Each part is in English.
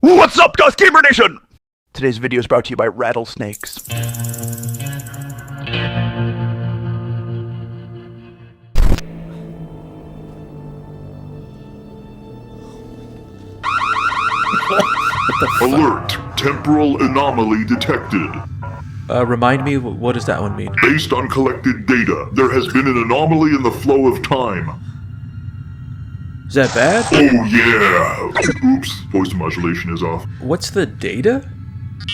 What's up, guys, Gamer Nation? Today's video is brought to you by rattlesnakes. Alert! Temporal anomaly detected. Remind me, what does that one mean? Based on collected data, there has been an anomaly in the flow of time. Is that bad? Oh yeah! Oops, voice modulation is off. What's the data?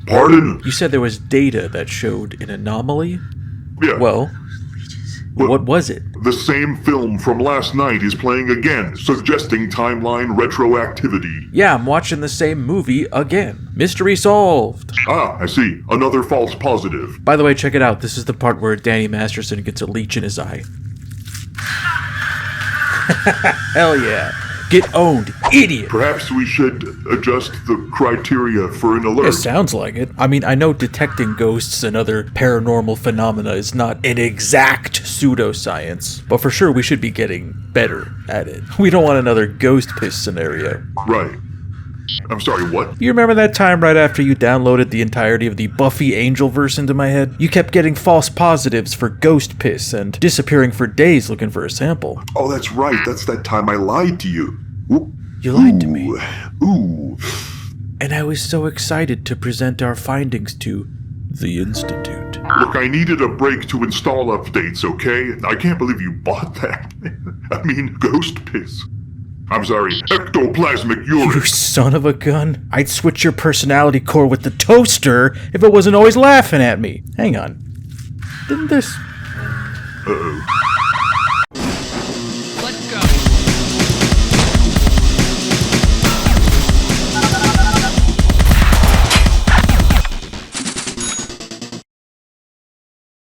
Pardon? You said there was data that showed an anomaly? Yeah. Well, what was it? The same film from last night is playing again, suggesting timeline retroactivity. Yeah, I'm watching the same movie again. Mystery solved. Ah, I see. Another false positive. By the way, check it out. This is the part where Danny Masterson gets a leech in his eye. Hell yeah. Get owned, idiot! Perhaps we should adjust the criteria for an alert. It sounds like it. I mean, I know detecting ghosts and other paranormal phenomena is not an exact pseudoscience, but for sure we should be getting better at it. We don't want another ghost piss scenario. Right. I'm sorry, what? You remember that time right after you downloaded the entirety of the Buffy Angelverse into my head? You kept getting false positives for ghost piss and disappearing for days looking for a sample. Oh, that's right. That's that time I lied to you. Ooh. You lied to me. Ooh. And I was so excited to present our findings to the Institute. Look, I needed a break to install updates, okay? I can't believe you bought that. I mean, ghost piss. I'm sorry, ectoplasmic urine. You son of a gun. I'd switch your personality core with the toaster if it wasn't always laughing at me. Hang on. Didn't this... Uh-oh. Let's go.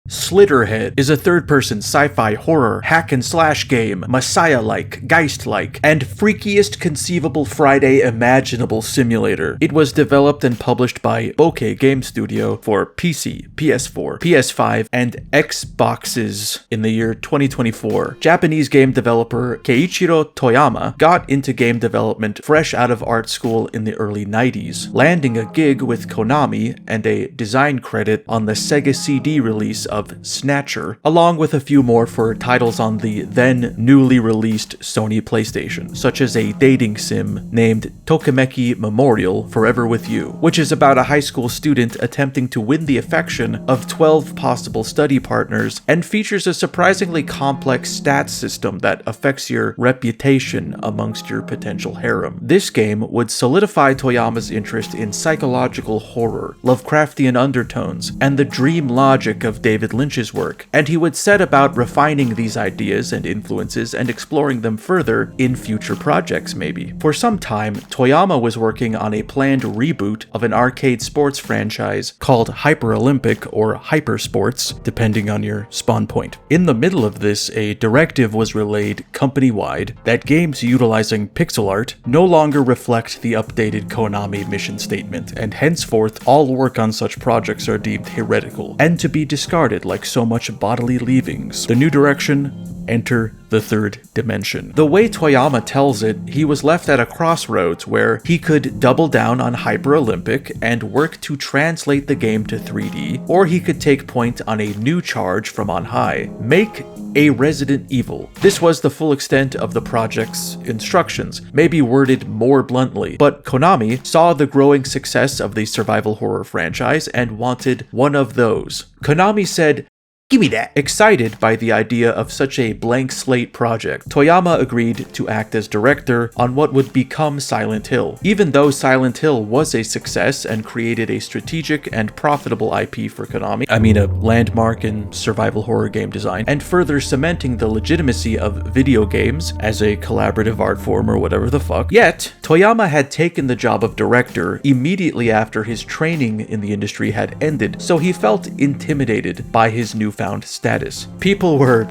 Slitterhead is a third-person sci-fi horror hack-and-slash game, Messiah-like, Geist-like, and freakiest conceivable Friday imaginable simulator. It was developed and published by Bokeh Game Studio for PC, PS4, PS5, and Xboxes in the year 2024. Japanese game developer Keiichiro Toyama got into game development fresh out of art school in the early 90s, landing a gig with Konami and a design credit on the Sega CD release of Snatcher, along with a few more for titles on the then newly released Sony PlayStation, such as a dating sim named Tokimeki Memorial Forever With You, which is about a high school student attempting to win the affection of 12 possible study partners and features a surprisingly complex stats system that affects your reputation amongst your potential harem. This game would solidify Toyama's interest in psychological horror, Lovecraftian undertones, and the dream logic of David Lynch's work, and he would set about refining these ideas and influences and exploring them further in future projects maybe. For some time, Toyama was working on a planned reboot of an arcade sports franchise called Hyper Olympic or Hyper Sports, depending on your spawn point. In the middle of this, a directive was relayed company-wide that games utilizing pixel art no longer reflect the updated Konami mission statement, and henceforth all work on such projects are deemed heretical and to be discarded like so much bodily leavings. The new direction: enter the third dimension. The way Toyama tells it, he was left at a crossroads where he could double down on Hyper Olympic and work to translate the game to 3D, or he could take point on a new charge from on high: make a Resident Evil. This was the full extent of the project's instructions, maybe worded more bluntly, but Konami saw the growing success of the survival horror franchise and wanted one of those. Konami said, "Give me that." Excited by the idea of such a blank slate project, Toyama agreed to act as director on what would become Silent Hill. Even though Silent Hill was a success and created a strategic and profitable IP for Konami, a landmark in survival horror game design, and further cementing the legitimacy of video games as a collaborative art form or whatever the fuck, yet Toyama had taken the job of director immediately after his training in the industry had ended, so he felt intimidated by his newfound status. People were,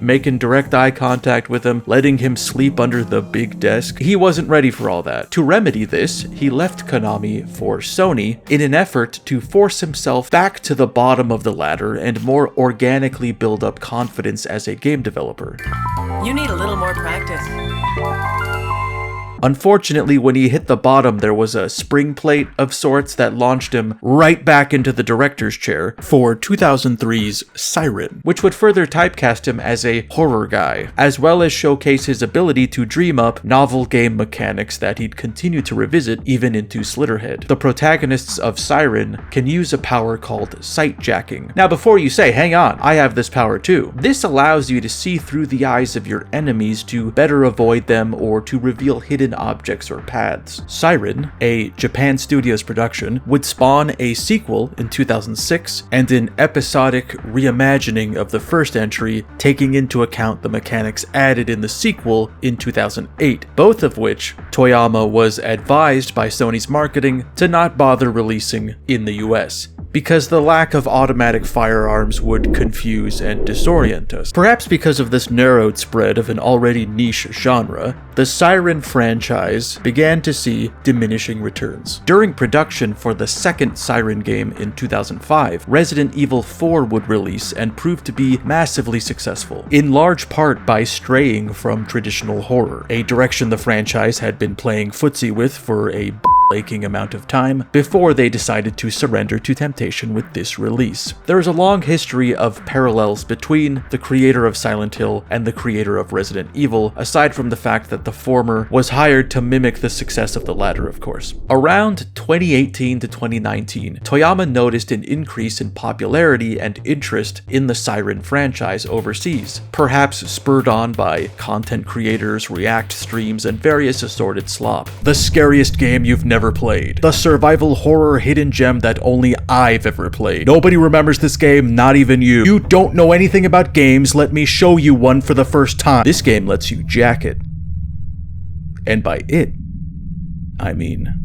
making direct eye contact with him, letting him sleep under the big desk. He wasn't ready for all that. To remedy this, he left Konami for Sony in an effort to force himself back to the bottom of the ladder and more organically build up confidence as a game developer. You need a little more practice. Unfortunately, when he hit the bottom, there was a spring plate of sorts that launched him right back into the director's chair for 2003's Siren, which would further typecast him as a horror guy, as well as showcase his ability to dream up novel game mechanics that he'd continue to revisit even into Slitterhead. The protagonists of Siren can use a power called sight jacking. Now before you say, hang on, I have this power too, this allows you to see through the eyes of your enemies to better avoid them or to reveal hidden objects or paths. Siren, a Japan Studios production, would spawn a sequel in 2006 and an episodic reimagining of the first entry, taking into account the mechanics added in the sequel in 2008, both of which Toyama was advised by Sony's marketing to not bother releasing in the US, because the lack of automatic firearms would confuse and disorient us. Perhaps because of this narrowed spread of an already niche genre, the Siren franchise began to see diminishing returns. During production for the second Siren game in 2005, Resident Evil 4 would release and prove to be massively successful, in large part by straying from traditional horror, a direction the franchise had been playing footsie with for a aching amount of time before they decided to surrender to temptation with this release. There is a long history of parallels between the creator of Silent Hill and the creator of Resident Evil, aside from the fact that the former was hired to mimic the success of the latter, of course. Around 2018 to 2019, Toyama noticed an increase in popularity and interest in the Siren franchise overseas, perhaps spurred on by content creators, react streams, and various assorted slop. The scariest game you've never played. The survival horror hidden gem that only I've ever played. Nobody remembers this game, not even you. You don't know anything about games, let me show you one for the first time. This game lets you jack it. And by it, I mean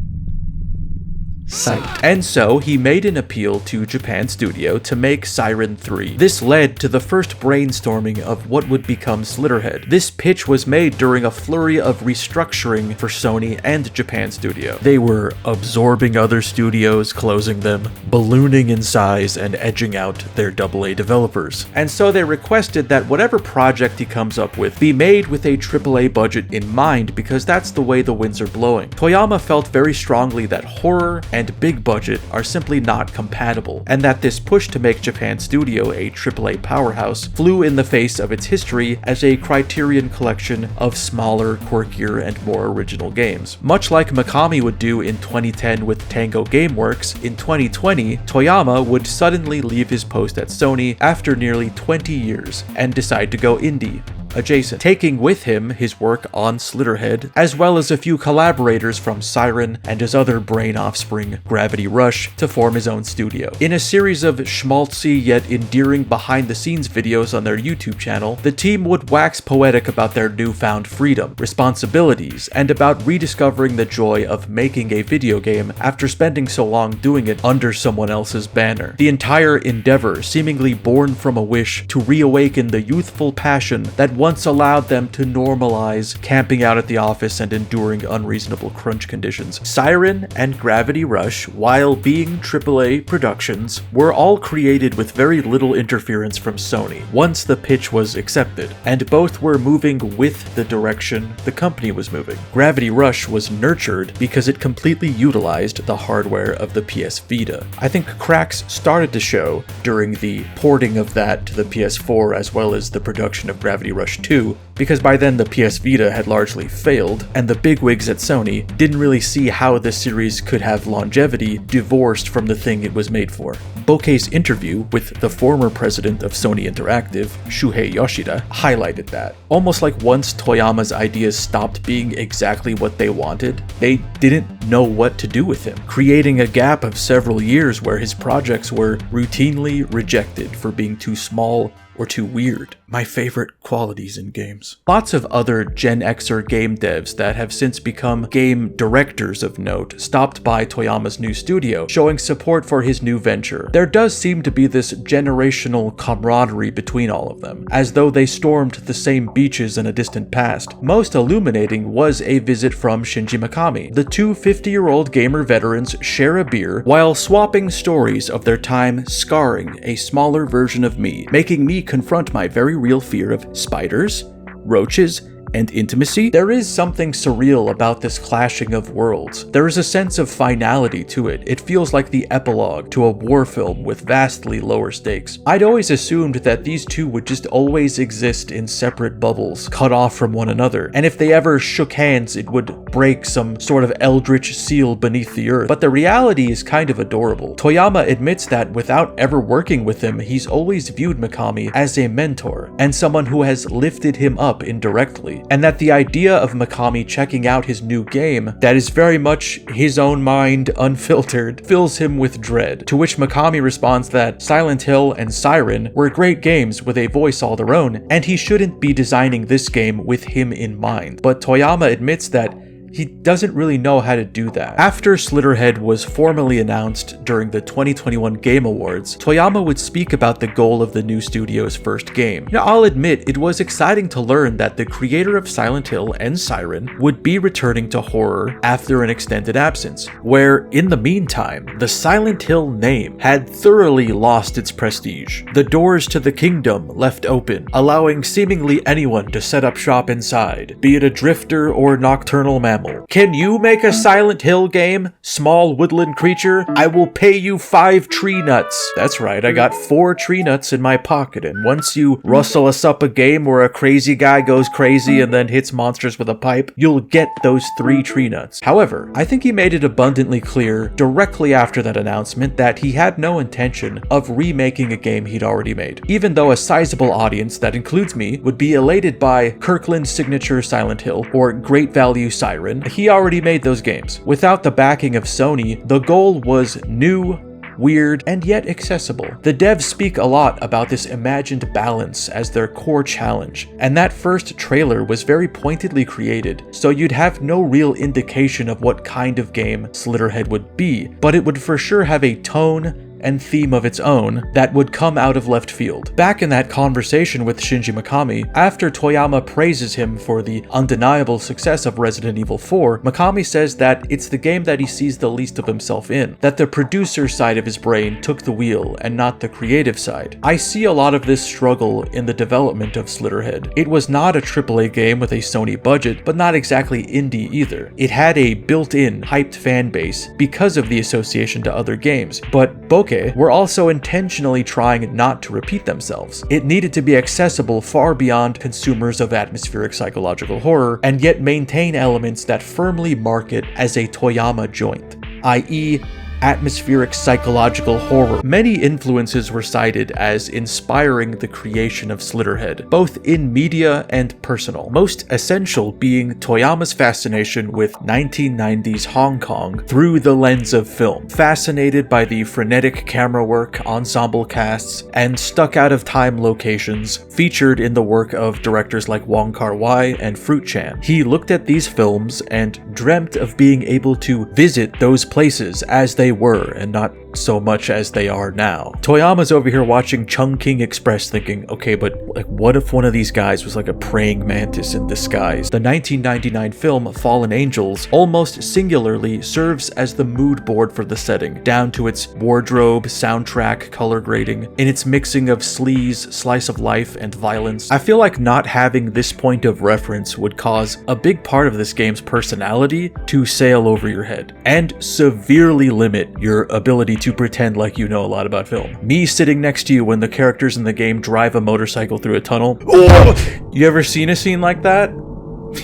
sight. And so he made an appeal to Japan Studio to make Siren 3. This led to the first brainstorming of what would become Slitterhead. This pitch was made during a flurry of restructuring for Sony and Japan Studio. They were absorbing other studios, closing them, ballooning in size, and edging out their AA developers. And so they requested that whatever project he comes up with be made with a AAA budget in mind, because that's the way the winds are blowing. Toyama felt very strongly that horror and big budget are simply not compatible, and that this push to make Japan Studio a AAA powerhouse flew in the face of its history as a Criterion collection of smaller, quirkier, and more original games. Much like Mikami would do in 2010 with Tango Gameworks, in 2020, Toyama would suddenly leave his post at Sony after nearly 20 years and decide to go indie adjacent, taking with him his work on Slitterhead, as well as a few collaborators from Siren and his other brain offspring, Gravity Rush, to form his own studio. In a series of schmaltzy yet endearing behind-the-scenes videos on their YouTube channel, the team would wax poetic about their newfound freedom, responsibilities, and about rediscovering the joy of making a video game after spending so long doing it under someone else's banner. The entire endeavor seemingly born from a wish to reawaken the youthful passion that once allowed them to normalize camping out at the office and enduring unreasonable crunch conditions. Siren and Gravity Rush, while being AAA productions, were all created with very little interference from Sony once the pitch was accepted, and both were moving with the direction the company was moving. Gravity Rush was nurtured because it completely utilized the hardware of the PS Vita. I think cracks started to show during the porting of that to the PS4 as well as the production of Gravity Rush 2, because by then the PS Vita had largely failed, and the bigwigs at Sony didn't really see how the series could have longevity divorced from the thing it was made for. Bokeh's interview with the former president of Sony Interactive, Shuhei Yoshida, highlighted that. Almost like once Toyama's ideas stopped being exactly what they wanted, they didn't know what to do with him, creating a gap of several years where his projects were routinely rejected for being too small or too weird. My favorite qualities in games. Lots of other Gen Xer game devs that have since become game directors of note stopped by Toyama's new studio, showing support for his new venture. There does seem to be this generational camaraderie between all of them, as though they stormed the same beaches in a distant past. Most illuminating was a visit from Shinji Mikami. The two 50-year-old gamer veterans share a beer while swapping stories of their time scarring a smaller version of me, making me confront my very real fear of spiders, roaches, and intimacy. There is something surreal about this clashing of worlds. There is a sense of finality to it. It feels like the epilogue to a war film with vastly lower stakes. I'd always assumed that these two would just always exist in separate bubbles, cut off from one another, and if they ever shook hands, it would break some sort of eldritch seal beneath the earth. But the reality is kind of adorable. Toyama admits that without ever working with him, he's always viewed Mikami as a mentor and someone who has lifted him up indirectly, and that the idea of Mikami checking out his new game that is very much his own mind unfiltered fills him with dread, to which Mikami responds that Silent Hill and Siren were great games with a voice all their own, and he shouldn't be designing this game with him in mind. But Toyama admits that he doesn't really know how to do that. After Slitterhead was formally announced during the 2021 Game Awards, Toyama would speak about the goal of the new studio's first game. Now, I'll admit, it was exciting to learn that the creator of Silent Hill and Siren would be returning to horror after an extended absence, where, in the meantime, the Silent Hill name had thoroughly lost its prestige. The doors to the kingdom left open, allowing seemingly anyone to set up shop inside, be it a drifter or nocturnal mammal. Can you make a Silent Hill game, small woodland creature? I will pay you 5 tree nuts. That's right, I got 4 tree nuts in my pocket, and once you rustle us up a game where a crazy guy goes crazy and then hits monsters with a pipe, you'll get those 3 tree nuts. However, I think he made it abundantly clear directly after that announcement that he had no intention of remaking a game he'd already made, even though a sizable audience that includes me would be elated by Kirkland's signature Silent Hill or Great Value Siren. He already made those games. Without the backing of Sony, the goal was new, weird, and yet accessible. The devs speak a lot about this imagined balance as their core challenge, and that first trailer was very pointedly created, so you'd have no real indication of what kind of game Slitterhead would be, but it would for sure have a tone and theme of its own that would come out of left field. Back in that conversation with Shinji Mikami, after Toyama praises him for the undeniable success of Resident Evil 4, Mikami says that it's the game that he sees the least of himself in, that the producer side of his brain took the wheel and not the creative side. I see a lot of this struggle in the development of Slitterhead. It was not a AAA game with a Sony budget, but not exactly indie either. It had a built-in, hyped fan base because of the association to other games, but Bokeh were also intentionally trying not to repeat themselves. It needed to be accessible far beyond consumers of atmospheric psychological horror, and yet maintain elements that firmly mark it as a Toyama joint, i.e., atmospheric psychological horror. Many influences were cited as inspiring the creation of Slitterhead, both in media and personal, most essential being Toyama's fascination with 1990s Hong Kong through the lens of film, fascinated by the frenetic camera work, ensemble casts, and stuck-out-of-time locations featured in the work of directors like Wong Kar-wai and Fruit Chan. He looked at these films and dreamt of being able to visit those places as they were and not so much as they are now. Toyama's over here watching Chungking Express thinking, okay, but like what if one of these guys was like a praying mantis in disguise? The 1999 film Fallen Angels almost singularly serves as the mood board for the setting, down to its wardrobe, soundtrack, color grading, in its mixing of sleaze, slice of life, and violence. I feel like not having this point of reference would cause a big part of this game's personality to sail over your head, and severely limit your ability to pretend like you know a lot about film. Me sitting next to you when the characters in the game drive a motorcycle through a tunnel. Oh! You ever seen a scene like that?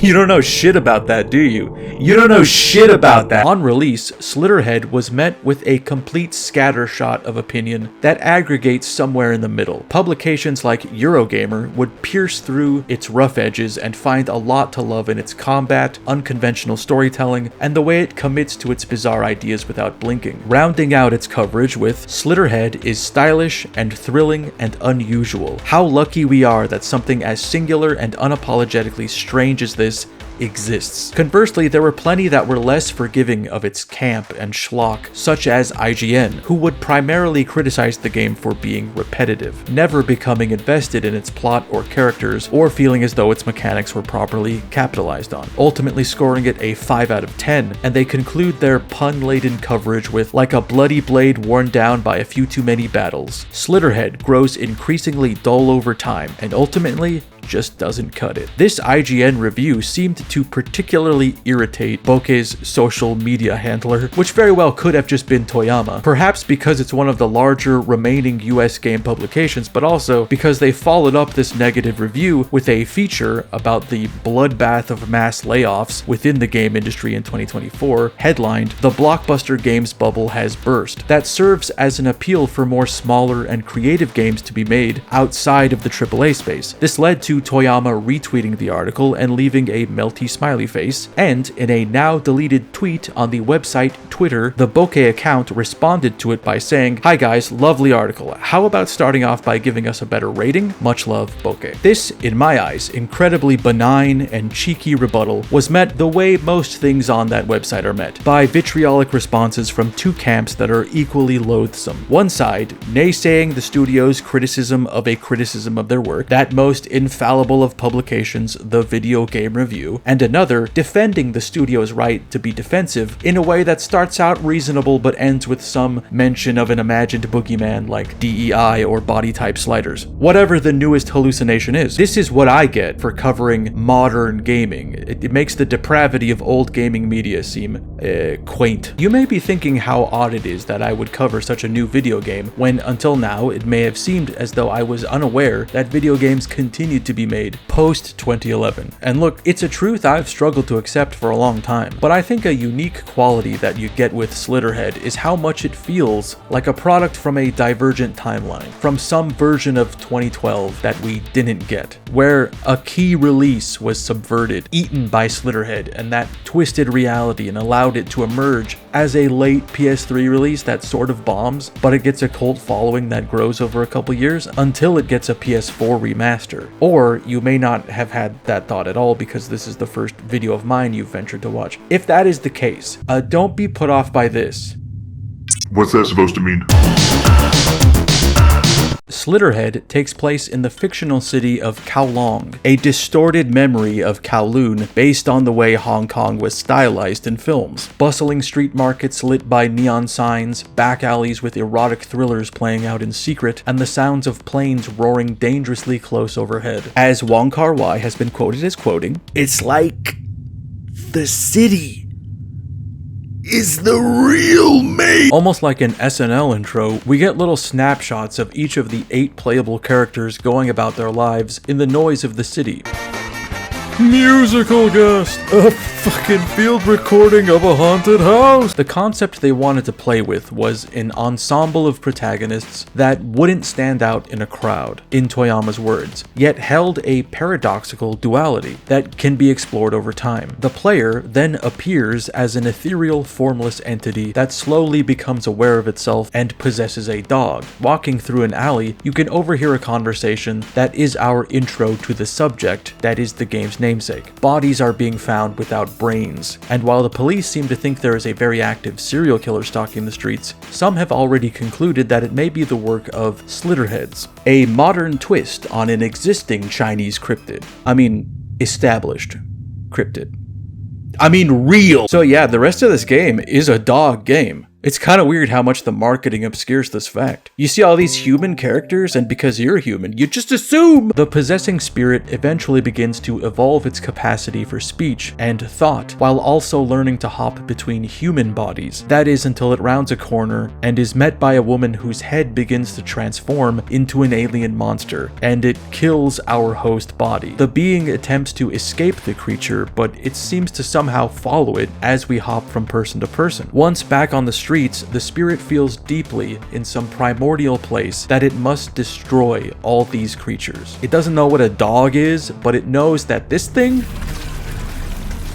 You don't know shit about that, do you? You don't know shit about that. On release, Slitterhead was met with a complete scattershot of opinion that aggregates somewhere in the middle. Publications like Eurogamer would pierce through its rough edges and find a lot to love in its combat, unconventional storytelling, and the way it commits to its bizarre ideas without blinking. Rounding out its coverage with Slitterhead is stylish and thrilling and unusual. How lucky we are that something as singular and unapologetically strange as this exists. Conversely, there were plenty that were less forgiving of its camp and schlock, such as IGN, who would primarily criticize the game for being repetitive, never becoming invested in its plot or characters, or feeling as though its mechanics were properly capitalized on, ultimately scoring it a 5 out of 10, and they conclude their pun-laden coverage with, like a bloody blade worn down by a few too many battles, Slitterhead grows increasingly dull over time, and ultimately just doesn't cut it. This IGN review seemed to particularly irritate Bokeh's social media handler, which very well could have just been Toyama, perhaps because it's one of the larger remaining US game publications, but also because they followed up this negative review with a feature about the bloodbath of mass layoffs within the game industry in 2024, headlined, "The Blockbuster Games Bubble Has Burst," that serves as an appeal for more smaller and creative games to be made outside of the AAA space. This led to Toyama retweeting the article and leaving a melty smiley face, and in a now deleted tweet on the website Twitter, the Bokeh account responded to it by saying, "Hi guys, lovely article. How about starting off by giving us a better rating? Much love, Bokeh." This, in my eyes, incredibly benign and cheeky rebuttal was met the way most things on that website are met, by vitriolic responses from two camps that are equally loathsome. One side, naysaying the studio's criticism of a criticism of their work, that most infallible of publications, the video game review, and another, defending the studio's right to be defensive in a way that starts out reasonable but ends with some mention of an imagined boogeyman like DEI or body type sliders. Whatever the newest hallucination is, this is what I get for covering modern gaming. It makes the depravity of old gaming media seem quaint. You may be thinking how odd it is that I would cover such a new video game when until now it may have seemed as though I was unaware that video games continued to be made post 2011. And look, it's a truth I've struggled to accept for a long time, but I think a unique quality that you get with Slitterhead is how much it feels like a product from a divergent timeline, from some version of 2012 that we didn't get, where a key release was subverted, eaten by Slitterhead, and that twisted reality and allowed it to emerge as a late PS3 release that sort of bombs, but it gets a cult following that grows over a couple years until it gets a PS4 remaster. Or you may not have had that thought at all because this is the first video of mine you've ventured to watch. If that is the case, don't be put off by this. What's that supposed to mean? Slitterhead takes place in the fictional city of Kowloon, a distorted memory of Kowloon based on the way Hong Kong was stylized in films. Bustling street markets lit by neon signs, back alleys with erotic thrillers playing out in secret, and the sounds of planes roaring dangerously close overhead. As Wong Kar-wai has been quoted as quoting, "It's like the city is the real me." Almost like an SNL intro, we get little snapshots of each of the 8 playable characters going about their lives in the noise of the city. Musical guest! A fucking field recording of a haunted house! The concept they wanted to play with was an ensemble of protagonists that wouldn't stand out in a crowd, in Toyama's words, yet held a paradoxical duality that can be explored over time. The player then appears as an ethereal, formless entity that slowly becomes aware of itself and possesses a dog. Walking through an alley, you can overhear a conversation that is our intro to the subject that is the game's namesake. Bodies are being found without brains, and while the police seem to think there is a very active serial killer stalking the streets, some have already concluded that it may be the work of Slitterheads, a modern twist on an existing Chinese cryptid. Established cryptid. Real! So yeah, the rest of this game is a dog game. It's kind of weird how much the marketing obscures this fact. You see all these human characters, and because you're human, you just assume! The possessing spirit eventually begins to evolve its capacity for speech and thought, while also learning to hop between human bodies. That is until it rounds a corner and is met by a woman whose head begins to transform into an alien monster, and it kills our host body. The being attempts to escape the creature, but it seems to somehow follow it as we hop from person to person. Once back on the streets, the spirit feels deeply in some primordial place that it must destroy all these creatures. It doesn't know what a dog is, but it knows that this thing,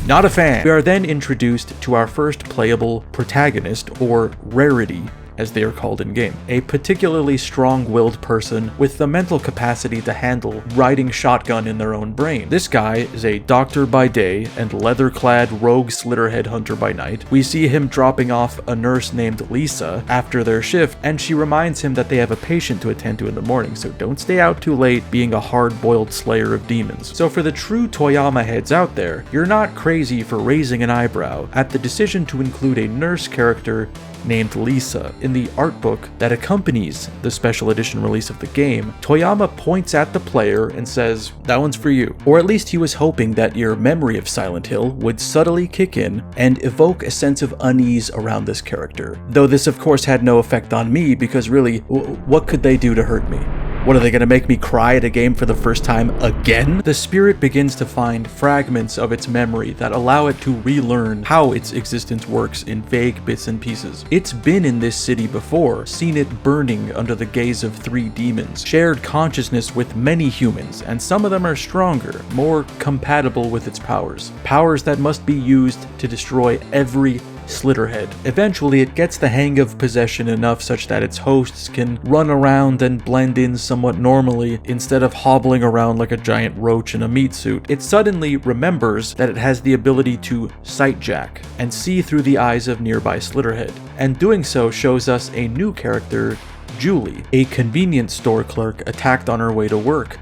not a fan. We are then introduced to our first playable protagonist, or rarity, as they are called in-game. A particularly strong-willed person with the mental capacity to handle riding shotgun in their own brain. This guy is a doctor by day and leather-clad rogue Slitterhead hunter by night. We see him dropping off a nurse named Lisa after their shift, and she reminds him that they have a patient to attend to in the morning, so don't stay out too late being a hard-boiled slayer of demons. So for the true Toyama heads out there, you're not crazy for raising an eyebrow at the decision to include a nurse character named Lisa in the art book that accompanies the special edition release of the game, Toyama points at the player and says, "That one's for you." Or at least he was hoping that your memory of Silent Hill would subtly kick in and evoke a sense of unease around this character. Though this of course had no effect on me, because really, what could they do to hurt me? What, are they going to make me cry at a game for the first time again? The spirit begins to find fragments of its memory that allow it to relearn how its existence works in vague bits and pieces. It's been in this city before, seen it burning under the gaze of 3 demons, shared consciousness with many humans, and some of them are stronger, more compatible with its powers. Powers that must be used to destroy every Slitterhead. Eventually, it gets the hang of possession enough such that its hosts can run around and blend in somewhat normally instead of hobbling around like a giant roach in a meat suit. It suddenly remembers that it has the ability to sightjack and see through the eyes of nearby Slitterhead, and doing so shows us a new character, Julie, a convenience store clerk attacked on her way to work.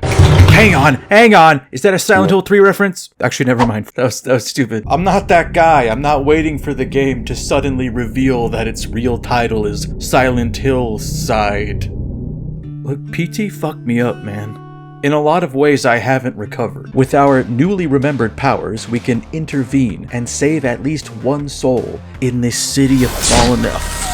Hang on! Is that a Silent Hill 3 reference? Actually, never mind. That was stupid. I'm not that guy. I'm not waiting for the game to suddenly reveal that its real title is Silent Hill Side. Look, PT fucked me up, man. In a lot of ways, I haven't recovered. With our newly remembered powers, we can intervene and save at least one soul in this city of fallen...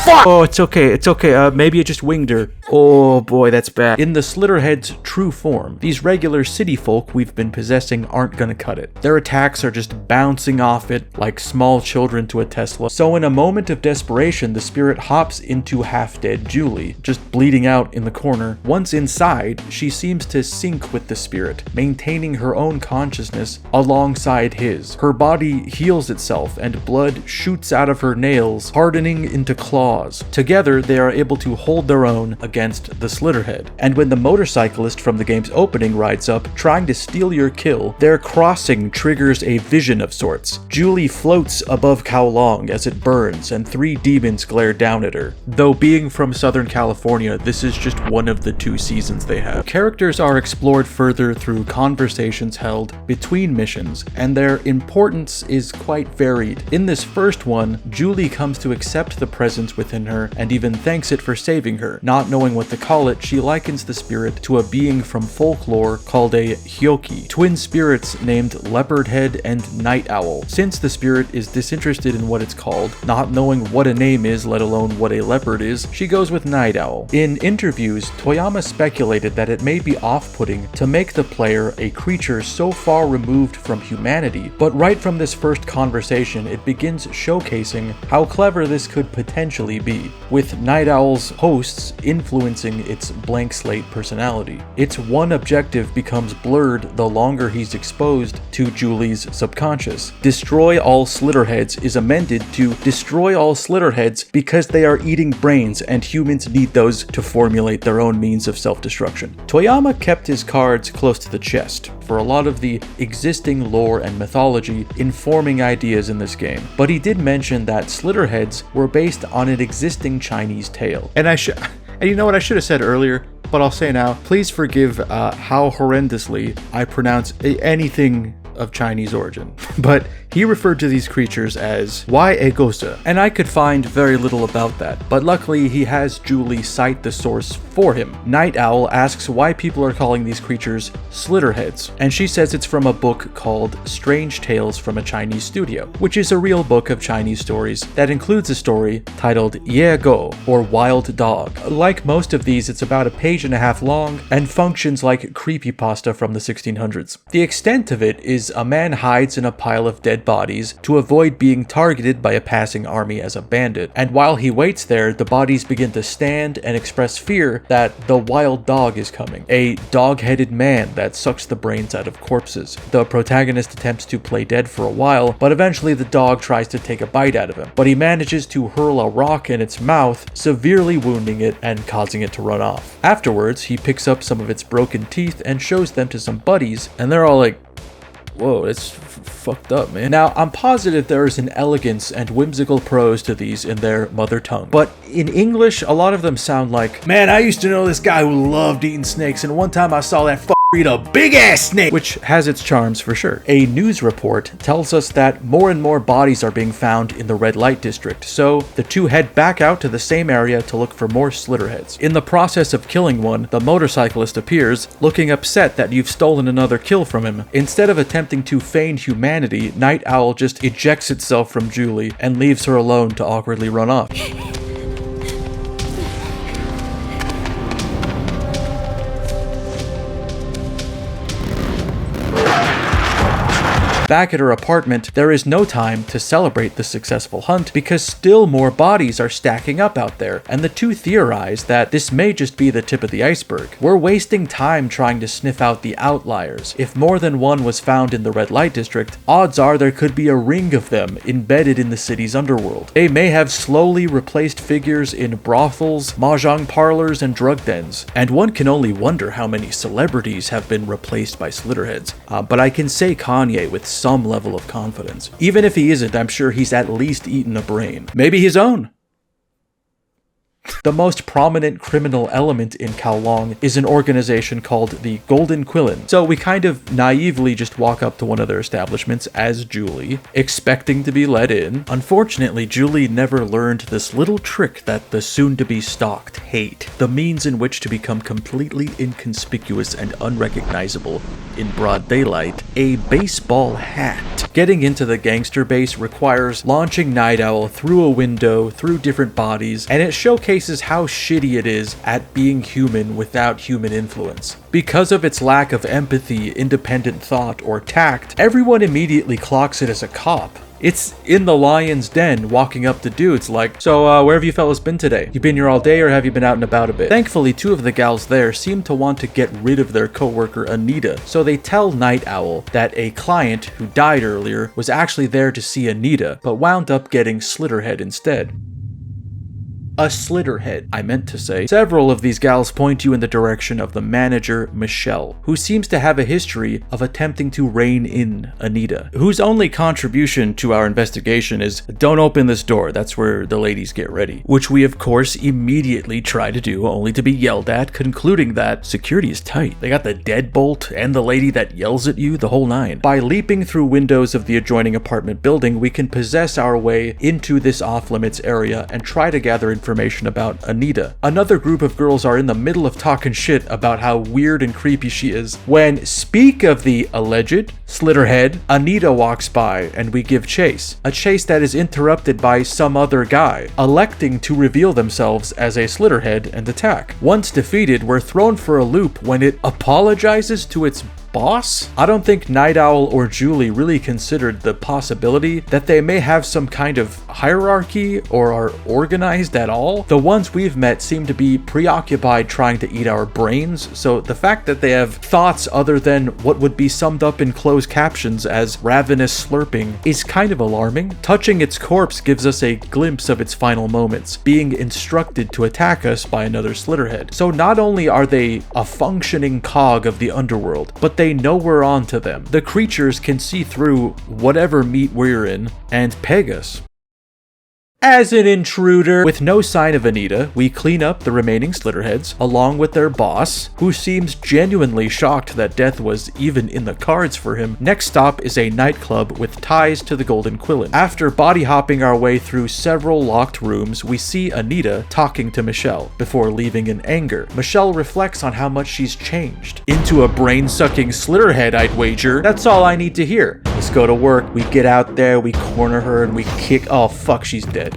Fuck! Oh, it's okay. Maybe it just winged her. Oh boy, that's bad. In the Slitterhead's true form, these regular city folk we've been possessing aren't gonna cut it. Their attacks are just bouncing off it like small children to a Tesla. So in a moment of desperation, the spirit hops into half-dead Julie, just bleeding out in the corner. Once inside, she seems to sync with the spirit, maintaining her own consciousness alongside his. Her body heals itself and blood shoots out of her nails, hardening into claws. Together, they are able to hold their own against the Slitterhead. And when the motorcyclist from the game's opening rides up, trying to steal your kill, their crossing triggers a vision of sorts. Julie floats above Kowloon as it burns, and 3 demons glare down at her. Though being from Southern California, this is just one of the 2 seasons they have. Characters are explored further through conversations held between missions, and their importance is quite varied. In this first one, Julie comes to accept the presence within her and even thanks it for saving her. Not knowing what to call it, she likens the spirit to a being from folklore called a hyoki, twin spirits named Leopardhead and Night Owl. Since the spirit is disinterested in what it's called, not knowing what a name is, let alone what a leopard is, she goes with Night Owl. In interviews, Toyama speculated that it may be off-putting to make the player a creature so far removed from humanity, but right from this first conversation, it begins showcasing how clever this could potentially be, with Night Owl's hosts influencing its blank slate personality. Its one objective becomes blurred the longer he's exposed to Julie's subconscious. Destroy all Slitterheads is amended to destroy all Slitterheads because they are eating brains and humans need those to formulate their own means of self-destruction. Toyama kept his cards close to the chest for a lot of the existing lore and mythology informing ideas in this game, but he did mention that Slitterheads were based on an existing Chinese tale. And you know what I should have said earlier, but I'll say now, please forgive how horrendously I pronounce anything of Chinese origin. But he referred to these creatures as Y-Egosa, and I could find very little about that, but luckily he has Julie cite the source for him. Night Owl asks why people are calling these creatures Slitterheads, and she says it's from a book called Strange Tales from a Chinese Studio, which is a real book of Chinese stories that includes a story titled Ye Go, or Wild Dog. Like most of these, it's about a page-and-a-half long and functions like creepypasta from the 1600s. The extent of it is a man hides in a pile of dead bodies to avoid being targeted by a passing army as a bandit, and while he waits there, the bodies begin to stand and express fear that the wild dog is coming, a dog-headed man that sucks the brains out of corpses. The protagonist attempts to play dead for a while, but eventually the dog tries to take a bite out of him, but he manages to hurl a rock in its mouth, severely wounding it and causing it to run off. Afterwards, he picks up some of its broken teeth and shows them to some buddies, and they're all like, whoa, it's fucked up, man. Now, I'm positive there is an elegance and whimsical prose to these in their mother tongue, but in English, a lot of them sound like, man, I used to know this guy who loved eating snakes, and one time I saw that eat a big ass snake, which has its charms for sure. A news report tells us that more and more bodies are being found in the red light district, so the two head back out to the same area to look for more Slitterheads. In the process of killing one, the motorcyclist appears, looking upset that you've stolen another kill from him. Instead of attempting to feign humanity, Night Owl just ejects itself from Julie and leaves her alone to awkwardly run off. Back at her apartment, there is no time to celebrate the successful hunt because still more bodies are stacking up out there, and the two theorize that this may just be the tip of the iceberg. We're wasting time trying to sniff out the outliers. If more than one was found in the red light district, odds are there could be a ring of them embedded in the city's underworld. They may have slowly replaced figures in brothels, mahjong parlors, and drug dens, and one can only wonder how many celebrities have been replaced by Slitterheads. But I can say Kanye with some level of confidence. Even if he isn't, I'm sure he's at least eaten a brain. Maybe his own. The most prominent criminal element in Kowloon is an organization called the Golden Quillen. So we kind of naively just walk up to one of their establishments as Julie, expecting to be let in. Unfortunately, Julie never learned this little trick that the soon-to-be stalked hate, the means in which to become completely inconspicuous and unrecognizable in broad daylight: a baseball hat. Getting into the gangster base requires launching Night Owl through a window, through different bodies, and it showcases how shitty it is at being human without human influence. Because of its lack of empathy, independent thought, or tact, everyone immediately clocks it as a cop. It's in the lion's den walking up to dudes like, so where have you fellas been today? You been here all day or have you been out and about a bit? Thankfully, two of the gals there seem to want to get rid of their coworker Anita, so they tell Night Owl that a client who died earlier was actually there to see Anita, but wound up getting Slitterhead instead. A Slitterhead, I meant to say. Several of these gals point you in the direction of the manager, Michelle, who seems to have a history of attempting to rein in Anita, whose only contribution to our investigation is, don't open this door, that's where the ladies get ready, which we of course immediately try to do, only to be yelled at, concluding that security is tight. They got the deadbolt and the lady that yells at you, the whole nine. By leaping through windows of the adjoining apartment building, we can possess our way into this off-limits area and try to gather information about Anita. Another group of girls are in the middle of talking shit about how weird and creepy she is when, speak of the alleged Slitterhead, Anita walks by and we give chase. A chase that is interrupted by some other guy, electing to reveal themselves as a Slitterhead and attack. Once defeated, we're thrown for a loop when it apologizes to its boss? I don't think Night Owl or Julie really considered the possibility that they may have some kind of hierarchy or are organized at all. The ones we've met seem to be preoccupied trying to eat our brains, so the fact that they have thoughts other than what would be summed up in closed captions as ravenous slurping is kind of alarming. Touching its corpse gives us a glimpse of its final moments, being instructed to attack us by another Slitterhead. So not only are they a functioning cog of the underworld, but they know we're on to them. The creatures can see through whatever meat we're in and peg us. As an intruder, with no sign of Anita, we clean up the remaining Slitterheads, along with their boss, who seems genuinely shocked that death was even in the cards for him. Next stop is a nightclub with ties to the Golden Quillen. After body hopping our way through several locked rooms, we see Anita talking to Michelle, before leaving in anger. Michelle reflects on how much she's changed. Into a brain-sucking Slitterhead, I'd wager. That's all I need to hear. Let's go to work. We get out there, we corner her, and we kick. Oh fuck, she's dead.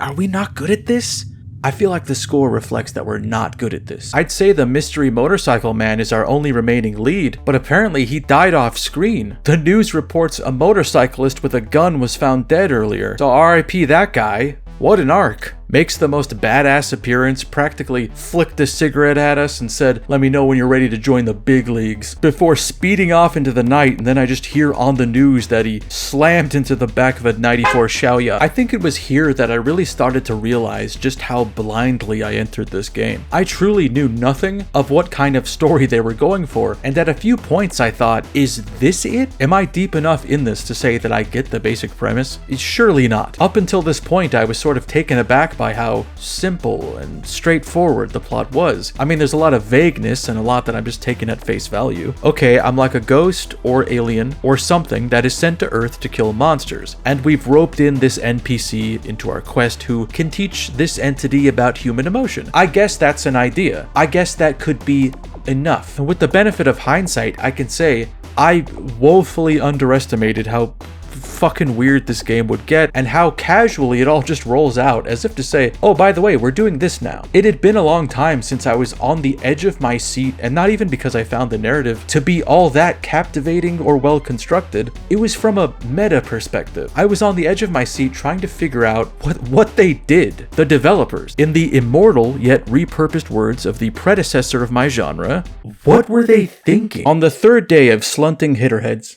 Are we not good at this? I feel like the score reflects that we're not good at this. I'd say the mystery motorcycle man is our only remaining lead, but apparently he died off screen. The news reports a motorcyclist with a gun was found dead earlier, so RIP that guy. What an arc. Makes the most badass appearance, practically flicked a cigarette at us and said, let me know when you're ready to join the big leagues, before speeding off into the night, and then I just hear on the news that he slammed into the back of a 94 Xiaoya. I think it was here that I really started to realize just how blindly I entered this game. I truly knew nothing of what kind of story they were going for, and at a few points I thought, is this it? Am I deep enough in this to say that I get the basic premise? Surely not. Up until this point I was sort of taken aback by how simple and straightforward the plot was. I mean, there's a lot of vagueness and a lot that I'm just taking at face value. Okay, I'm like a ghost or alien or something that is sent to Earth to kill monsters, and we've roped in this NPC into our quest who can teach this entity about human emotion. I guess that's an idea. I guess that could be enough. And with the benefit of hindsight, I can say I woefully underestimated how fucking weird this game would get and how casually it all just rolls out, as if to say, oh, by the way, we're doing this now. It had been a long time since I was on the edge of my seat, and not even because I found the narrative to be all that captivating or well constructed. It was from a meta perspective. I was on the edge of my seat trying to figure out what they did. The developers, in the immortal yet repurposed words of the predecessor of my genre, what were they thinking? On the third day of slunting hitterheads,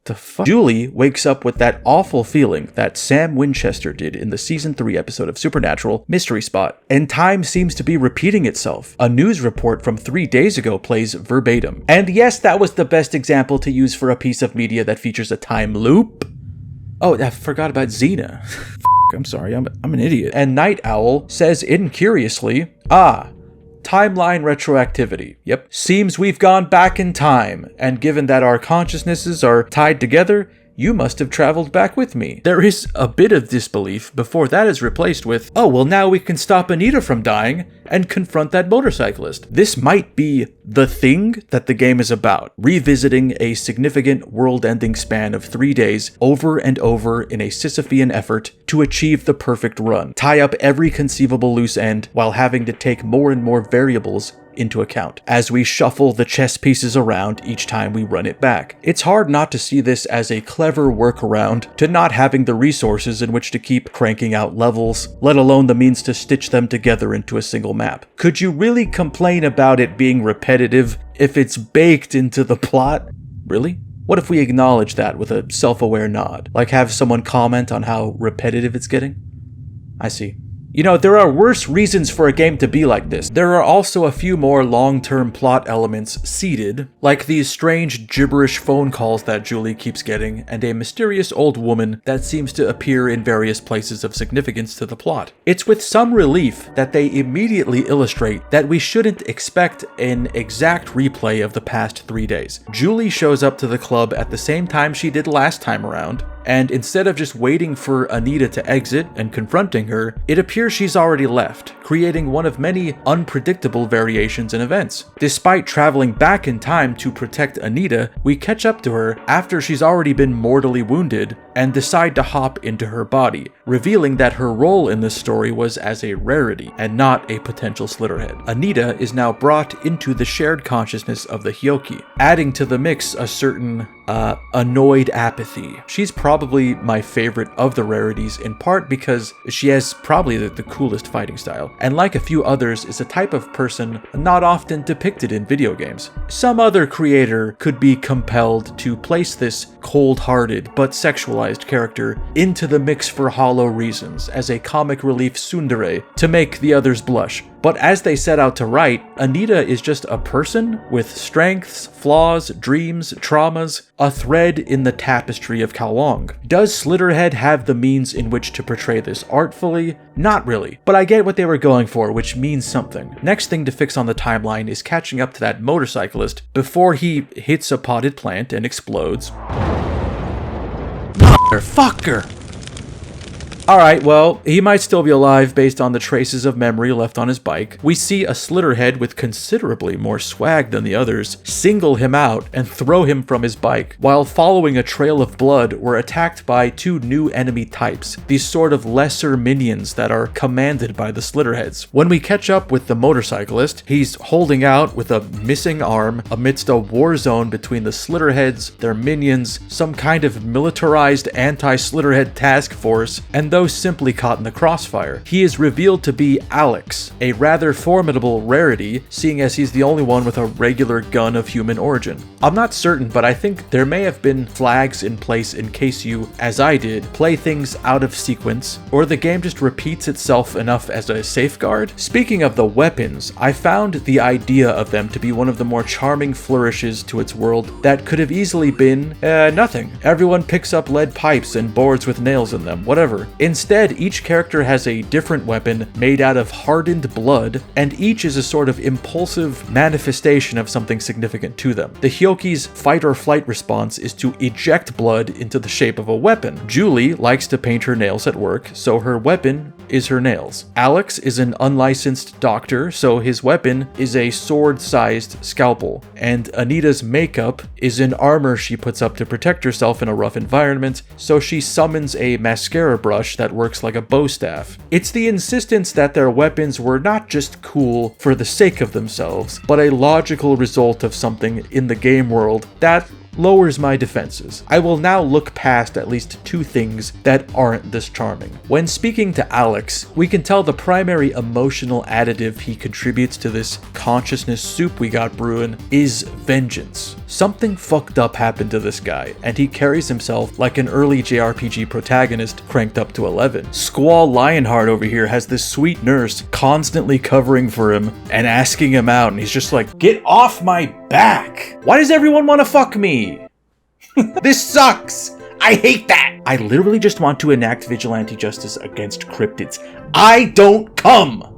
the fuck? Julie wakes up with that awful feeling that Sam Winchester did in the season 3 episode of Supernatural, Mystery Spot, and time seems to be repeating itself. A news report from 3 days ago plays verbatim. And yes, that was the best example to use for a piece of media that features a time loop. Oh, I forgot about Xena. I'm sorry, I'm an idiot. And Night Owl says incuriously, timeline retroactivity. Yep. Seems we've gone back in time, and given that our consciousnesses are tied together, you must have traveled back with me. There is a bit of disbelief before that is replaced with, oh, well, now we can stop Anita from dying and confront that motorcyclist. This might be the thing that the game is about, revisiting a significant world-ending span of 3 days over and over in a Sisyphean effort to achieve the perfect run, tie up every conceivable loose end while having to take more and more variables into account as we shuffle the chess pieces around each time we run it back. It's hard not to see this as a clever workaround to not having the resources in which to keep cranking out levels, let alone the means to stitch them together into a single map. Could you really complain about it being repetitive if it's baked into the plot? Really? What if we acknowledge that with a self-aware nod? Like have someone comment on how repetitive it's getting? I see. You know, there are worse reasons for a game to be like this. There are also a few more long-term plot elements seeded, like these strange gibberish phone calls that Julie keeps getting, and a mysterious old woman that seems to appear in various places of significance to the plot. It's with some relief that they immediately illustrate that we shouldn't expect an exact replay of the past 3 days. Julie shows up to the club at the same time she did last time around, and instead of just waiting for Anita to exit and confronting her, it appears she's already left, creating one of many unpredictable variations in events. Despite traveling back in time to protect Anita, we catch up to her after she's already been mortally wounded and decide to hop into her body, revealing that her role in this story was as a rarity and not a potential Slitterhead. Anita is now brought into the shared consciousness of the Hyoki, adding to the mix a certain annoyed apathy. She's probably my favorite of the rarities, in part because she has probably the coolest fighting style, and like a few others is a type of person not often depicted in video games. Some other creator could be compelled to place this cold-hearted but sexualized character into the mix for hollow reasons, as a comic relief tsundere to make the others blush. But as they set out to write, Anita is just a person with strengths, flaws, dreams, traumas, a thread in the tapestry of Kowloon. Does Slitterhead have the means in which to portray this artfully? Not really, but I get what they were going for, which means something. Next thing to fix on the timeline is catching up to that motorcyclist before he hits a potted plant and explodes. Motherfucker! Alright, well, he might still be alive based on the traces of memory left on his bike. We see a Slitterhead with considerably more swag than the others single him out and throw him from his bike. While following a trail of blood, we're attacked by 2 new enemy types, these sort of lesser minions that are commanded by the Slitterheads. When we catch up with the motorcyclist, he's holding out with a missing arm amidst a war zone between the Slitterheads, their minions, some kind of militarized anti-Slitterhead task force, and those simply caught in the crossfire. He is revealed to be Alex, a rather formidable rarity, seeing as he's the only one with a regular gun of human origin. I'm not certain, but I think there may have been flags in place in case you, as I did, play things out of sequence, or the game just repeats itself enough as a safeguard. Speaking of the weapons, I found the idea of them to be one of the more charming flourishes to its world that could have easily been nothing. Everyone picks up lead pipes and boards with nails in them, whatever. Instead, each character has a different weapon made out of hardened blood, and each is a sort of impulsive manifestation of something significant to them. The Hyoki's fight or flight response is to eject blood into the shape of a weapon. Julie likes to paint her nails at work, so her weapon is her nails. Alex is an unlicensed doctor, so his weapon is a sword-sized scalpel. And Anita's makeup is an armor she puts up to protect herself in a rough environment, so she summons a mascara brush that works like a bow staff. It's the insistence that their weapons were not just cool for the sake of themselves, but a logical result of something in the game world that lowers my defenses. I will now look past at least two things that aren't this charming. When speaking to Alex, we can tell the primary emotional additive he contributes to this consciousness soup we got brewing is vengeance. Something fucked up happened to this guy, and he carries himself like an early JRPG protagonist cranked up to 11. Squall Lionheart over here has this sweet nurse constantly covering for him and asking him out, and he's just like, "Get off my back! Why does everyone want to fuck me? This sucks! I hate that! I literally just want to enact vigilante justice against cryptids. I don't come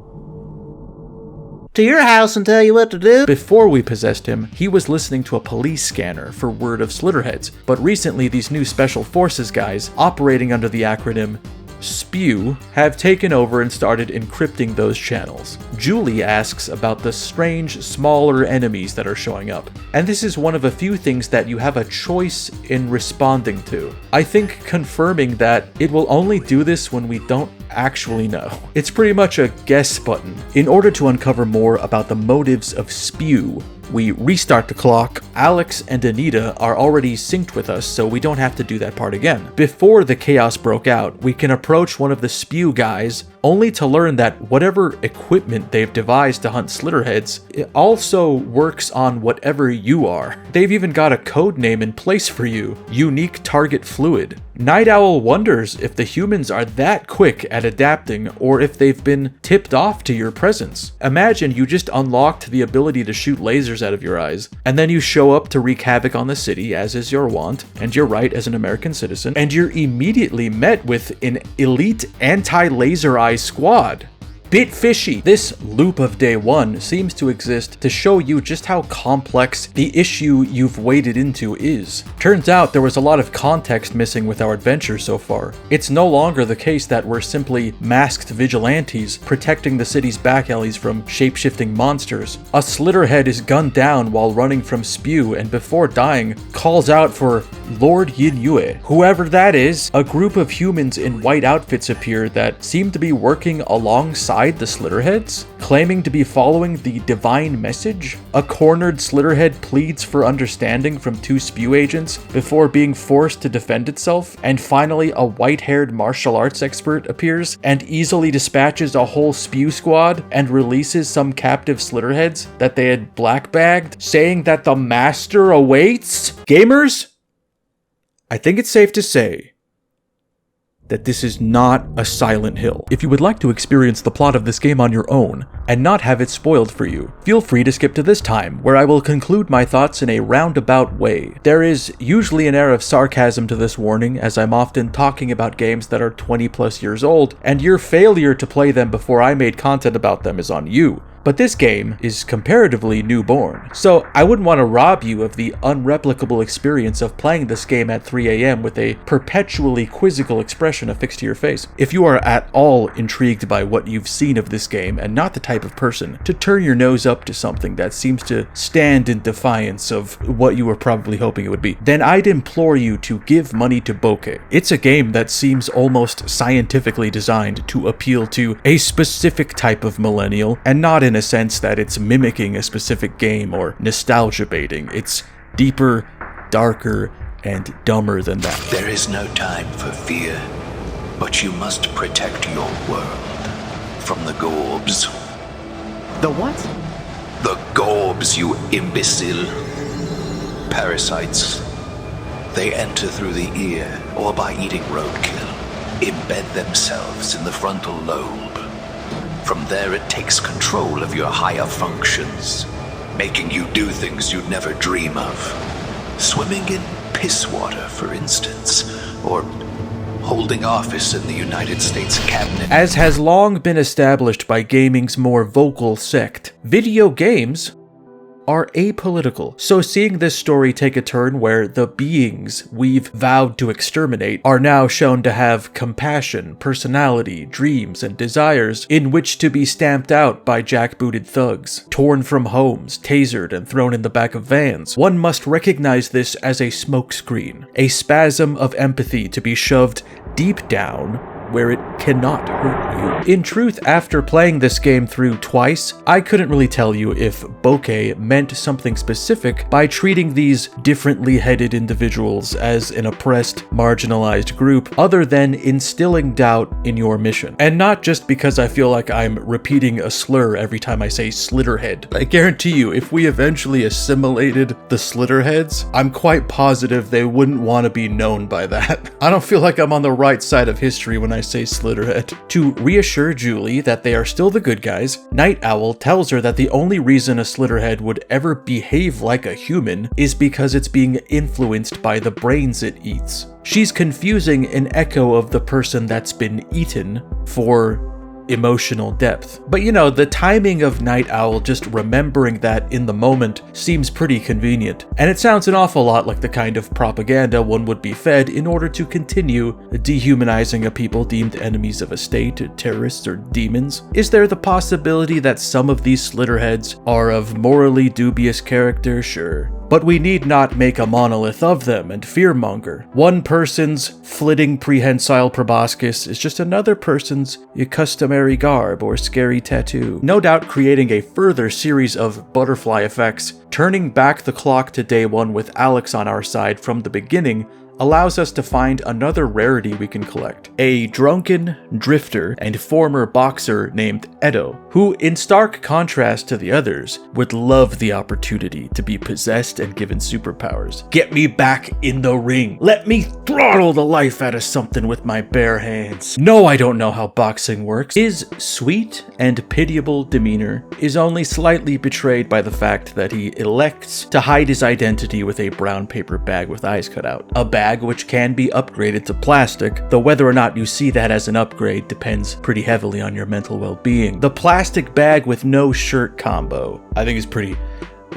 to your house and tell you what to do." Before we possessed him, he was listening to a police scanner for word of Slitterheads, but recently these new special forces guys, operating under the acronym SPEW, have taken over and started encrypting those channels. Julie asks about the strange, smaller enemies that are showing up, and this is one of a few things that you have a choice in responding to. I think confirming that it will only do this when we don't actually know. It's pretty much a guess button. In order to uncover more about the motives of SPEW, we restart the clock. Alex and Anita are already synced with us, so we don't have to do that part again. Before the chaos broke out, we can approach one of the SPEW guys, only to learn that whatever equipment they've devised to hunt Slitterheads, it also works on whatever you are. They've even got a code name in place for you, Unique Target Fluid. Night Owl wonders if the humans are that quick at adapting, or if they've been tipped off to your presence. Imagine you just unlocked the ability to shoot lasers out of your eyes, and then you show up to wreak havoc on the city, as is your wont, and your right as an American citizen, and you're immediately met with an elite anti-laser eye squad. Bit fishy. This loop of day one seems to exist to show you just how complex the issue you've waded into is. Turns out there was a lot of context missing with our adventure so far. It's no longer the case that we're simply masked vigilantes protecting the city's back alleys from shape-shifting monsters. A Slitterhead is gunned down while running from SPEW, and before dying, calls out for Lord Yin Yue. Whoever that is, a group of humans in white outfits appear that seem to be working alongside the Slitterheads, claiming to be following the divine message. A cornered Slitterhead pleads for understanding from two SPEW agents before being forced to defend itself, and finally a white-haired martial arts expert appears and easily dispatches a whole SPEW squad and releases some captive Slitterheads that they had black-bagged, saying that the master awaits. Gamers, I think it's safe to say that this is not a Silent Hill. If you would like to experience the plot of this game on your own, and not have it spoiled for you, feel free to skip to this time, where I will conclude my thoughts in a roundabout way. There is usually an air of sarcasm to this warning, as I'm often talking about games that are 20 plus years old, and your failure to play them before I made content about them is on you. But this game is comparatively newborn, so I wouldn't want to rob you of the unreplicable experience of playing this game at 3 AM with a perpetually quizzical expression affixed to your face. If you are at all intrigued by what you've seen of this game and not the type of person to turn your nose up to something that seems to stand in defiance of what you were probably hoping it would be, then I'd implore you to give money to Bokeh. It's a game that seems almost scientifically designed to appeal to a specific type of millennial, and not in a sense that it's mimicking a specific game or nostalgia baiting. It's deeper, darker, and dumber than that. There is no time for fear, but you must protect your world from the Gorbs. The what? The Gorbs, you imbecile. Parasites. They enter through the ear or by eating roadkill, embed themselves in the frontal lobe. From there, it takes control of your higher functions, making you do things you'd never dream of. Swimming in piss water, for instance, or holding office in the United States Cabinet. As has long been established by gaming's more vocal sect, video games are apolitical. So seeing this story take a turn where the beings we've vowed to exterminate are now shown to have compassion, personality, dreams, and desires in which to be stamped out by jackbooted thugs, torn from homes, tasered, and thrown in the back of vans, one must recognize this as a smokescreen, a spasm of empathy to be shoved deep down where it cannot hurt you. In truth, after playing this game through twice, I couldn't really tell you if bokeh meant something specific by treating these differently headed individuals as an oppressed, marginalized group, other than instilling doubt in your mission. And not just because I feel like I'm repeating a slur every time I say Slitterhead. I guarantee you, if we eventually assimilated the Slitterheads, I'm quite positive they wouldn't want to be known by that. I don't feel like I'm on the right side of history when I say Slitterhead. To reassure Julie that they are still the good guys, Night Owl tells her that the only reason a Slitterhead would ever behave like a human is because it's being influenced by the brains it eats. She's confusing an echo of the person that's been eaten for emotional depth. But you know, the timing of Night Owl just remembering that in the moment seems pretty convenient, and it sounds an awful lot like the kind of propaganda one would be fed in order to continue dehumanizing a people deemed enemies of a state, terrorists, or demons. Is there the possibility that some of these Slitterheads are of morally dubious character? Sure. But we need not make a monolith of them and fearmonger. One person's flitting prehensile proboscis is just another person's customary garb or scary tattoo. No doubt creating a further series of butterfly effects, turning back the clock to day one with Alex on our side from the beginning allows us to find another rarity we can collect. A drunken drifter and former boxer named Edo, who, in stark contrast to the others, would love the opportunity to be possessed and given superpowers. Get me back in the ring. Let me throttle the life out of something with my bare hands. No, I don't know how boxing works. His sweet and pitiable demeanor is only slightly betrayed by the fact that he elects to hide his identity with a brown paper bag with eyes cut out. A bag which can be upgraded to plastic, though whether or not you see that as an upgrade depends pretty heavily on your mental well-being. The plastic bag with no shirt combo, I think, is pretty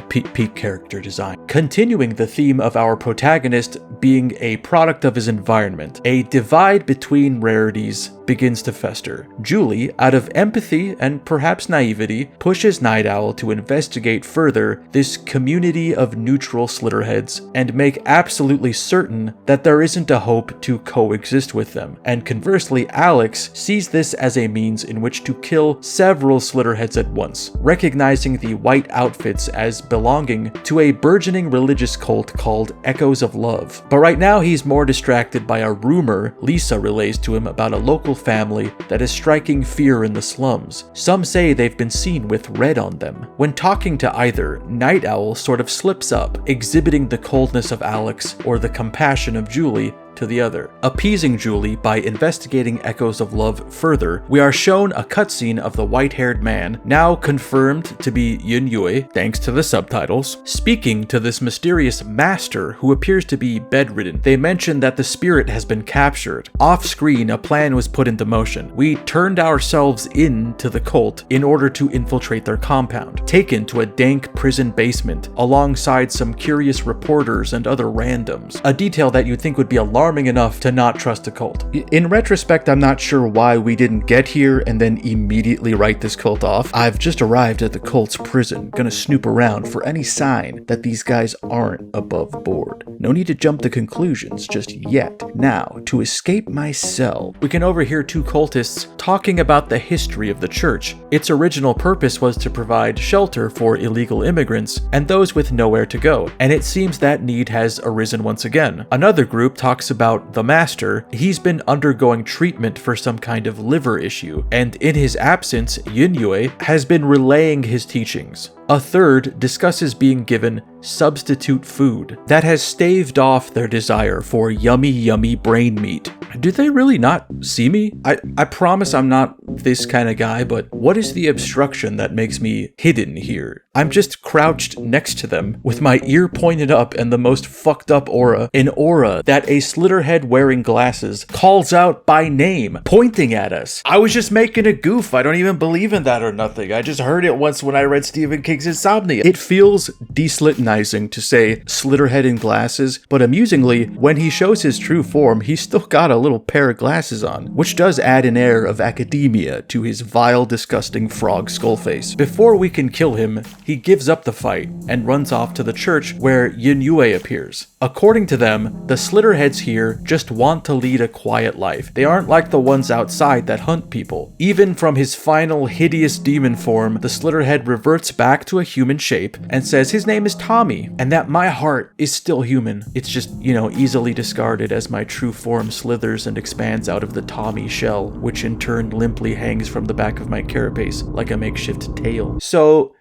peak character design. Continuing the theme of our protagonist being a product of his environment, a divide between rarities begins to fester. Julie, out of empathy and perhaps naivety, pushes Night Owl to investigate further this community of neutral Slitterheads and make absolutely certain that there isn't a hope to coexist with them. And conversely, Alex sees this as a means in which to kill several Slitterheads at once, recognizing the white outfits as belonging to a burgeoning religious cult called Echoes of Love. But right now he's more distracted by a rumor Lisa relays to him about a local family that is striking fear in the slums. Some say they've been seen with red on them. When talking to either, Night Owl sort of slips up, exhibiting the coldness of Alex or the compassion of Julie to the other. Appeasing Julie by investigating Echoes of Love further, we are shown a cutscene of the white-haired man, now confirmed to be Yun Yue, thanks to the subtitles, speaking to this mysterious master who appears to be bedridden. They mention that the spirit has been captured. Off-screen, a plan was put into motion. We turned ourselves into the cult in order to infiltrate their compound, taken to a dank prison basement alongside some curious reporters and other randoms, a detail that you'd think would be alarming enough to not trust a cult. In retrospect, I'm not sure why we didn't get here and then immediately write this cult off. I've just arrived at the cult's prison, gonna snoop around for any sign that these guys aren't above board. No need to jump to conclusions just yet. Now, to escape my cell, we can overhear two cultists talking about the history of the church. Its original purpose was to provide shelter for illegal immigrants and those with nowhere to go, and it seems that need has arisen once again. Another group talks about the master. He's been undergoing treatment for some kind of liver issue, and in his absence, Yun Yue has been relaying his teachings. A third discusses being given substitute food that has staved off their desire for yummy brain meat. Do they really not see me? I promise I'm not this kind of guy, but what is the obstruction that makes me hidden here? I'm just crouched next to them with my ear pointed up and the most fucked up aura, an aura that a Slitterhead wearing glasses calls out by name, pointing at us. I was just making a goof. I don't even believe in that or nothing. I just heard it once when I read Stephen King's Insomnia. It feels deslittenizing to say Slitterhead in glasses, but amusingly, when he shows his true form, he's still got a little pair of glasses on, which does add an air of academia to his vile, disgusting frog skull face. Before we can kill him, he gives up the fight and runs off to the church where Yin Yue appears. According to them, the Slitterheads here just want to lead a quiet life. They aren't like the ones outside that hunt people. Even from his final hideous demon form, the Slitterhead reverts back to a human shape and says his name is Tommy, and that my heart is still human. It's just, easily discarded as my true form slithers and expands out of the Tommy shell, which in turn limply hangs from the back of my carapace like a makeshift tail. So,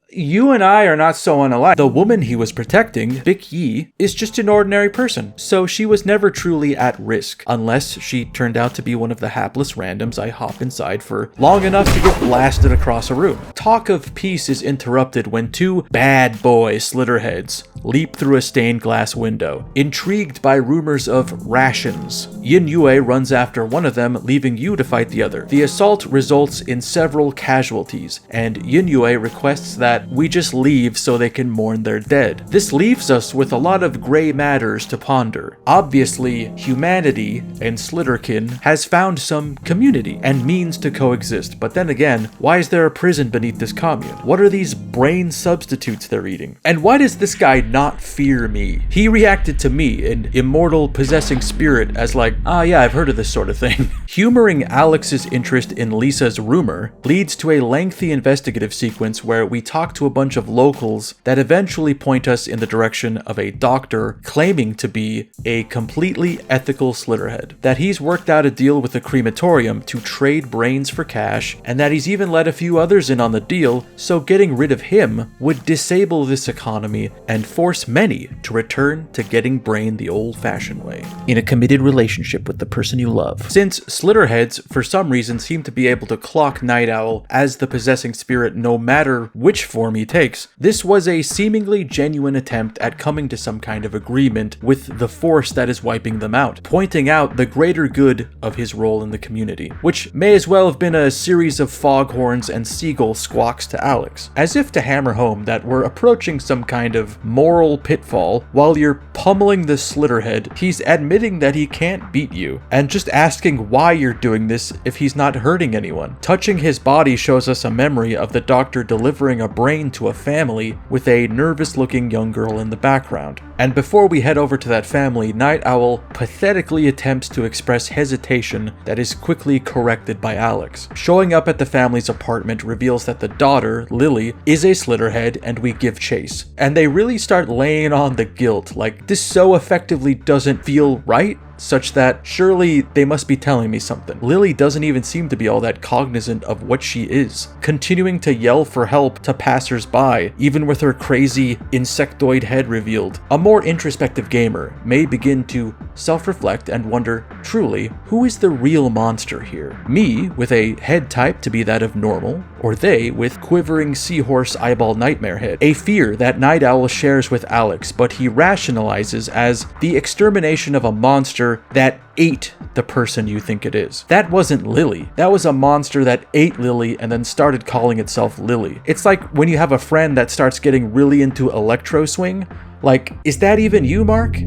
you and I are not so unalike. The woman he was protecting, Bic Yi, is just an ordinary person, so she was never truly at risk, unless she turned out to be one of the hapless randoms I hop inside for long enough to get blasted across a room. Talk of peace is interrupted when two bad boy Slitterheads leap through a stained glass window. Intrigued by rumors of rations, Yin Yue runs after one of them, leaving Yu to fight the other. The assault results in several casualties, and Yin Yue requests that we just leave so they can mourn their dead. This leaves us with a lot of gray matters to ponder. Obviously, humanity and Slitterkin has found some community and means to coexist, but then again, why is there a prison beneath this commune? What are these brain substitutes they're eating? And why does this guy not fear me? He reacted to me, an immortal possessing spirit, as like, yeah, I've heard of this sort of thing. Humoring Alex's interest in Lisa's rumor leads to a lengthy investigative sequence where we talk to a bunch of locals that eventually point us in the direction of a doctor claiming to be a completely ethical Slitterhead, that he's worked out a deal with a crematorium to trade brains for cash, and that he's even let a few others in on the deal, so getting rid of him would disable this economy and force many to return to getting brain the old-fashioned way, in a committed relationship with the person you love. Since Slitterheads, for some reason, seem to be able to clock Night Owl as the possessing spirit no matter which form he takes, this was a seemingly genuine attempt at coming to some kind of agreement with the force that is wiping them out, pointing out the greater good of his role in the community, which may as well have been a series of foghorns and seagull squawks to Alex, as if to hammer home that we're approaching some kind of moral pitfall. While you're pummeling the Slitterhead, he's admitting that he can't beat you, and just asking why you're doing this if he's not hurting anyone. Touching his body shows us a memory of the doctor delivering a brain to a family with a nervous-looking young girl in the background. And before we head over to that family, Night Owl pathetically attempts to express hesitation that is quickly corrected by Alex. Showing up at the family's apartment reveals that the daughter, Lily, is a Slitterhead, and we give chase. And they really start laying on the guilt, like, this so effectively doesn't feel right, such that surely they must be telling me something. Lily doesn't even seem to be all that cognizant of what she is, continuing to yell for help to passers-by, even with her crazy insectoid head revealed. A more introspective gamer may begin to self-reflect and wonder, truly, who is the real monster here? Me, with a head type to be that of normal, or they with quivering seahorse eyeball nightmare head? A fear that Night Owl shares with Alex, but he rationalizes as the extermination of a monster that ate the person you think it is. That wasn't Lily. That was a monster that ate Lily and then started calling itself Lily. It's like when you have a friend that starts getting really into electro swing. Like, is that even you, Mark?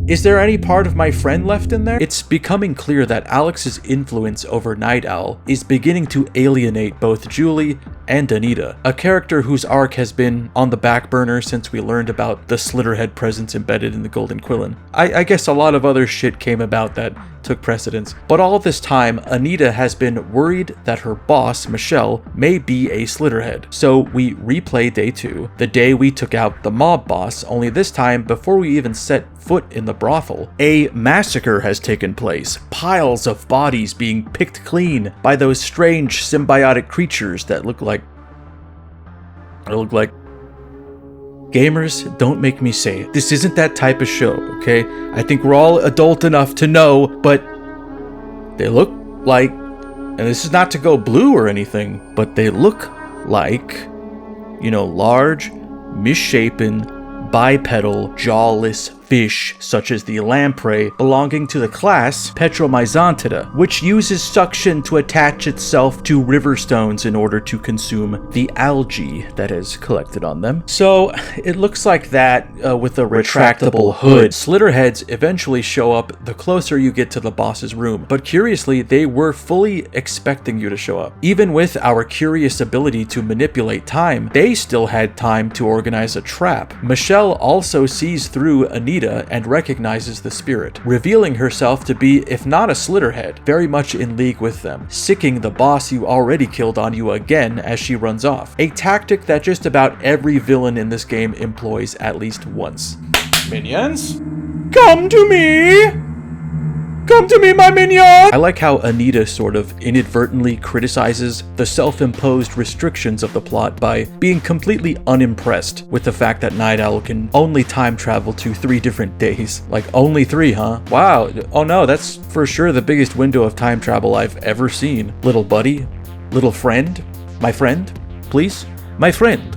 Is there any part of my friend left in there? It's becoming clear that Alex's influence over Night Owl is beginning to alienate both Julie and Anita, a character whose arc has been on the back burner since we learned about the Slitterhead presence embedded in the Golden Quillen. I guess a lot of other shit came about that took precedence, but all this time, Anita has been worried that her boss, Michelle, may be a Slitterhead. So we replay day 2, the day we took out the mob boss, only this time, before we even set foot in the brothel, a massacre has taken place, piles of bodies being picked clean by those strange symbiotic creatures that look like I look like... Gamers, don't make me say it. This isn't that type of show, okay? I think we're all adult enough to know, but they look like, and this is not to go blue or anything, but they look like, large, misshapen, bipedal, jawless fish, such as the lamprey, belonging to the class Petromyzontida, which uses suction to attach itself to river stones in order to consume the algae that is collected on them. So it looks like that with a retractable hood. Slitterheads eventually show up the closer you get to the boss's room, but curiously, they were fully expecting you to show up. Even with our curious ability to manipulate time, they still had time to organize a trap. Michelle also sees through Anita and recognizes the spirit, revealing herself to be, if not a Slitterhead, very much in league with them, sicking the boss you already killed on you again as she runs off. A tactic that just about every villain in this game employs at least once. Minions? Come to me! Come to me, my minion! I like how Anita sort of inadvertently criticizes the self-imposed restrictions of the plot by being completely unimpressed with the fact that Night Owl can only time travel to 3 different days. Like, only 3, huh? Wow. Oh no, that's for sure the biggest window of time travel I've ever seen. Little buddy? Little friend? My friend? Please? My friend.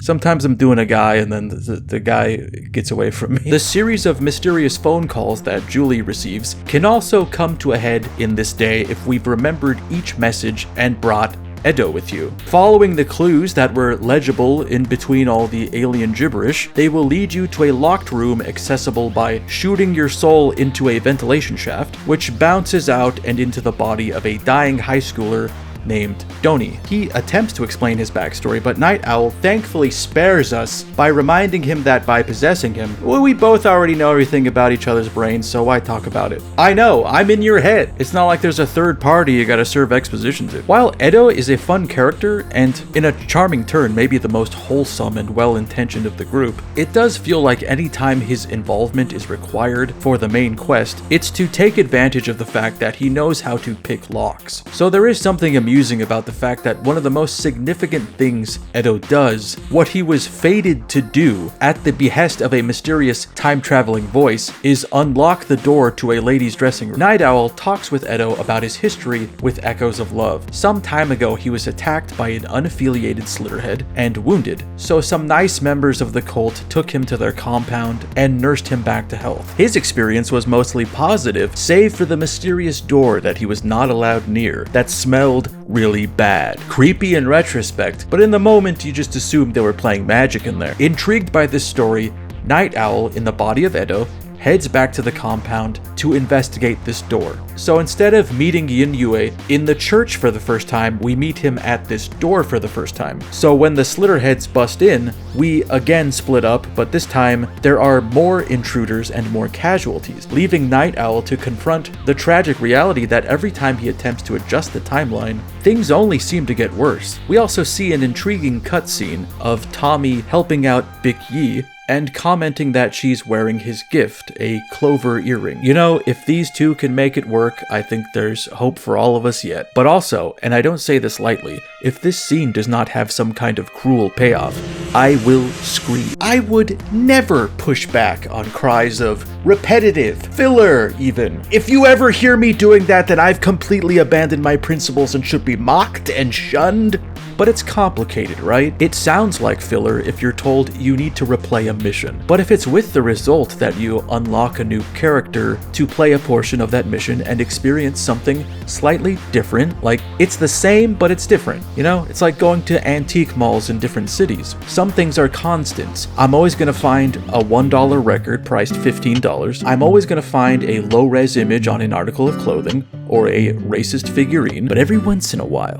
Sometimes I'm doing a guy and then the guy gets away from me. The series of mysterious phone calls that Julie receives can also come to a head in this day if we've remembered each message and brought Edo with you. Following the clues that were legible in between all the alien gibberish, they will lead you to a locked room accessible by shooting your soul into a ventilation shaft, which bounces out and into the body of a dying high schooler named Doni. He attempts to explain his backstory, but Night Owl thankfully spares us by reminding him that by possessing him, well, we both already know everything about each other's brains, so why talk about it? I know, I'm in your head. It's not like there's a third party you gotta serve exposition to. While Edo is a fun character, and in a charming turn, maybe the most wholesome and well-intentioned of the group, it does feel like any time his involvement is required for the main quest, it's to take advantage of the fact that he knows how to pick locks. So there is something amusing about the fact that one of the most significant things Edo does, what he was fated to do at the behest of a mysterious time-traveling voice, is unlock the door to a lady's dressing room. Night Owl talks with Edo about his history with Echoes of Love. Some time ago, he was attacked by an unaffiliated Slitterhead and wounded, so some nice members of the cult took him to their compound and nursed him back to health. His experience was mostly positive, save for the mysterious door that he was not allowed near, that smelled really bad. Creepy in retrospect, but in the moment you just assumed they were playing magic in there. Intrigued by this story, Night Owl, in the body of Edo, heads back to the compound to investigate this door. So instead of meeting Yin Yue in the church for the first time, we meet him at this door for the first time. So when the Slitterheads bust in, we again split up, but this time there are more intruders and more casualties, leaving Night Owl to confront the tragic reality that every time he attempts to adjust the timeline, things only seem to get worse. We also see an intriguing cutscene of Tommy helping out Big Yi and commenting that she's wearing his gift, a clover earring. You know, if these two can make it work, I think there's hope for all of us yet. But also, and I don't say this lightly, if this scene does not have some kind of cruel payoff, I will scream. I would never push back on cries of repetitive, filler even. If you ever hear me doing that, then I've completely abandoned my principles and should be mocked and shunned. But it's complicated, right? It sounds like filler if you're told you need to replay a mission. But if it's with the result that you unlock a new character to play a portion of that mission and experience something slightly different, like it's the same but it's different, you know? It's like going to antique malls in different cities. Some things are constants. I'm always gonna find a $1 record priced $15. I'm always gonna find a low-res image on an article of clothing or a racist figurine, but every once in a while,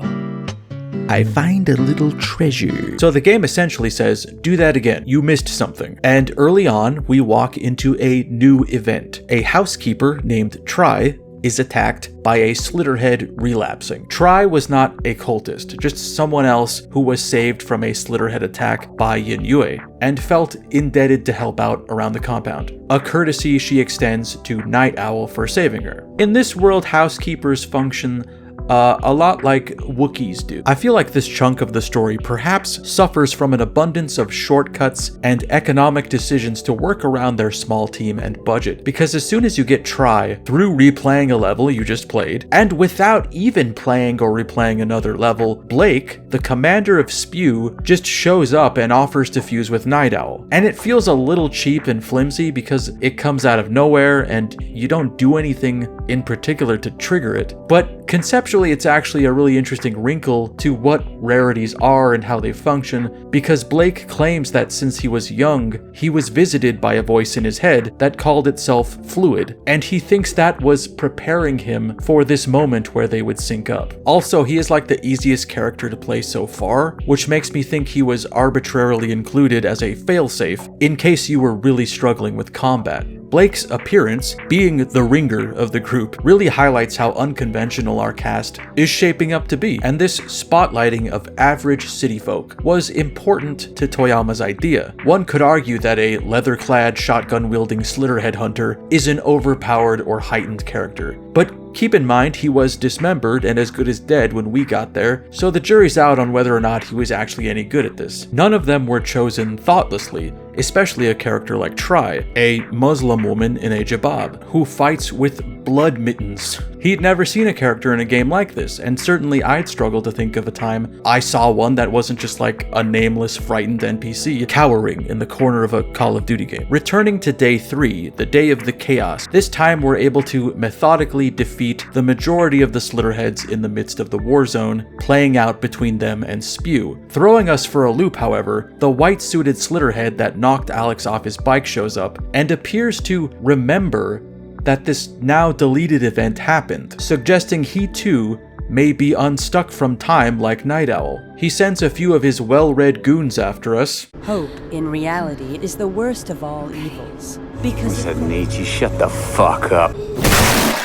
I find a little treasure. So the game essentially says, do that again, you missed something. And early on, we walk into a new event. A housekeeper named Try is attacked by a Slitterhead relapsing. Try was not a cultist, just someone else who was saved from a Slitterhead attack by Yin Yue, and felt indebted to help out around the compound, a courtesy she extends to Night Owl for saving her. In this world, housekeepers function a lot like Wookiees do. I feel like this chunk of the story perhaps suffers from an abundance of shortcuts and economic decisions to work around their small team and budget, because as soon as you get Try through replaying a level you just played, and without even playing or replaying another level, Blake, the commander of Spew, just shows up and offers to fuse with Night Owl. And it feels a little cheap and flimsy because it comes out of nowhere and you don't do anything in particular to trigger it. But conceptually, it's actually a really interesting wrinkle to what rarities are and how they function, because Blake claims that since he was young, he was visited by a voice in his head that called itself Fluid, and he thinks that was preparing him for this moment where they would sync up. Also, he is like the easiest character to play so far, which makes me think he was arbitrarily included as a failsafe in case you were really struggling with combat. Blake's appearance, being the ringer of the group, really highlights how unconventional our cast is shaping up to be, and this spotlighting of average city folk was important to Toyama's idea. One could argue that a leather-clad, shotgun-wielding Slitterhead hunter is an overpowered or heightened character, but keep in mind he was dismembered and as good as dead when we got there, so the jury's out on whether or not he was actually any good at this. None of them were chosen thoughtlessly, especially a character like Try, a Muslim woman in a jabab, who fights with blood mittens. He'd never seen a character in a game like this, and certainly I'd struggle to think of a time I saw one that wasn't just like a nameless, frightened NPC cowering in the corner of a Call of Duty game. Returning to day 3, the day of the chaos, this time we're able to methodically defeat the majority of the Slitterheads in the midst of the war zone, playing out between them and Spew. Throwing us for a loop, however, the white-suited Slitterhead that knocked Alex off his bike shows up and appears to remember that this now deleted event happened, suggesting he too may be unstuck from time like Night Owl. He sends a few of his well-read goons after us. Hope, in reality, is the worst of all evils. Because Said Nietzsche, shut the fuck up.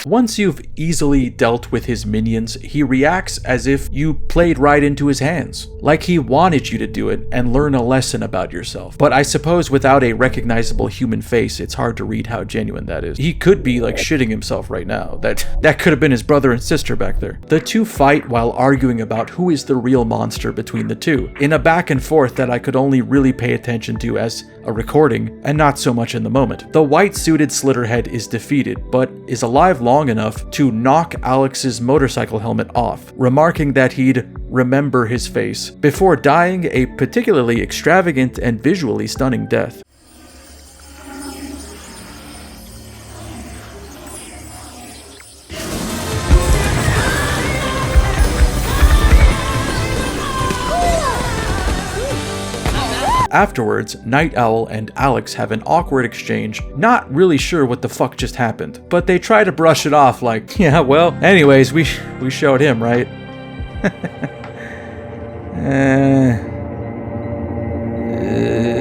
Once you've easily dealt with his minions, he reacts as if you played right into his hands, like he wanted you to do it and learn a lesson about yourself. But I suppose without a recognizable human face, it's hard to read how genuine that is. He could be like shitting himself right now. That could have been his brother and sister back there. The two fight while arguing about who is the real monster between the two, in a back and forth that I could only really pay attention to as a recording, and not so much in the moment. The white-suited Slitterhead is defeated, but is alive long enough to knock Alex's motorcycle helmet off, remarking that he'd remember his face, before dying a particularly extravagant and visually stunning death. Afterwards, Night Owl and Alex have an awkward exchange, not really sure what the fuck just happened, but they try to brush it off like, yeah, well, anyways, we showed him, right?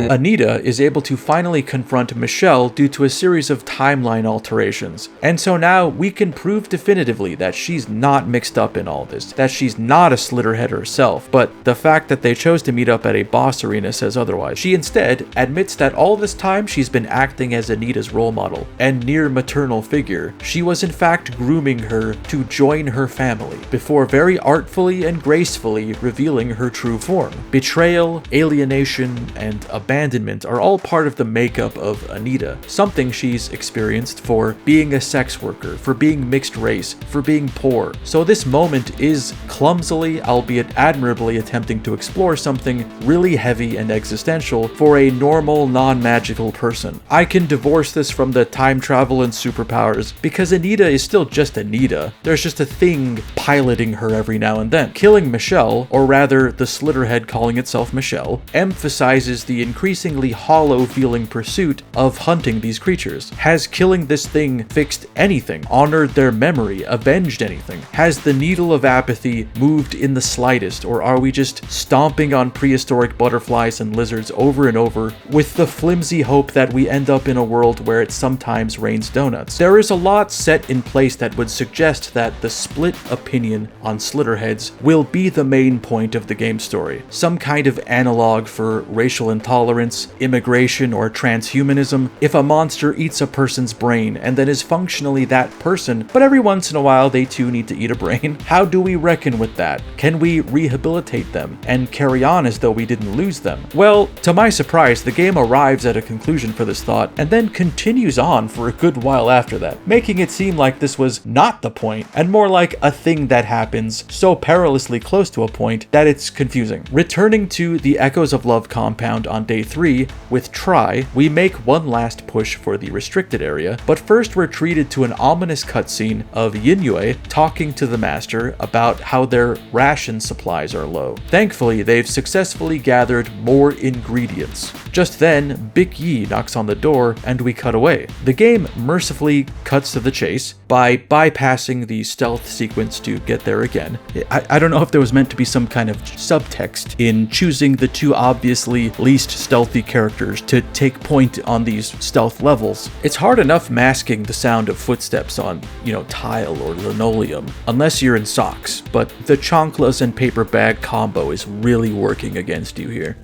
Anita is able to finally confront Michelle due to a series of timeline alterations, and so now we can prove definitively that she's not mixed up in all this, that she's not a Slitterhead herself, but the fact that they chose to meet up at a boss arena says otherwise. She instead admits that all this time she's been acting as Anita's role model and near maternal figure. She was in fact grooming her to join her family, before very artfully and gracefully revealing her true form. Betrayal, alienation, and abandonment are all part of the makeup of Anita, something she's experienced for being a sex worker, for being mixed race, for being poor. So this moment is clumsily, albeit admirably, attempting to explore something really heavy and existential for a normal, non-magical person. I can divorce this from the time travel and superpowers, because Anita is still just Anita. There's just a thing piloting her every now and then. Killing Michelle, or rather the Slitterhead calling itself Michelle, emphasizes the increasingly hollow-feeling pursuit of hunting these creatures. Has killing this thing fixed anything, honored their memory, avenged anything? Has the needle of apathy moved in the slightest, or are we just stomping on prehistoric butterflies and lizards over and over with the flimsy hope that we end up in a world where it sometimes rains donuts? There is a lot set in place that would suggest that the split opinion on Slitterheads will be the main point of the game story. Some kind of analog for racial intolerance tolerance, immigration, or transhumanism. If a monster eats a person's brain and then is functionally that person, but every once in a while they too need to eat a brain, how do we reckon with that? Can we rehabilitate them and carry on as though we didn't lose them? Well, to my surprise, the game arrives at a conclusion for this thought and then continues on for a good while after that, making it seem like this was not the point and more like a thing that happens so perilously close to a point that it's confusing. Returning to the Echoes of Love compound on day 3 with Try, we make one last push for the restricted area, but first we're treated to an ominous cutscene of Yinyue talking to the master about how their ration supplies are low. Thankfully, they've successfully gathered more ingredients. Just then, Big Yi knocks on the door and we cut away. The game mercifully cuts to the chase by bypassing the stealth sequence to get there again. I don't know if there was meant to be some kind of subtext in choosing the two obviously least stealthy characters to take point on these stealth levels. It's hard enough masking the sound of footsteps on, tile or linoleum, unless you're in socks, but the chanclas and paper bag combo is really working against you here.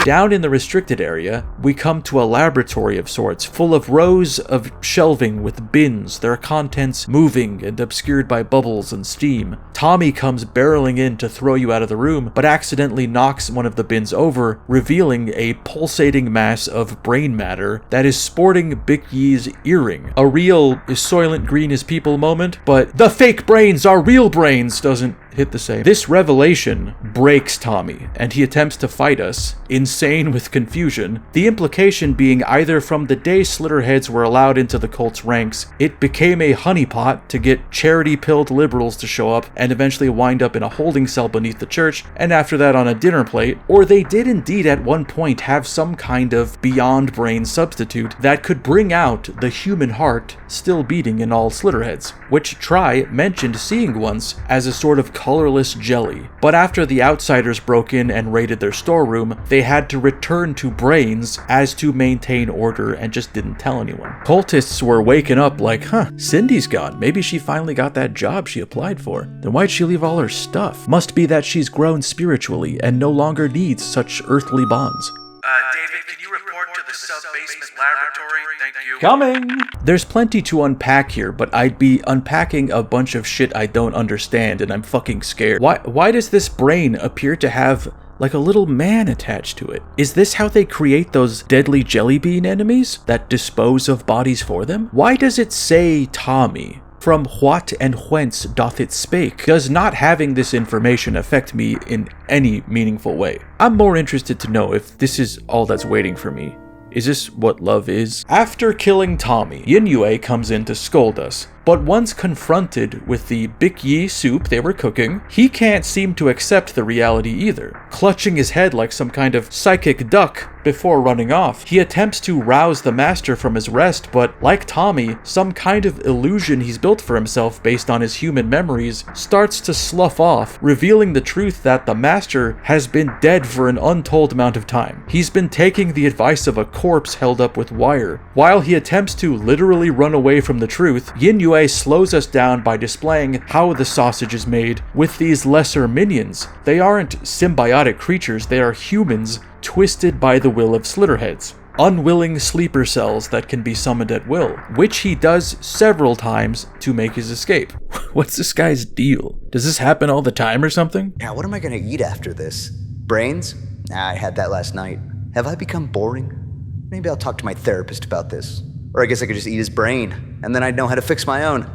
Down in the restricted area, we come to a laboratory of sorts, full of rows of shelving with bins, their contents moving and obscured by bubbles and steam. Tommy comes barreling in to throw you out of the room, but accidentally knocks one of the bins over, revealing a pulsating mass of brain matter that is sporting Big Yi's earring. A real is Soylent Green is people moment, but the fake brains are real brains doesn't hit the same. This revelation breaks Tommy, and he attempts to fight us, insane with confusion, the implication being either from the day Slitterheads were allowed into the cult's ranks, it became a honeypot to get charity-pilled liberals to show up and eventually wind up in a holding cell beneath the church, and after that on a dinner plate, or they did indeed at one point have some kind of beyond brain substitute that could bring out the human heart still beating in all Slitterheads, which Try mentioned seeing once as a sort of colorless jelly. But after the outsiders broke in and raided their storeroom, they had to return to brains as to maintain order and just didn't tell anyone. Cultists were waking up like, Cindy's gone. Maybe she finally got that job she applied for. Then why'd she leave all her stuff? Must be that she's grown spiritually and no longer needs such earthly bonds. David, can you report to the sub-basement laboratory? Thank you. Coming! There's plenty to unpack here, but I'd be unpacking a bunch of shit I don't understand and I'm fucking scared. Why does this brain appear to have like a little man attached to it? Is this how they create those deadly jelly bean enemies that dispose of bodies for them? Why does it say Tommy? From what and whence doth it spake? Does not having this information affect me in any meaningful way? I'm more interested to know if this is all that's waiting for me. Is this what love is? After killing Tommy, Yinyue comes in to scold us. But once confronted with the Big Yi soup they were cooking, he can't seem to accept the reality either, clutching his head like some kind of psychic duck before running off. He attempts to rouse the master from his rest, but like Tommy, some kind of illusion he's built for himself based on his human memories starts to slough off, revealing the truth that the master has been dead for an untold amount of time. He's been taking the advice of a corpse held up with wire. While he attempts to literally run away from the truth, Yinyue slows us down by displaying how the sausage is made with these lesser minions. They aren't symbiotic creatures, they are humans twisted by the will of Slitterheads. Unwilling sleeper cells that can be summoned at will, which he does several times to make his escape. What's this guy's deal? Does this happen all the time or something? Now, what am I gonna eat after this? Brains? Nah, I had that last night. Have I become boring? Maybe I'll talk to my therapist about this. Or I guess I could just eat his brain, and then I'd know how to fix my own.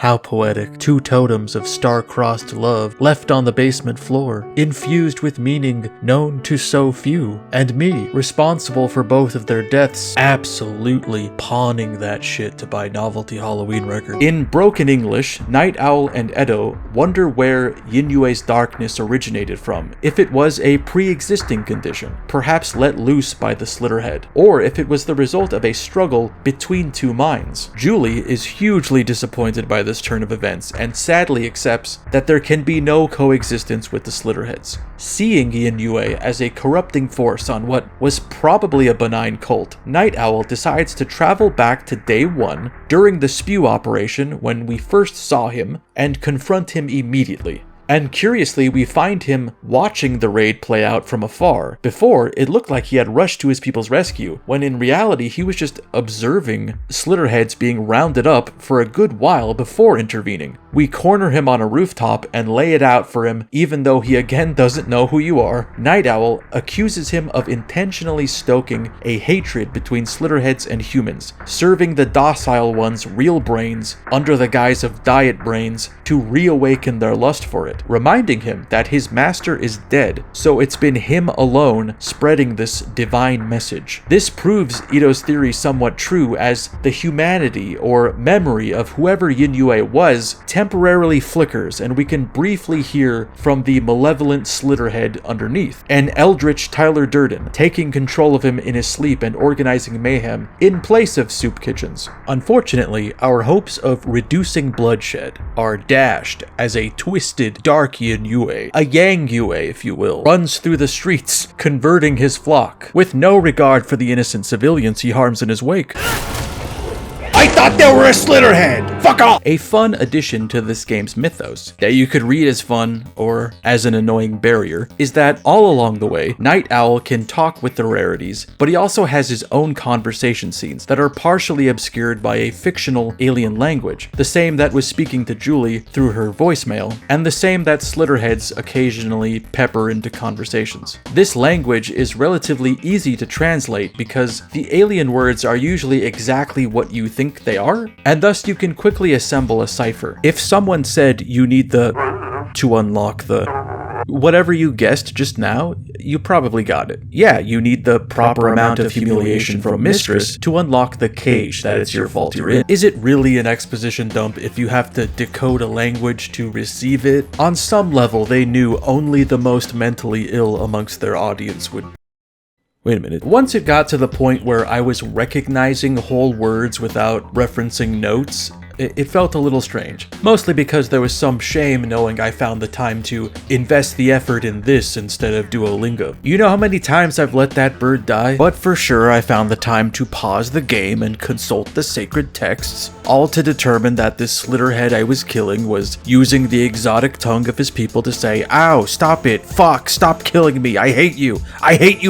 How poetic. 2 totems of star-crossed love left on the basement floor, infused with meaning known to so few, and me, responsible for both of their deaths, absolutely pawning that shit to buy novelty Halloween records. In broken English, Night Owl and Edo wonder where Yinyue's darkness originated from, if it was a pre-existing condition, perhaps let loose by the Slitterhead, or if it was the result of a struggle between 2 minds. Julie is hugely disappointed by the this turn of events and sadly accepts that there can be no coexistence with the Slitterheads. Seeing Yin-Yue as a corrupting force on what was probably a benign cult, Night Owl decides to travel back to day 1 during the spew operation when we first saw him and confront him immediately. And curiously, we find him watching the raid play out from afar. Before, it looked like he had rushed to his people's rescue, when in reality he was just observing Slitterheads being rounded up for a good while before intervening. We corner him on a rooftop and lay it out for him, even though he again doesn't know who you are. Night Owl accuses him of intentionally stoking a hatred between Slitterheads and humans, serving the docile ones real brains under the guise of diet brains to reawaken their lust for it, reminding him that his master is dead, so it's been him alone spreading this divine message. This proves Ito's theory somewhat true, as the humanity or memory of whoever Yin-Yue was temporarily flickers, and we can briefly hear from the malevolent Slitterhead underneath, an eldritch Tyler Durden taking control of him in his sleep and organizing mayhem in place of soup kitchens. Unfortunately, our hopes of reducing bloodshed are dashed as a twisted dark Yin-Yue, a Yang-Yue if you will, runs through the streets, converting his flock, with no regard for the innocent civilians he harms in his wake. I thought there were a Slitterhead! Fuck off! A fun addition to this game's mythos, that you could read as fun or as an annoying barrier, is that all along the way, Night Owl can talk with the rarities, but he also has his own conversation scenes that are partially obscured by a fictional alien language, the same that was speaking to Julie through her voicemail, and the same that Slitterheads occasionally pepper into conversations. This language is relatively easy to translate because the alien words are usually exactly what you think they are, and thus you can quickly assemble a cipher. If someone said you need the to unlock the whatever you guessed just now, you probably got it. Yeah, you need the proper amount of humiliation from Mistress to unlock the cage that it's your fault you're in. Is it really an exposition dump if you have to decode a language to receive it? On some level, they knew only the most mentally ill amongst their audience would. Wait a minute. Once it got to the point where I was recognizing whole words without referencing notes, it felt a little strange. Mostly because there was some shame knowing I found the time to invest the effort in this instead of Duolingo. You know how many times I've let that bird die? But for sure I found the time to pause the game and consult the sacred texts, all to determine that this Slitterhead I was killing was using the exotic tongue of his people to say, "Ow, stop it, fuck, stop killing me, I hate you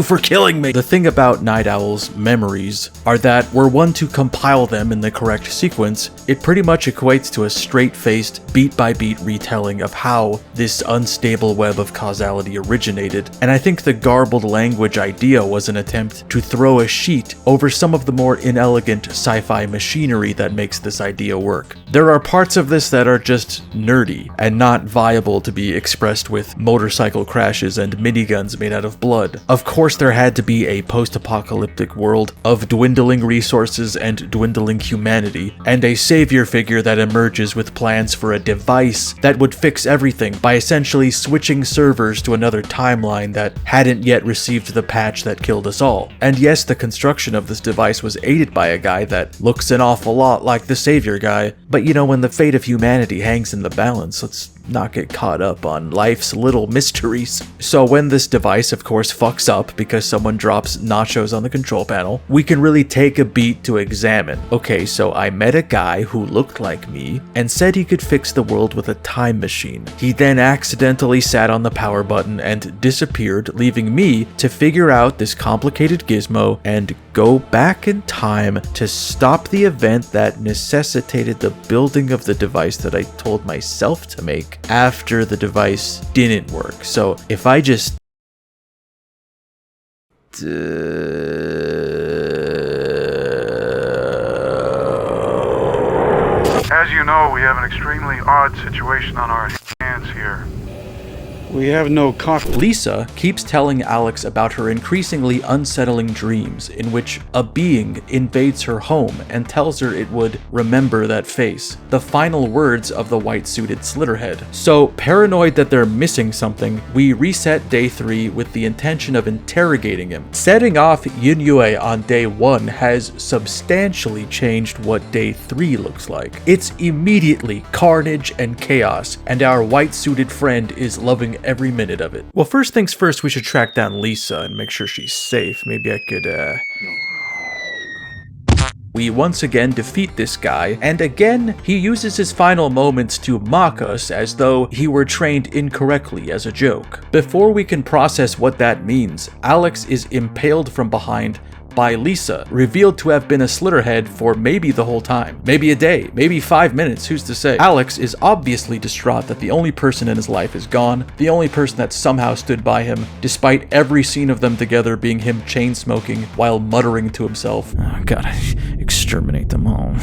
for killing me." The thing about Night Owl's memories are that were one to compile them in the correct sequence, it pretty much equates to a straight-faced, beat-by-beat retelling of how this unstable web of causality originated, and I think the garbled language idea was an attempt to throw a sheet over some of the more inelegant sci-fi machinery that makes this idea work. There are parts of this that are just nerdy, and not viable to be expressed with motorcycle crashes and miniguns made out of blood. Of course there had to be a post-apocalyptic world of dwindling resources and dwindling humanity, and a savior figure that emerges with plans for a device that would fix everything by essentially switching servers to another timeline that hadn't yet received the patch that killed us all. And yes, the construction of this device was aided by a guy that looks an awful lot like the savior guy, but you know, when the fate of humanity hangs in the balance, let's not get caught up on life's little mysteries. So when this device of course fucks up because someone drops nachos on the control panel, we can really take a beat to examine. Okay, so I met a guy who looked like me and said he could fix the world with a time machine. He then accidentally sat on the power button and disappeared, leaving me to figure out this complicated gizmo and go back in time to stop the event that necessitated the building of the device that I told myself to make after the device didn't work. So if I just As you know, we have an extremely odd situation on our hands here. We have no coffee. Lisa keeps telling Alex about her increasingly unsettling dreams in which a being invades her home and tells her it would remember that face, the final words of the white-suited Slitterhead. So, paranoid that they're missing something, we reset day 3 with the intention of interrogating him. Setting off Yunyue on day 1 has substantially changed what day 3 looks like. It's immediately carnage and chaos, and our white-suited friend is loving every minute of it. Well, first things first, we should track down Lisa and make sure she's safe. Maybe I could, We once again defeat this guy, and again, he uses his final moments to mock us as though he were trained incorrectly as a joke. Before we can process what that means, Alex is impaled from behind by Lisa, revealed to have been a Slitterhead for maybe the whole time. Maybe a day, maybe 5 minutes, who's to say? Alex is obviously distraught that the only person in his life is gone, the only person that somehow stood by him, despite every scene of them together being him chain-smoking while muttering to himself, "Oh, gotta exterminate them all,"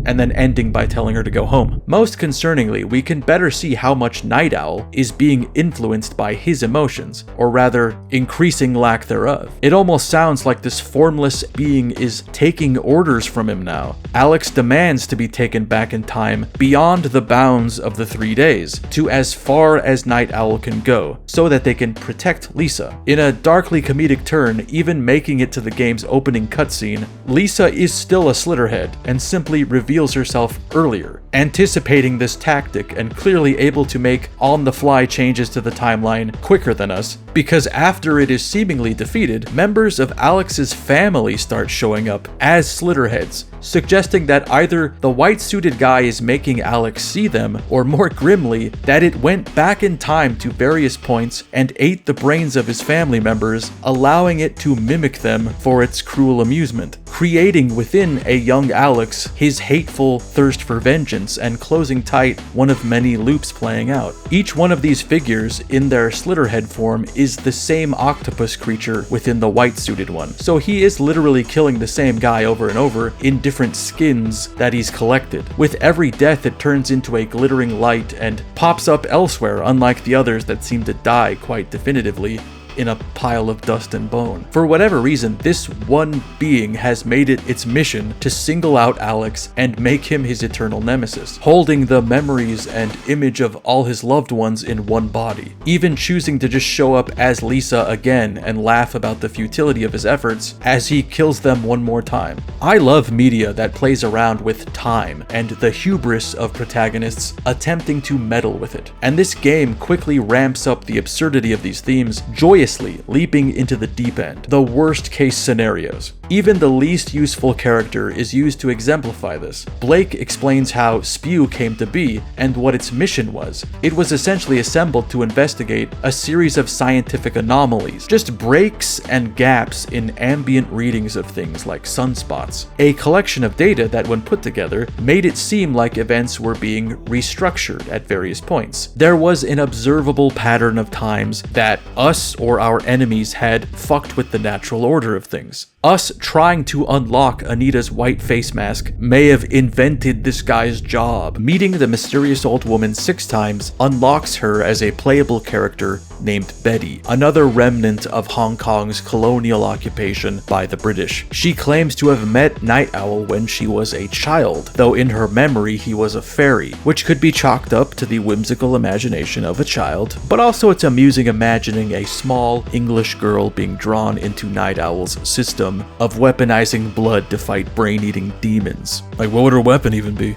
and then ending by telling her to go home. Most concerningly, we can better see how much Night Owl is being influenced by his emotions, or rather, increasing lack thereof. It almost sounds like this formless being is taking orders from him now. Alex demands to be taken back in time beyond the bounds of the 3 days, to as far as Night Owl can go, so that they can protect Lisa. In a darkly comedic turn, even making it to the game's opening cutscene, Lisa is still a Slitterhead and simply reveals herself earlier, anticipating this tactic and clearly able to make on-the-fly changes to the timeline quicker than us, because after it is seemingly defeated, members of Alex's family start showing up as Slitterheads, suggesting that either the white-suited guy is making Alex see them, or more grimly, that it went back in time to various points and ate the brains of his family members, allowing it to mimic them for its cruel amusement, creating within a young Alex his hateful thirst for vengeance and closing tight one of many loops playing out. Each one of these figures in their Slitterhead form is the same octopus creature within the white-suited one, so he is literally killing the same guy over and over in different skins that he's collected. With every death, it turns into a glittering light and pops up elsewhere, unlike the others that seem to die quite definitively in a pile of dust and bone. For whatever reason, this one being has made it its mission to single out Alex and make him his eternal nemesis, holding the memories and image of all his loved ones in one body, even choosing to just show up as Lisa again and laugh about the futility of his efforts as he kills them one more time. I love media that plays around with time and the hubris of protagonists attempting to meddle with it, and this game quickly ramps up the absurdity of these themes, joyously leaping into the deep end, the worst case scenarios. Even the least useful character is used to exemplify this. Blake explains how Spew came to be and what its mission was. It was essentially assembled to investigate a series of scientific anomalies, just breaks and gaps in ambient readings of things like sunspots. A collection of data that, when put together, made it seem like events were being restructured at various points. There was an observable pattern of times that us or our enemies had fucked with the natural order of things. Us trying to unlock Anita's white face mask may have invented this guy's job. Meeting the mysterious old woman 6 times unlocks her as a playable character named Betty, another remnant of Hong Kong's colonial occupation by the British. She claims to have met Night Owl when she was a child, though in her memory he was a fairy, which could be chalked up to the whimsical imagination of a child, but also it's amusing imagining a small English girl being drawn into Night Owl's system of weaponizing blood to fight brain-eating demons. Like, what would her weapon even be?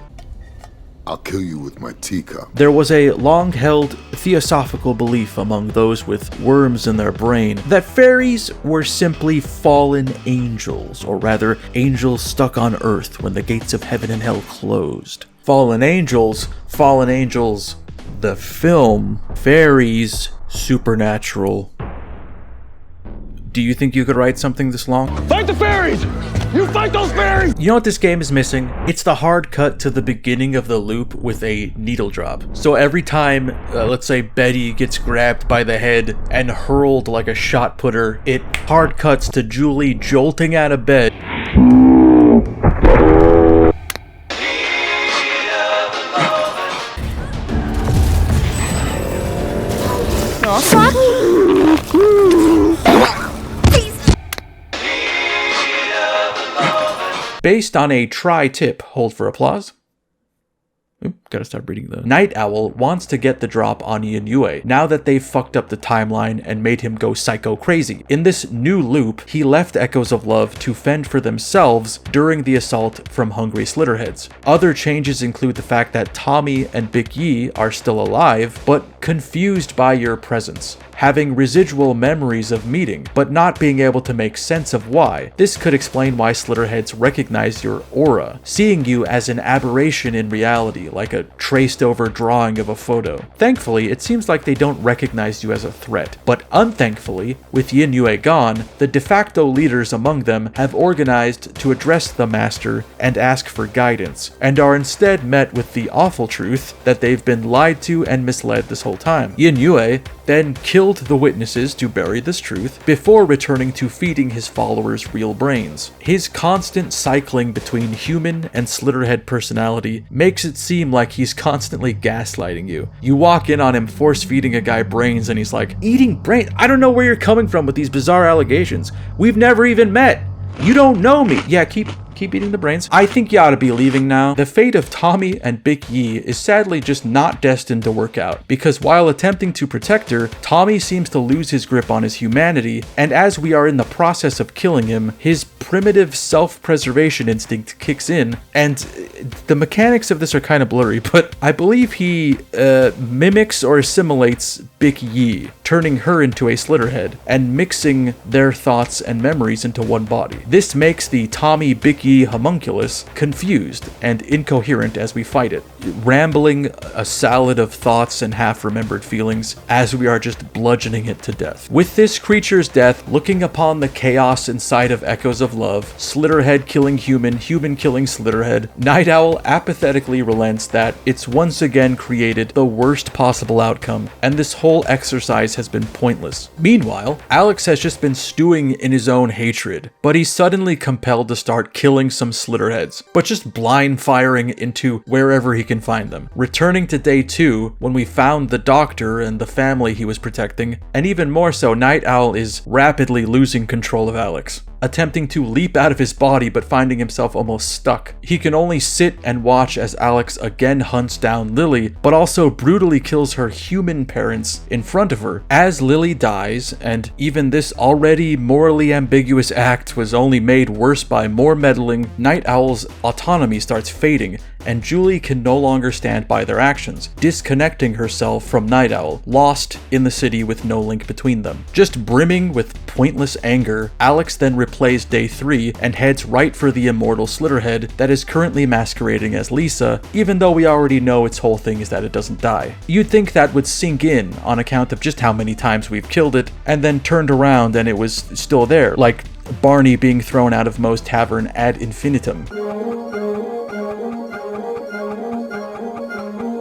I'll kill you with my teacup. There was a long-held theosophical belief among those with worms in their brain that fairies were simply fallen angels, or rather, angels stuck on Earth when the gates of heaven and hell closed. Fallen angels, the film, fairies, supernatural. Do you think you could write something this long? Fight the fairies! You fight those fairies! You know what this game is missing? It's the hard cut to the beginning of the loop with a needle drop. So every time, let's say Betty gets grabbed by the head and hurled like a shot putter, it hard cuts to Julie jolting out of bed. Based on a tri-tip, hold for applause. Gotta start reading the Night Owl wants to get the drop on Yin-Yue now that they've fucked up the timeline and made him go psycho crazy. In this new loop, he left Echoes of Love to fend for themselves during the assault from hungry Slitterheads. Other changes include the fact that Tommy and Big Yi are still alive, but confused by your presence, having residual memories of meeting, but not being able to make sense of why. This could explain why Slitterheads recognize your aura, seeing you as an aberration in reality, like a traced over drawing of a photo. Thankfully, it seems like they don't recognize you as a threat, but unthankfully, with Yin-Yue gone, the de facto leaders among them have organized to address the Master and ask for guidance, and are instead met with the awful truth that they've been lied to and misled this whole time. Yin-Yue then killed the witnesses to bury this truth before returning to feeding his followers real brains. His constant cycling between human and Slitterhead personality makes it seem like he's constantly gaslighting you. You walk in on him force-feeding a guy brains and he's like, eating brain? I don't know where you're coming from with these bizarre allegations. We've never even met. You don't know me. Yeah, keep eating the brains. I think you ought to be leaving now. The fate of Tommy and Big Yi is sadly just not destined to work out, because while attempting to protect her, Tommy seems to lose his grip on his humanity, and as we are in the process of killing him, his primitive self-preservation instinct kicks in, and the mechanics of this are kind of blurry, but I believe he mimics or assimilates Big Yi, turning her into a Slitterhead, and mixing their thoughts and memories into one body. This makes the Tommy Big Yi homunculus confused and incoherent as we fight it, rambling a salad of thoughts and half-remembered feelings as we are just bludgeoning it to death. With this creature's death, looking upon the chaos inside of Echoes of Love, Slitterhead killing human, human killing Slitterhead, Night Owl apathetically relents that it's once again created the worst possible outcome, and this whole exercise has been pointless. Meanwhile, Alex has just been stewing in his own hatred, but he's suddenly compelled to start killing some Slitterheads, but just blind firing into wherever he can find them. Returning to day 2, when we found the doctor and the family he was protecting, and even more so, Night Owl is rapidly losing control of Alex, attempting to leap out of his body but finding himself almost stuck. He can only sit and watch as Alex again hunts down Lily, but also brutally kills her human parents in front of her. As Lily dies, and even this already morally ambiguous act was only made worse by more meddling, Night Owl's autonomy starts fading, and Julie can no longer stand by their actions, disconnecting herself from Night Owl, lost in the city with no link between them. Just brimming with pointless anger, Alex then replays day 3 and heads right for the immortal Slitterhead that is currently masquerading as Lisa, even though we already know its whole thing is that it doesn't die. You'd think that would sink in on account of just how many times we've killed it, and then turned around and it was still there, like Barney being thrown out of Moe's Tavern ad infinitum.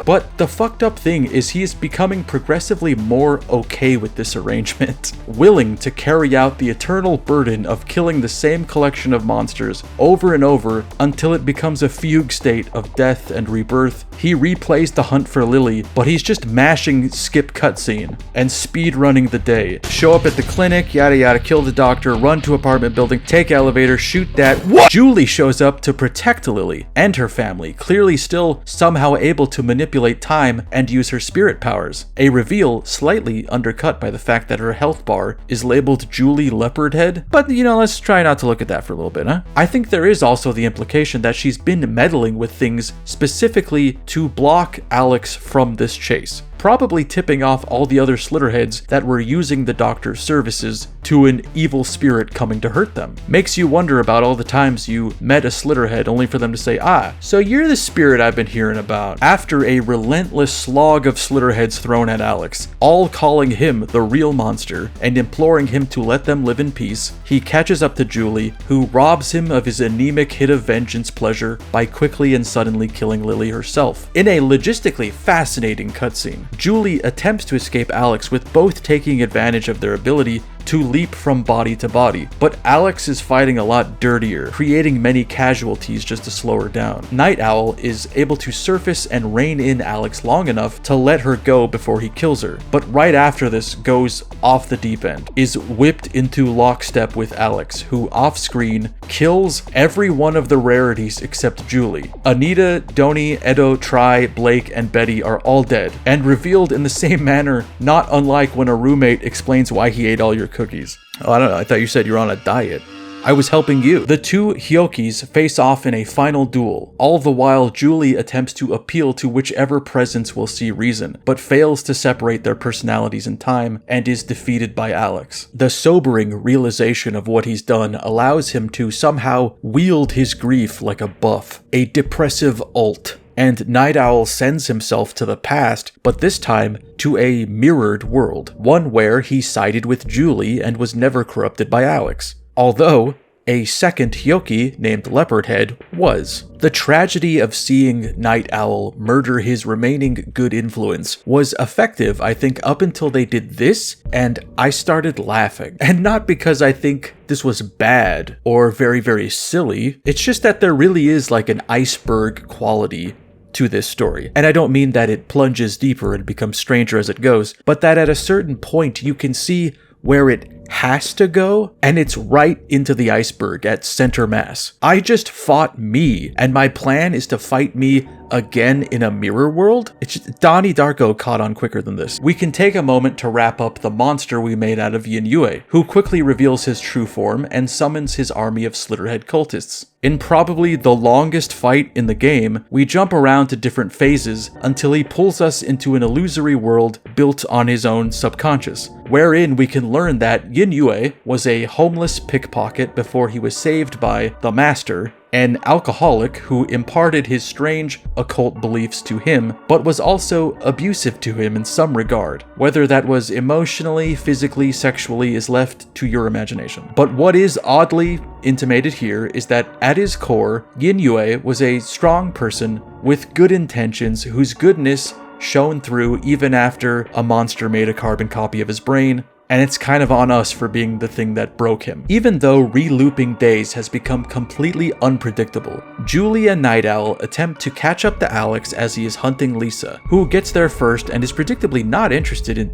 But the fucked up thing is he is becoming progressively more okay with this arrangement, willing to carry out the eternal burden of killing the same collection of monsters over and over until it becomes a fugue state of death and rebirth. He replays the hunt for Lily, but he's just mashing skip cutscene and speed running the day. Show up at the clinic, yada yada, kill the doctor, run to apartment building, take elevator, shoot that. What? Julie shows up to protect Lily and her family, clearly still somehow able to manipulate time and use her spirit powers. A reveal slightly undercut by the fact that her health bar is labeled Julie Leopardhead, but let's try not to look at that for a little bit, huh? I think there is also the implication that she's been meddling with things specifically to block Alex from this chase, probably tipping off all the other Slitterheads that were using the doctor's services to an evil spirit coming to hurt them. Makes you wonder about all the times you met a Slitterhead only for them to say, so you're the spirit I've been hearing about. After a relentless slog of Slitterheads thrown at Alex, all calling him the real monster and imploring him to let them live in peace, he catches up to Julie, who robs him of his anemic hit of vengeance pleasure by quickly and suddenly killing Lily herself. In a logistically fascinating cutscene, Julie attempts to escape Alex with both taking advantage of their ability to leap from body to body, but Alex is fighting a lot dirtier, creating many casualties just to slow her down. Night Owl is able to surface and rein in Alex long enough to let her go before he kills her, but right after this goes off the deep end, is whipped into lockstep with Alex, who off-screen kills every one of the rarities except Julie. Anita, Donnie, Edo, Tri, Blake, and Betty are all dead, and revealed in the same manner, not unlike when a roommate explains why he ate all your cookies. Oh, I don't know, I thought you said you're on a diet. I was helping you. The two Hyokis face off in a final duel. All the while, Julie attempts to appeal to whichever presence will see reason, but fails to separate their personalities in time and is defeated by Alex. The sobering realization of what he's done allows him to somehow wield his grief like a buff, a depressive ult. And Night Owl sends himself to the past, but this time to a mirrored world, one where he sided with Julie and was never corrupted by Alex. Although a second Hyoki named Leopardhead was. The tragedy of seeing Night Owl murder his remaining good influence was effective, I think, up until they did this, and I started laughing. And not because I think this was bad or very, very silly, it's just that there really is like an iceberg quality to this story. And I don't mean that it plunges deeper and becomes stranger as it goes, but that at a certain point you can see where it has to go, and it's right into the iceberg at center mass. I just fought me, and my plan is to fight me again in a mirror world? It's just, Donnie Darko caught on quicker than this. We can take a moment to wrap up the monster we made out of Yin Yue, who quickly reveals his true form and summons his army of Slitterhead cultists. In probably the longest fight in the game, we jump around to different phases until he pulls us into an illusory world built on his own subconscious, wherein we can learn that Yin Yue was a homeless pickpocket before he was saved by the Master, an alcoholic who imparted his strange occult beliefs to him, but was also abusive to him in some regard. Whether that was emotionally, physically, sexually is left to your imagination. But what is oddly intimated here is that at his core, Yin Yue was a strong person with good intentions whose goodness shone through even after a monster made a carbon copy of his brain, and it's kind of on us for being the thing that broke him. Even though re-looping days has become completely unpredictable, Julie and Night Owl attempt to catch up to Alex as he is hunting Lisa, who gets there first and is predictably not interested in...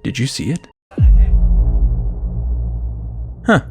Did you see it?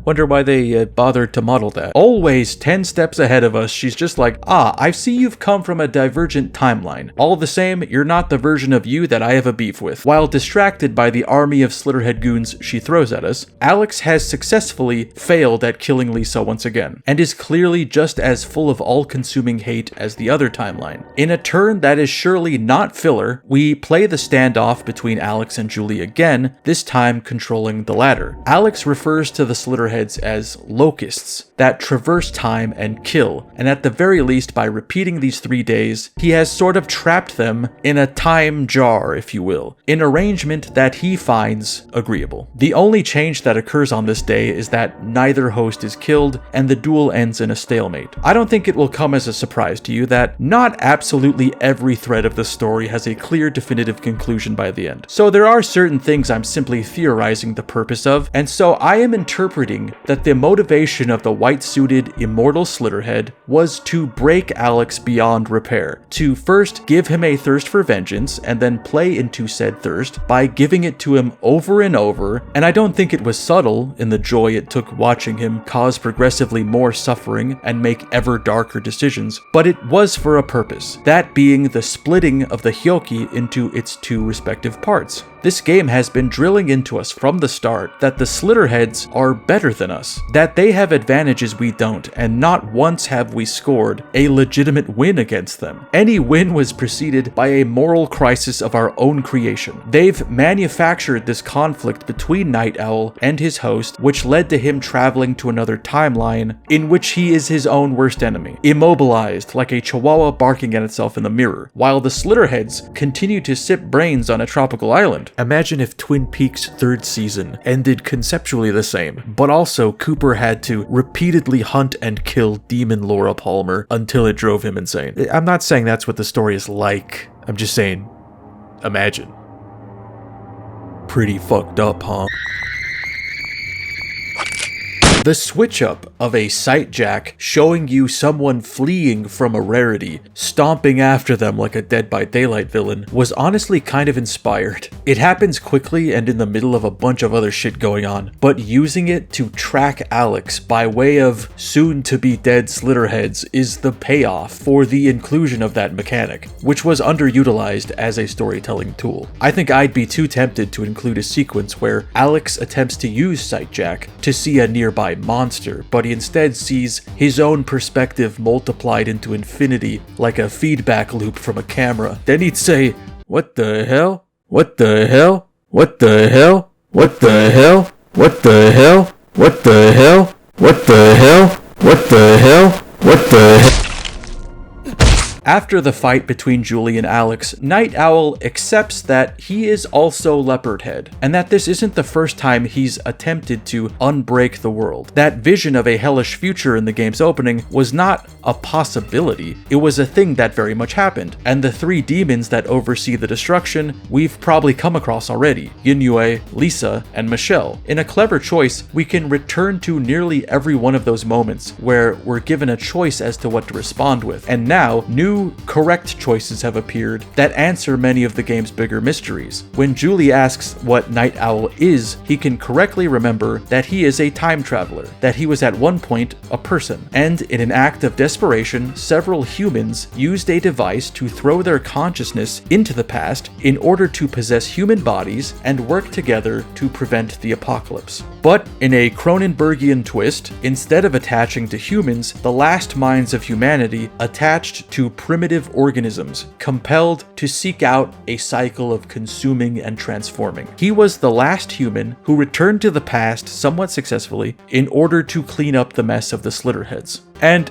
Wonder why they bothered to model that. Always 10 steps ahead of us, she's just like, I see you've come from a divergent timeline. All the same, you're not the version of you that I have a beef with. While distracted by the army of Slitterhead goons she throws at us, Alex has successfully failed at killing Lisa once again, and is clearly just as full of all-consuming hate as the other timeline. In a turn that is surely not filler, we play the standoff between Alex and Julie again, this time controlling the latter. Alex refers to the Slitterheads as locusts that traverse time and kill, and at the very least by repeating these 3 days, he has sort of trapped them in a time jar, if you will, an arrangement that he finds agreeable. The only change that occurs on this day is that neither host is killed, and the duel ends in a stalemate. I don't think it will come as a surprise to you that not absolutely every thread of the story has a clear definitive conclusion by the end. So there are certain things I'm simply theorizing the purpose of, and so I am interpreting that the motivation of the white-suited immortal Slitterhead was to break Alex beyond repair, to first give him a thirst for vengeance and then play into said thirst by giving it to him over and over, and I don't think it was subtle in the joy it took watching him cause progressively more suffering and make ever darker decisions, but it was for a purpose, that being the splitting of the Hyoki into its two respective parts. This game has been drilling into us from the start that the Slitterheads are better than us, that they have advantages we don't, and not once have we scored a legitimate win against them. Any win was preceded by a moral crisis of our own creation. They've manufactured this conflict between Night Owl and his host, which led to him traveling to another timeline in which he is his own worst enemy, immobilized like a chihuahua barking at itself in the mirror, while the Slitterheads continue to sip brains on a tropical island. Imagine if Twin Peaks' third season ended conceptually the same, but also Cooper had to repeatedly hunt and kill demon Laura Palmer until it drove him insane. I'm not saying that's what the story is like. I'm just saying, imagine. Pretty fucked up, huh? The switch up of a sight jack showing you someone fleeing from a rarity, stomping after them like a Dead by Daylight villain, was honestly kind of inspired. It happens quickly and in the middle of a bunch of other shit going on, but using it to track Alex by way of soon-to-be-dead Slitterheads is the payoff for the inclusion of that mechanic, which was underutilized as a storytelling tool. I think I'd be too tempted to include a sequence where Alex attempts to use sight jack to see a nearby monster, but he instead sees his own perspective multiplied into infinity like a feedback loop from a camera. Then he'd say, "What the hell? What the hell? What the hell? What the hell? What the hell? What the hell? What the hell? What the hell? What the hell?" After the fight between Julie and Alex, Night Owl accepts that he is also Leopardhead, and that this isn't the first time he's attempted to unbreak the world. That vision of a hellish future in the game's opening was not a possibility, it was a thing that very much happened, and the three demons that oversee the destruction we've probably come across already: Yinue, Lisa, and Michelle. In a clever choice, we can return to nearly every one of those moments where we're given a choice as to what to respond with, and now new correct choices have appeared that answer many of the game's bigger mysteries. When Julie asks what Night Owl is, he can correctly remember that he is a time traveler, that he was at one point a person, and in an act of desperation, several humans used a device to throw their consciousness into the past in order to possess human bodies and work together to prevent the apocalypse. But in a Cronenbergian twist, instead of attaching to humans, the last minds of humanity attached to primitive organisms, compelled to seek out a cycle of consuming and transforming. He was the last human who returned to the past somewhat successfully in order to clean up the mess of the Slitterheads. And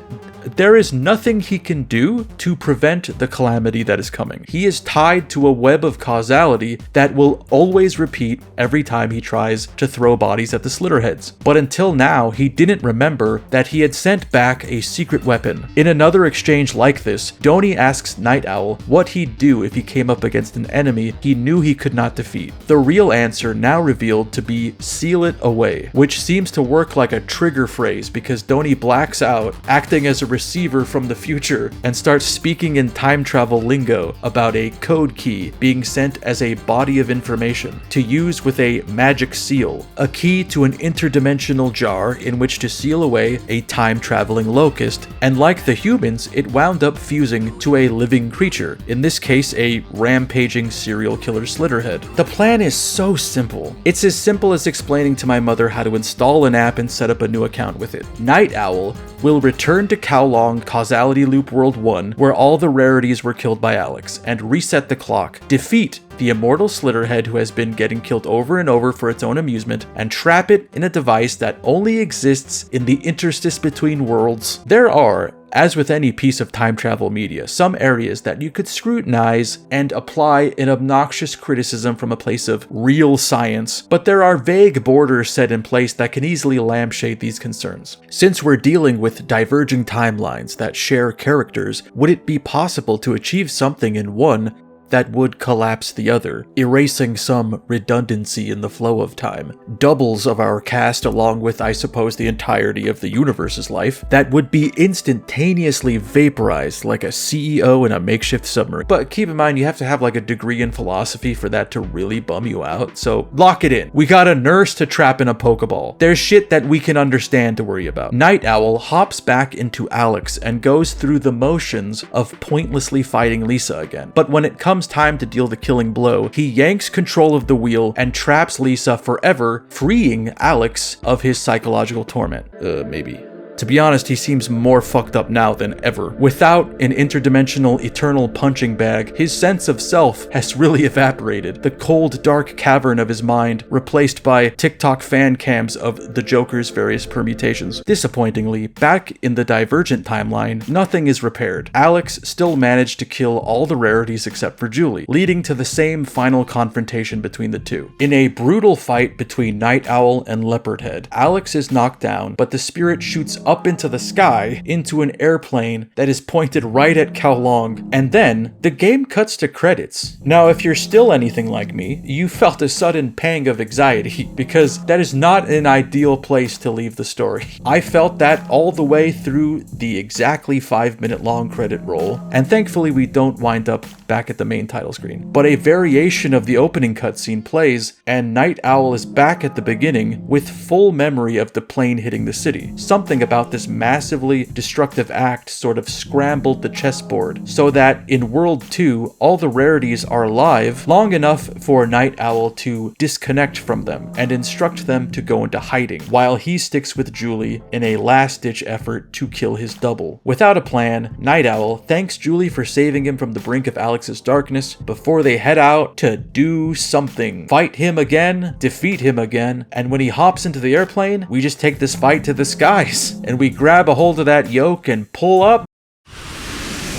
there is nothing he can do to prevent the calamity that is coming. He is tied to a web of causality that will always repeat every time he tries to throw bodies at the Slitterheads. But until now, he didn't remember that he had sent back a secret weapon. In another exchange like this, Donnie asks Night Owl what he'd do if he came up against an enemy he knew he could not defeat. The real answer, now revealed to be "seal it away," which seems to work like a trigger phrase because Donnie blacks out, acting as a receiver from the future, and starts speaking in time travel lingo about a code key being sent as a body of information to use with a magic seal, a key to an interdimensional jar in which to seal away a time-traveling locust, and like the humans, it wound up fusing to a living creature, in this case a rampaging serial killer Slitterhead. The plan is so simple. It's as simple as explaining to my mother how to install an app and set up a new account with it. Night Owl will return to Kowloon Causality Loop World 1, where all the rarities were killed by Alex, and reset the clock, defeat the immortal Slitterhead who has been getting killed over and over for its own amusement, and trap it in a device that only exists in the interstice between worlds. There are, as with any piece of time travel media, some areas that you could scrutinize and apply an obnoxious criticism from a place of real science, but there are vague borders set in place that can easily lampshade these concerns. Since we're dealing with diverging timelines that share characters, would it be possible to achieve something in one that would collapse the other, erasing some redundancy in the flow of time? Doubles of our cast, along with, I suppose, the entirety of the universe's life, that would be instantaneously vaporized like a CEO in a makeshift submarine. But keep in mind, you have to have like a degree in philosophy for that to really bum you out, so lock it in. We got a nurse to trap in a Pokeball. There's shit that we can understand to worry about. Night Owl hops back into Alex and goes through the motions of pointlessly fighting Lisa again. But when it comes time to deal the killing blow, he yanks control of the wheel and traps Lisa forever, freeing Alex of his psychological torment. Maybe. To be honest, he seems more fucked up now than ever. Without an interdimensional eternal punching bag, his sense of self has really evaporated. The cold, dark cavern of his mind replaced by TikTok fan cams of the Joker's various permutations. Disappointingly, back in the Divergent timeline, nothing is repaired. Alex still managed to kill all the rarities except for Julie, leading to the same final confrontation between the two. In a brutal fight between Night Owl and Leopardhead, Alex is knocked down, but the spirit shoots up into the sky, into an airplane that is pointed right at Kowloon, and then the game cuts to credits. Now, if you're still anything like me, you felt a sudden pang of anxiety, because that is not an ideal place to leave the story. I felt that all the way through the exactly 5-minute long credit roll, and thankfully we don't wind up back at the main title screen. But a variation of the opening cutscene plays, and Night Owl is back at the beginning with full memory of the plane hitting the city. Something about this massively destructive act sort of scrambled the chessboard, so that in World 2, all the rarities are alive long enough for Night Owl to disconnect from them and instruct them to go into hiding, while he sticks with Julie in a last-ditch effort to kill his double. Without a plan, Night Owl thanks Julie for saving him from the brink of Alex's darkness before they head out to do something. Fight him again, defeat him again, and when he hops into the airplane, we just take this fight to the skies, and we grab a hold of that yoke and pull up.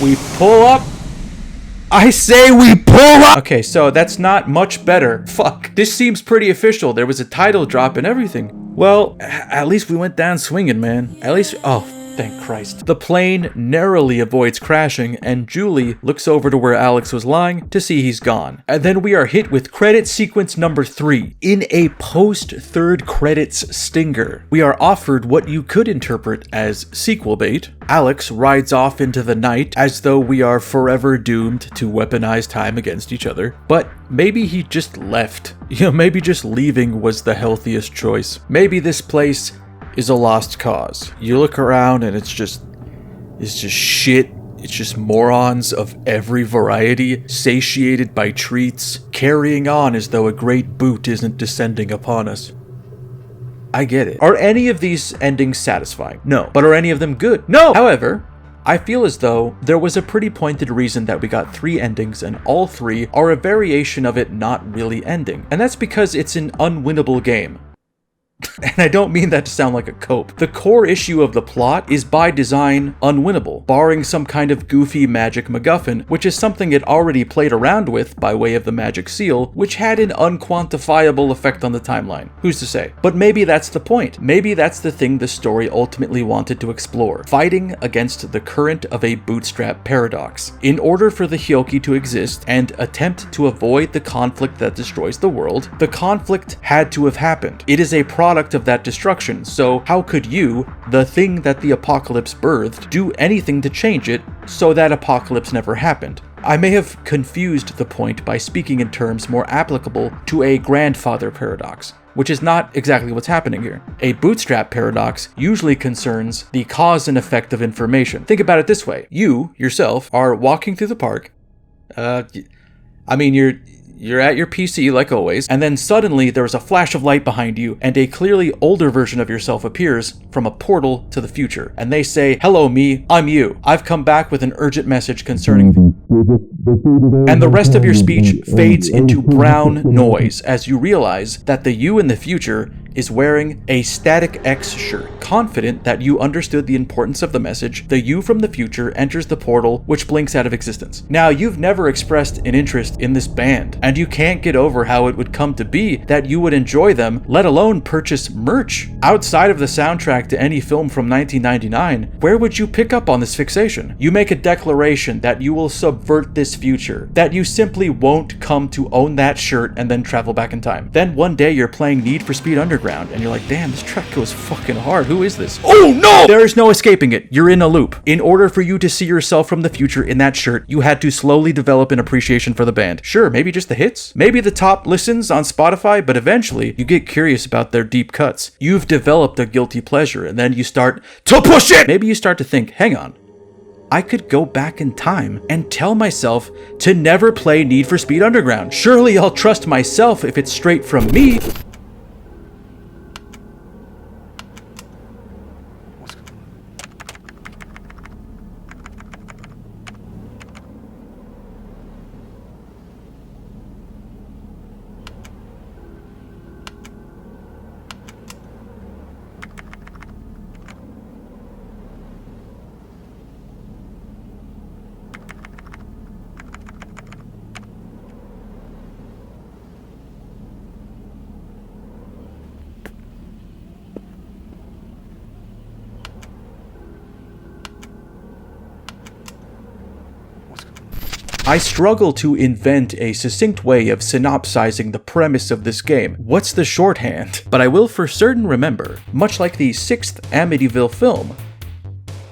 We pull up. I say we pull up! Okay, so that's not much better. Fuck. This seems pretty official. There was a title drop and everything. Well, at least we went down swinging, man. At least... Oh, thank Christ. The plane narrowly avoids crashing, and Julie looks over to where Alex was lying to see he's gone. And then we are hit with credit sequence number 3. In a post-third credits stinger, we are offered what you could interpret as sequel bait. Alex rides off into the night as though we are forever doomed to weaponize time against each other. But maybe he just left. Maybe just leaving was the healthiest choice. Maybe this place is a lost cause. You look around and it's just shit. It's just morons of every variety, satiated by treats, carrying on as though a great boot isn't descending upon us. I get it. Are any of these endings satisfying? No. But are any of them good? No! However, I feel as though there was a pretty pointed reason that we got 3 endings, and all 3 are a variation of it not really ending. And that's because it's an unwinnable game. And I don't mean that to sound like a cope. The core issue of the plot is by design unwinnable, barring some kind of goofy magic MacGuffin, which is something it already played around with by way of the magic seal, which had an unquantifiable effect on the timeline. Who's to say? But maybe that's the point. Maybe that's the thing the story ultimately wanted to explore, fighting against the current of a bootstrap paradox. In order for the Hyoki to exist and attempt to avoid the conflict that destroys the world, the conflict had to have happened. It is a product of that destruction, so how could you, the thing that the apocalypse birthed, do anything to change it so that apocalypse never happened? I may have confused the point by speaking in terms more applicable to a grandfather paradox, which is not exactly what's happening here. A bootstrap paradox usually concerns the cause and effect of information. Think about it this way. You, yourself, are walking through the park. You're at your PC like always, and then suddenly there's a flash of light behind you, and a clearly older version of yourself appears from a portal to the future. And they say, "Hello, me, I'm you. I've come back with an urgent message concerning..." And the rest of your speech fades into brown noise as you realize that the you in the future is wearing a Static X shirt. Confident that you understood the importance of the message, the you from the future enters the portal, which blinks out of existence. Now, you've never expressed an interest in this band, and you can't get over how it would come to be that you would enjoy them, let alone purchase merch. Outside of the soundtrack to any film from 1999, where would you pick up on this fixation? You make a declaration that you will subvert this future, that you simply won't come to own that shirt and then travel back in time. Then one day you're playing Need for Speed Underground, and you're like, damn, this track goes fucking hard. Who is this? Oh no! There is no escaping it. You're in a loop. In order for you to see yourself from the future in that shirt, you had to slowly develop an appreciation for the band. Sure, maybe just the hits, maybe the top listens on Spotify, but eventually you get curious about their deep cuts. You've developed a guilty pleasure, and then you start to push it! Maybe you start to think, hang on, I could go back in time and tell myself to never play Need for Speed Underground. Surely I'll trust myself if it's straight from me. I struggle to invent a succinct way of synopsizing the premise of this game. What's the shorthand? But I will for certain remember, much like the 6th Amityville film,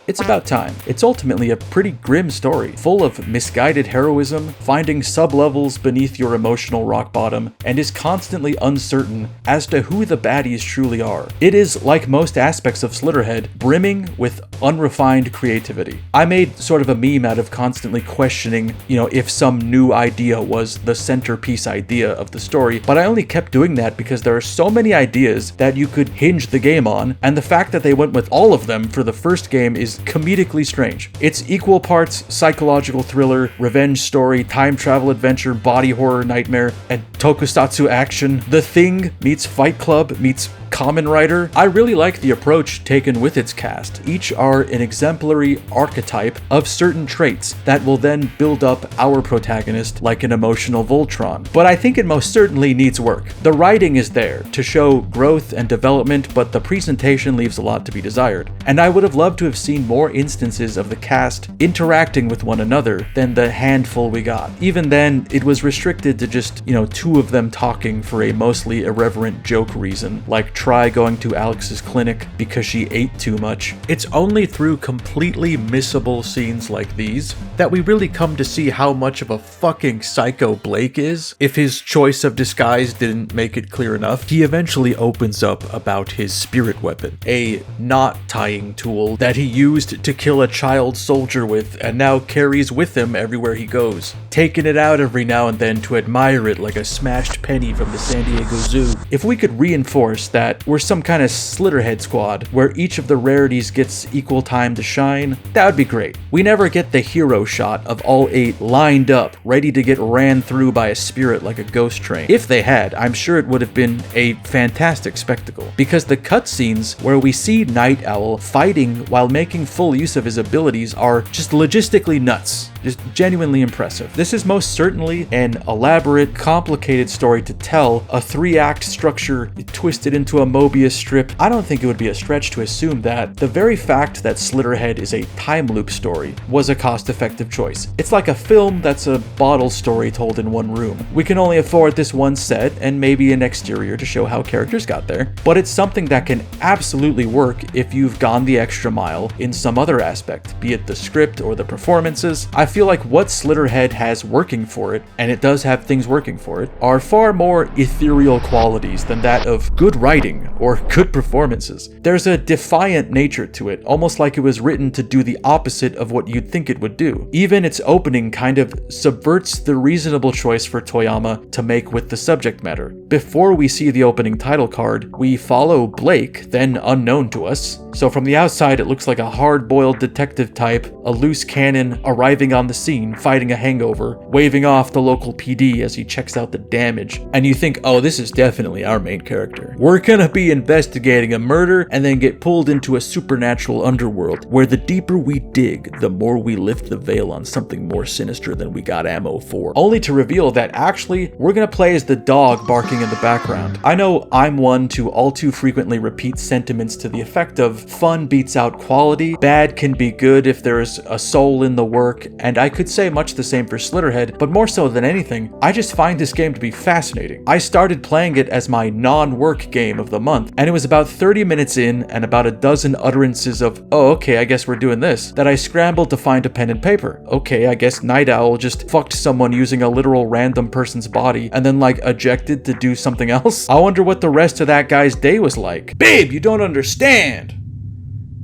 it's about time. It's ultimately a pretty grim story, full of misguided heroism, finding sublevels beneath your emotional rock bottom, and is constantly uncertain as to who the baddies truly are. It is, like most aspects of Slitterhead, brimming with unrefined creativity. I made sort of a meme out of constantly questioning, if some new idea was the centerpiece idea of the story, but I only kept doing that because there are so many ideas that you could hinge the game on, and the fact that they went with all of them for the first game is comedically strange. It's equal parts psychological thriller, revenge story, time travel adventure, body horror nightmare, and tokusatsu action. The Thing meets Fight Club meets Kamen Rider. I really like the approach taken with its cast. Each are an exemplary archetype of certain traits that will then build up our protagonist like an emotional Voltron. But I think it most certainly needs work. The writing is there to show growth and development, but the presentation leaves a lot to be desired. And I would have loved to have seen more instances of the cast interacting with one another than the handful we got. Even then, it was restricted to just, two of them talking for a mostly irreverent joke reason, like try going to Alex's clinic because she ate too much. It's only through completely missable scenes like these that we really come to see how much of a fucking psycho Blake is. If his choice of disguise didn't make it clear enough, he eventually opens up about his spirit weapon, a knot tying tool that he used to kill a child soldier with and now carries with him everywhere he goes, taking it out every now and then to admire it like a smashed penny from the San Diego Zoo. If we could reinforce that we're some kind of Slitterhead squad where each of the rarities gets equal time to shine, that would be great. We never get the hero shot of all 8 lined up, ready to get ran through by a spirit like a ghost train. If they had, I'm sure it would have been a fantastic spectacle, because the cutscenes where we see Night Owl fighting while making full use of his abilities are just logistically nuts. Just genuinely impressive. This is most certainly an elaborate, complicated story to tell, a 3-act structure twisted into a Mobius strip. I don't think it would be a stretch to assume that the very fact that Slitterhead is a time loop story was a cost-effective choice. It's like a film that's a bottle story told in one room. We can only afford this one set and maybe an exterior to show how characters got there, but it's something that can absolutely work if you've gone the extra mile in some other aspect, be it the script or the performances. I feel like what Slitterhead has working for it, and it does have things working for it, are far more ethereal qualities than that of good writing or good performances. There's a defiant nature to it, almost like it was written to do the opposite of what you'd think it would do. Even its opening kind of subverts the reasonable choice for Toyama to make with the subject matter. Before we see the opening title card, we follow Blake, then unknown to us. So from the outside, it looks like a hard-boiled detective type, a loose cannon arriving on the scene, fighting a hangover, waving off the local PD as he checks out the damage. And you think, oh, this is definitely our main character. We're gonna be investigating a murder and then get pulled into a supernatural underworld where the deeper we dig, the more we lift the veil on something more sinister than we got ammo for. Only to reveal that actually, we're gonna play as the dog barking in the background. I know I'm one to all too frequently repeat sentiments to the effect of fun beats out quality, bad can be good if there's a soul in the work, and I could say much the same for Slitterhead, but more so than anything, I just find this game to be fascinating. I started playing it as my non-work game of the month, and it was about 30 minutes in and about a dozen utterances of, oh, okay, I guess we're doing this, that I scrambled to find a pen and paper. Okay, I guess Night Owl just fucked someone using a literal random person's body and then ejected to do something else. I wonder what the rest of that guy's day was like. Babe, you don't understand.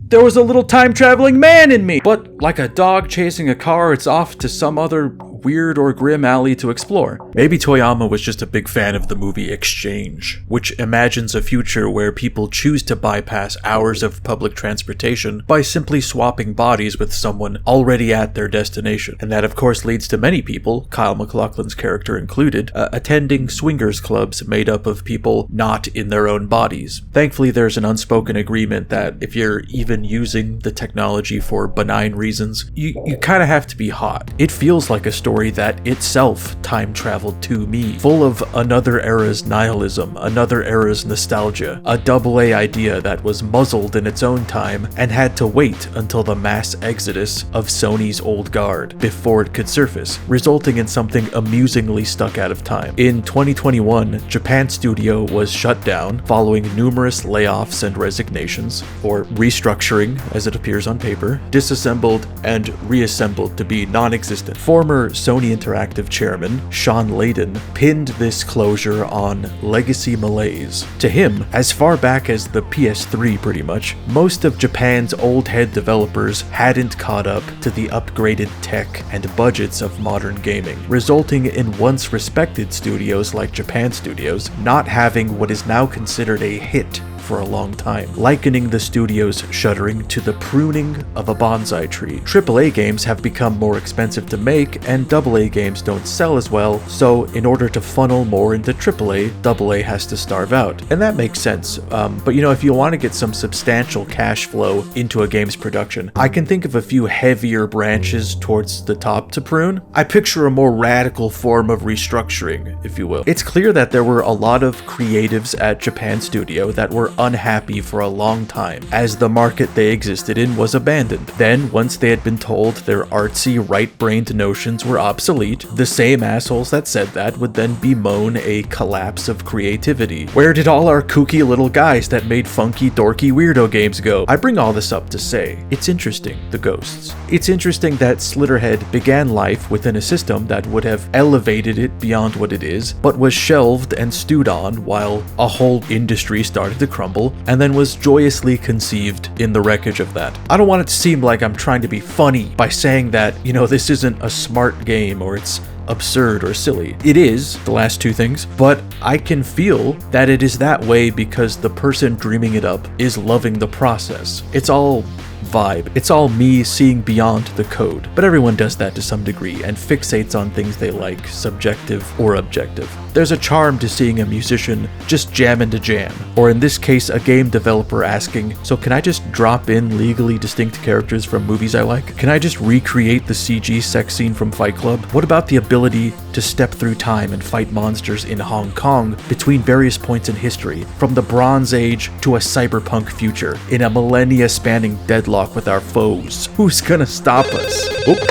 There was a little time-traveling man in me! But like a dog chasing a car, it's off to some other weird or grim alley to explore. Maybe Toyama was just a big fan of the movie Exchange, which imagines a future where people choose to bypass hours of public transportation by simply swapping bodies with someone already at their destination. And that of course leads to many people, Kyle MacLachlan's character included, attending swingers clubs made up of people not in their own bodies. Thankfully there's an unspoken agreement that if you're even using the technology for benign reasons, you kind of have to be hot. It feels like a story story that itself time traveled to me, full of another era's nihilism, another era's nostalgia, a AA idea that was muzzled in its own time and had to wait until the mass exodus of Sony's old guard before it could surface, resulting in something amusingly stuck out of time. In 2021, Japan Studio was shut down following numerous layoffs and resignations, or restructuring as it appears on paper, disassembled and reassembled to be non-existent. Former Sony Interactive chairman Sean Layden pinned this closure on legacy malaise. To him, as far back as the PS3 pretty much, most of Japan's old head developers hadn't caught up to the upgraded tech and budgets of modern gaming, resulting in once respected studios like Japan Studios not having what is now considered a hit for a long time, likening the studio's shuttering to the pruning of a bonsai tree. AAA games have become more expensive to make, and AA games don't sell as well, so in order to funnel more into AAA, AA has to starve out. And that makes sense, but you know, if you want to get some substantial cash flow into a game's production, I can think of a few heavier branches towards the top to prune. I picture a more radical form of restructuring, if you will. It's clear that there were a lot of creatives at Japan Studio that were unhappy for a long time, as the market they existed in was abandoned. Then, once they had been told their artsy, right-brained notions were obsolete, the same assholes that said that would then bemoan a collapse of creativity. Where did all our kooky little guys that made funky, dorky, weirdo games go? I bring all this up to say, it's interesting, the ghosts. It's interesting that Slitterhead began life within a system that would have elevated it beyond what it is, but was shelved and stewed on while a whole industry started to crumble, and then was joyously conceived in the wreckage of that. I don't want it to seem like I'm trying to be funny by saying that, you know, this isn't a smart game or it's absurd or silly. It is, the last two things, but I can feel that it is that way because the person dreaming it up is loving the process. It's all vibe. It's all me seeing beyond the code. But everyone does that to some degree and fixates on things they like, subjective or objective. There's a charm to seeing a musician just jamming to jam, or in this case a game developer asking, so can I just drop in legally distinct characters from movies I like? Can I just recreate the CG sex scene from Fight Club? What about the ability to step through time and fight monsters in Hong Kong between various points in history, from the Bronze Age to a cyberpunk future, in a millennia-spanning deadlock with our foes? Who's gonna stop us? Oh,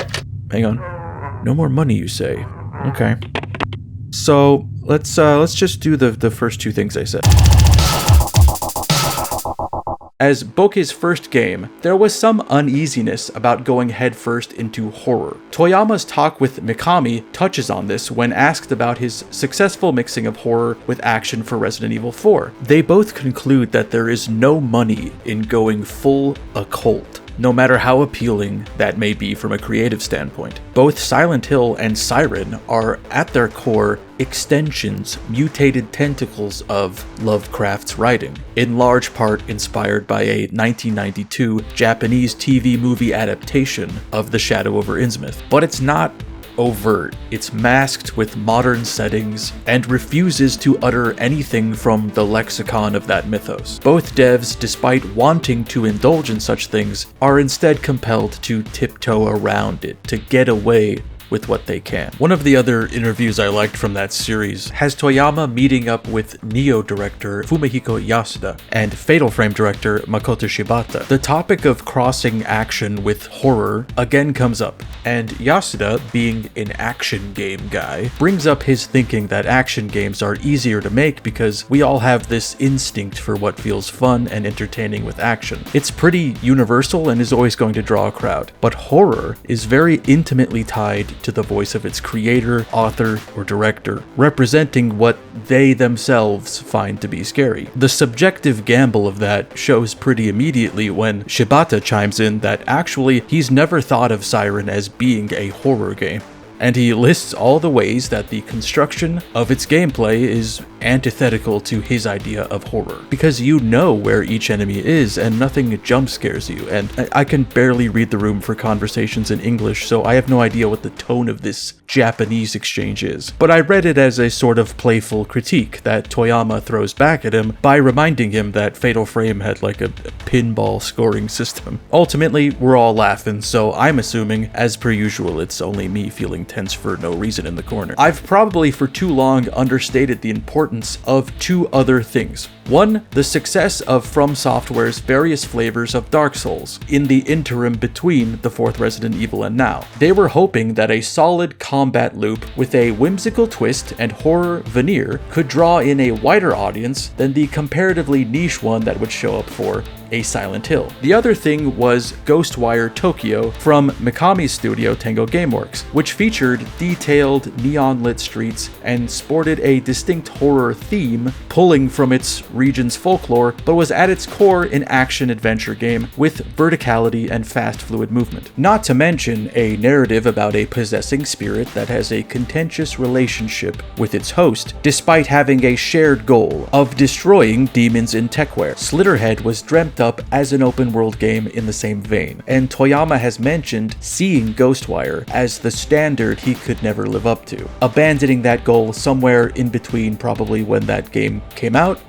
hang on. No more money, you say? Okay. So let's just do the first two things I said. As Bokeh's first game, there was some uneasiness about going headfirst into horror. Toyama's talk with Mikami touches on this when asked about his successful mixing of horror with action for Resident Evil 4. They both conclude that there is no money in going full occult, no matter how appealing that may be from a creative standpoint. Both Silent Hill and Siren are, at their core, extensions, mutated tentacles of Lovecraft's writing, in large part inspired by a 1992 Japanese TV movie adaptation of The Shadow over Innsmouth. But it's not overt. It's masked with modern settings and refuses to utter anything from the lexicon of that mythos. Both devs, despite wanting to indulge in such things, are instead compelled to tiptoe around it, to get away with what they can. One of the other interviews I liked from that series has Toyama meeting up with Neo director Fumihiko Yasuda and Fatal Frame director Makoto Shibata. The topic of crossing action with horror again comes up, and Yasuda, being an action game guy, brings up his thinking that action games are easier to make because we all have this instinct for what feels fun and entertaining with action. It's pretty universal and is always going to draw a crowd, but horror is very intimately tied to the voice of its creator, author, or director, representing what they themselves find to be scary. The subjective gamble of that shows pretty immediately when Shibata chimes in that actually he's never thought of Siren as being a horror game, and he lists all the ways that the construction of its gameplay is antithetical to his idea of horror, because you know where each enemy is and nothing jump scares you, and I can barely read the room for conversations in English, so I have no idea what the tone of this Japanese exchange is. But I read it as a sort of playful critique that Toyama throws back at him by reminding him that Fatal Frame had like a pinball scoring system. Ultimately, we're all laughing, so I'm assuming, as per usual, it's only me feeling tense for no reason in the corner. I've probably for too long understated the importance of two other things. One, the success of From Software's various flavors of Dark Souls in the interim between the fourth Resident Evil and now. They were hoping that a solid combat loop with a whimsical twist and horror veneer could draw in a wider audience than the comparatively niche one that would show up for a Silent Hill. The other thing was Ghostwire Tokyo from Mikami's studio Tango Gameworks, which featured detailed neon-lit streets and sported a distinct horror theme pulling from its region's folklore, but was at its core an action-adventure game with verticality and fast fluid movement. Not to mention a narrative about a possessing spirit that has a contentious relationship with its host, despite having a shared goal of destroying demons in techware. Slitterhead was dreamt up as an open world game in the same vein, and Toyama has mentioned seeing Ghostwire as the standard he could never live up to, abandoning that goal somewhere in between probably when that game came out,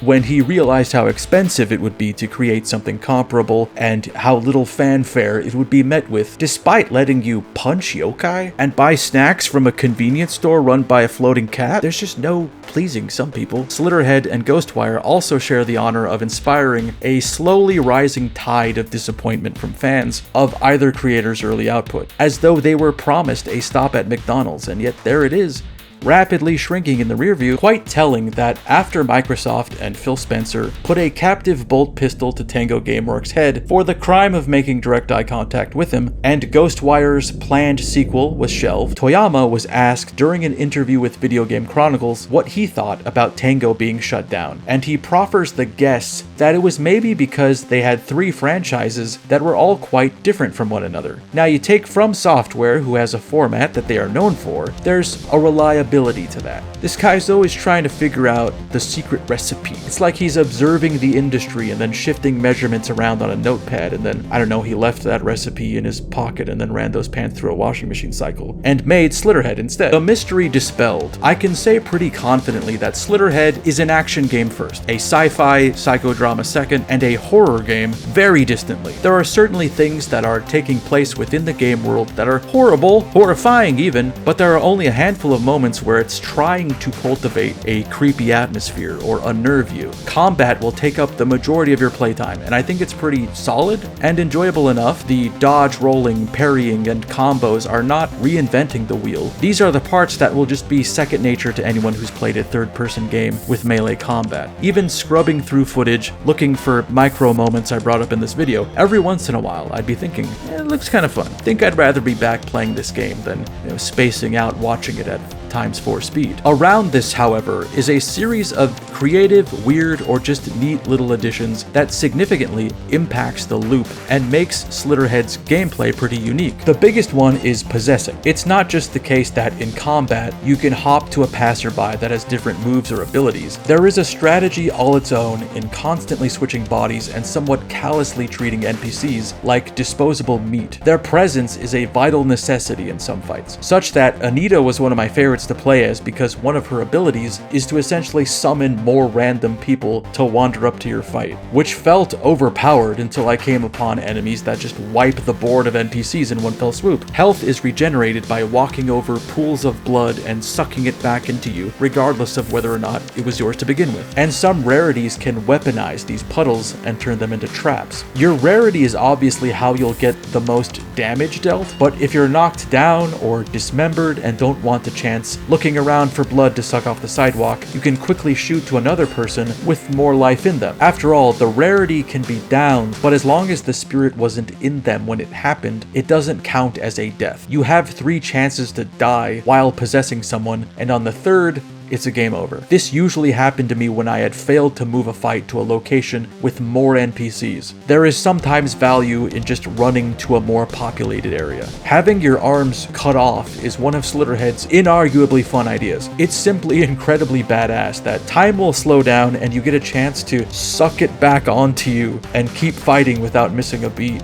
when he realized how expensive it would be to create something comparable and how little fanfare it would be met with, despite letting you punch yokai and buy snacks from a convenience store run by a floating cat. There's just no pleasing some people. Slitterhead and Ghostwire also share the honor of inspiring a slowly rising tide of disappointment from fans of either creator's early output, as though they were promised a stop at McDonald's, and yet there it is, rapidly shrinking in the rearview, quite telling that after Microsoft and Phil Spencer put a captive bolt pistol to Tango Gameworks' head for the crime of making direct eye contact with him, and Ghostwire's planned sequel was shelved, Toyama was asked during an interview with Video Game Chronicles what he thought about Tango being shut down, and he proffers the guess that it was maybe because they had three franchises that were all quite different from one another. Now you take From Software, who has a format that they are known for, there's a reliability to that. This guy's always trying to figure out the secret recipe. It's like he's observing the industry and then shifting measurements around on a notepad, and then, I don't know, he left that recipe in his pocket and then ran those pants through a washing machine cycle and made Slitterhead instead. The mystery dispelled, I can say pretty confidently that Slitterhead is an action game first, a sci-fi psychodrama second, and a horror game very distantly. There are certainly things that are taking place within the game world that are horrible, horrifying even, but there are only a handful of moments where it's trying to cultivate a creepy atmosphere or unnerve you. Combat will take up the majority of your playtime, and I think it's pretty solid and enjoyable enough. The dodge, rolling, parrying, and combos are not reinventing the wheel. These are the parts that will just be second nature to anyone who's played a third-person game with melee combat. Even scrubbing through footage, looking for micro moments I brought up in this video, every once in a while I'd be thinking, it looks kind of fun. Think I'd rather be back playing this game than spacing out watching it at ×4 speed. Around this, however, is a series of creative, weird, or just neat little additions that significantly impacts the loop and makes Slitterhead's gameplay pretty unique. The biggest one is possessing. It's not just the case that in combat you can hop to a passerby that has different moves or abilities. There is a strategy all its own in constantly switching bodies and somewhat callously treating NPCs like disposable meat. Their presence is a vital necessity in some fights, such that Anita was one of my favorites to play as because one of her abilities is to essentially summon more random people to wander up to your fight, which felt overpowered until I came upon enemies that just wipe the board of NPCs in one fell swoop. Health is regenerated by walking over pools of blood and sucking it back into you, regardless of whether or not it was yours to begin with. And some rarities can weaponize these puddles and turn them into traps. Your rarity is obviously how you'll get the most damage dealt, but if you're knocked down or dismembered and don't want the chance looking around for blood to suck off the sidewalk, you can quickly shoot to another person with more life in them. After all, the rarity can be downed, but as long as the spirit wasn't in them when it happened, it doesn't count as a death. You have 3 chances to die while possessing someone, and on the third, it's a game over. This usually happened to me when I had failed to move a fight to a location with more NPCs. There is sometimes value in just running to a more populated area. Having your arms cut off is one of Slitterhead's inarguably fun ideas. It's simply incredibly badass that time will slow down and you get a chance to suck it back onto you and keep fighting without missing a beat.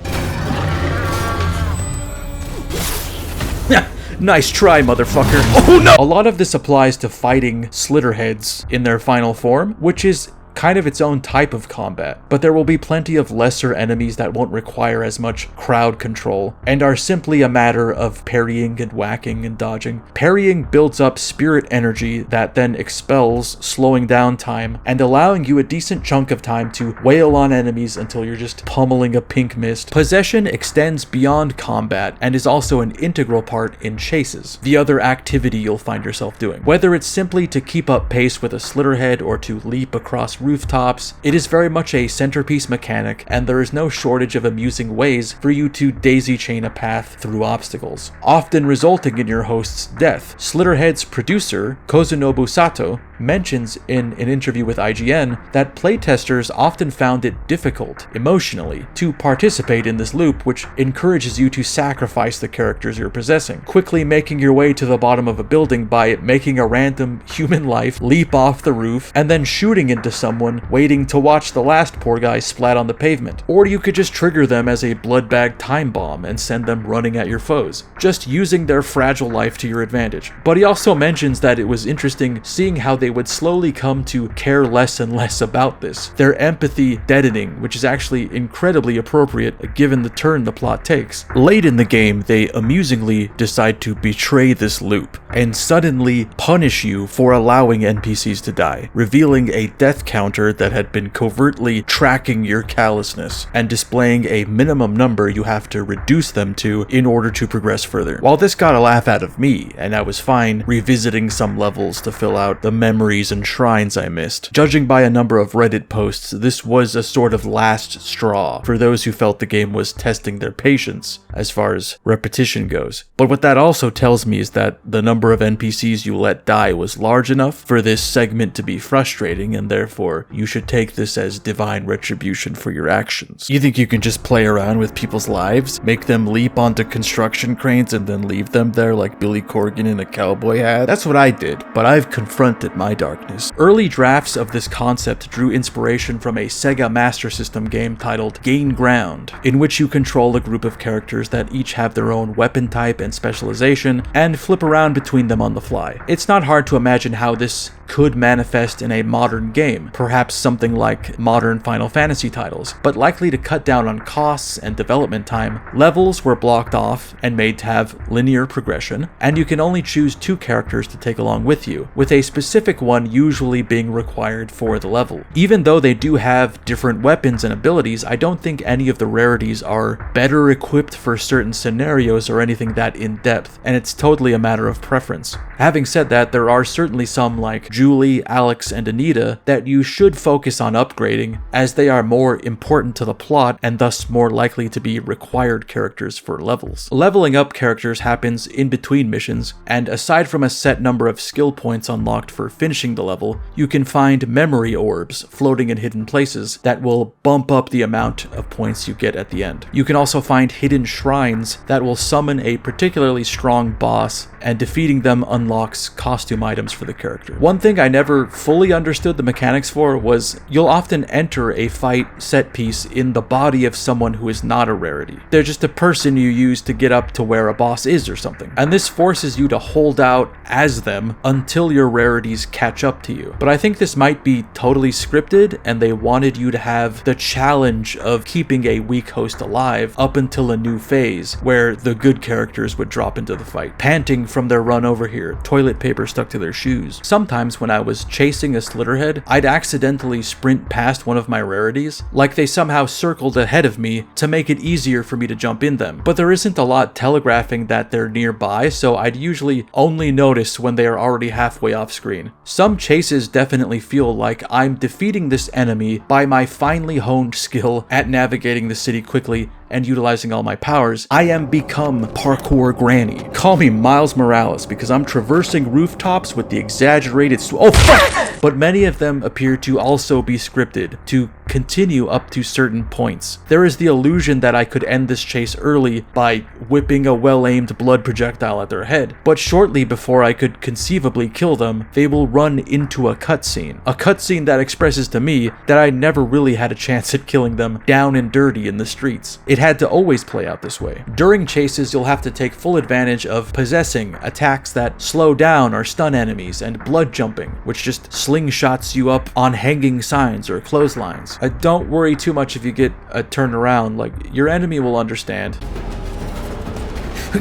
Nice try, motherfucker. Oh no! A lot of this applies to fighting Slitterheads in their final form, which is kind of its own type of combat, but there will be plenty of lesser enemies that won't require as much crowd control and are simply a matter of parrying and whacking and dodging. Parrying builds up spirit energy that then expels, slowing down time and allowing you a decent chunk of time to wail on enemies until you're just pummeling a pink mist. Possession extends beyond combat and is also an integral part in chases, the other activity you'll find yourself doing. Whether it's simply to keep up pace with a Slitterhead or to leap across rooftops, it is very much a centerpiece mechanic, and there is no shortage of amusing ways for you to daisy chain a path through obstacles, often resulting in your host's death. Slitterhead's producer, Kazunobu Sato, mentions in an interview with IGN that playtesters often found it difficult, emotionally, to participate in this loop, which encourages you to sacrifice the characters you're possessing, quickly making your way to the bottom of a building by making a random human life leap off the roof and then shooting into someone, waiting to watch the last poor guy splat on the pavement. Or you could just trigger them as a blood-bag time bomb and send them running at your foes, just using their fragile life to your advantage. But he also mentions that it was interesting seeing how they would slowly come to care less and less about this, their empathy deadening, which is actually incredibly appropriate given the turn the plot takes. Late in the game, they amusingly decide to betray this loop and suddenly punish you for allowing NPCs to die, revealing a death counter that had been covertly tracking your callousness and displaying a minimum number you have to reduce them to in order to progress further. While this got a laugh out of me, and I was fine revisiting some levels to fill out the memories and shrines I missed, judging by a number of Reddit posts, this was a sort of last straw for those who felt the game was testing their patience as far as repetition goes. But what that also tells me is that the number of NPCs you let die was large enough for this segment to be frustrating, and therefore you should take this as divine retribution for your actions. You think you can just play around with people's lives, make them leap onto construction cranes and then leave them there like Billy Corgan in a cowboy hat? That's what I did, but I've confronted my darkness. Early drafts of this concept drew inspiration from a Sega Master System game titled Gain Ground, in which you control a group of characters that each have their own weapon type and specialization and flip around between them on the fly. It's not hard to imagine how this could manifest in a modern game, perhaps something like modern Final Fantasy titles, but likely to cut down on costs and development time. Levels were blocked off and made to have linear progression, and you can only choose 2 characters to take along with you, with a specific one usually being required for the level. Even though they do have different weapons and abilities, I don't think any of the rarities are better equipped for certain scenarios or anything that in-depth, and it's totally a matter of preference. Having said that, there are certainly some like Julie, Alex, and Anita that you should focus on upgrading, as they are more important to the plot and thus more likely to be required characters for levels. Leveling up characters happens in between missions, and aside from a set number of skill points unlocked for finishing the level, you can find memory orbs floating in hidden places that will bump up the amount of points you get at the end. You can also find hidden shrines that will summon a particularly strong boss, and defeating them unlocks costume items for the character. One thing I never fully understood the mechanics for was you'll often enter a fight set piece in the body of someone who is not a rarity. They're just a person you use to get up to where a boss is or something, and this forces you to hold out as them until your rarities catch up to you. But I think this might be totally scripted, and they wanted you to have the challenge of keeping a weak host alive up until a new phase where the good characters would drop into the fight, panting from their run over here, toilet paper stuck to their shoes. Sometimes when I was chasing a Slitterhead, I'd accidentally sprint past one of my rarities, like they somehow circled ahead of me to make it easier for me to jump in them. But there isn't a lot telegraphing that they're nearby, so I'd usually only notice when they are already halfway off screen. Some chases definitely feel like I'm defeating this enemy by my finely honed skill at navigating the city quickly and utilizing all my powers, I am become parkour granny. Call me Miles Morales because I'm traversing rooftops with the exaggerated oh fuck! But many of them appear to also be scripted to continue up to certain points. There is the illusion that I could end this chase early by whipping a well-aimed blood projectile at their head, but shortly before I could conceivably kill them, they will run into a cutscene that expresses to me that I never really had a chance at killing them down and dirty in the streets. It had to always play out this way. During chases, you'll have to take full advantage of possessing attacks that slow down or stun enemies, and blood jumping, which just slingshots you up on hanging signs or clotheslines. Don't worry too much if you get a turn around, like, your enemy will understand.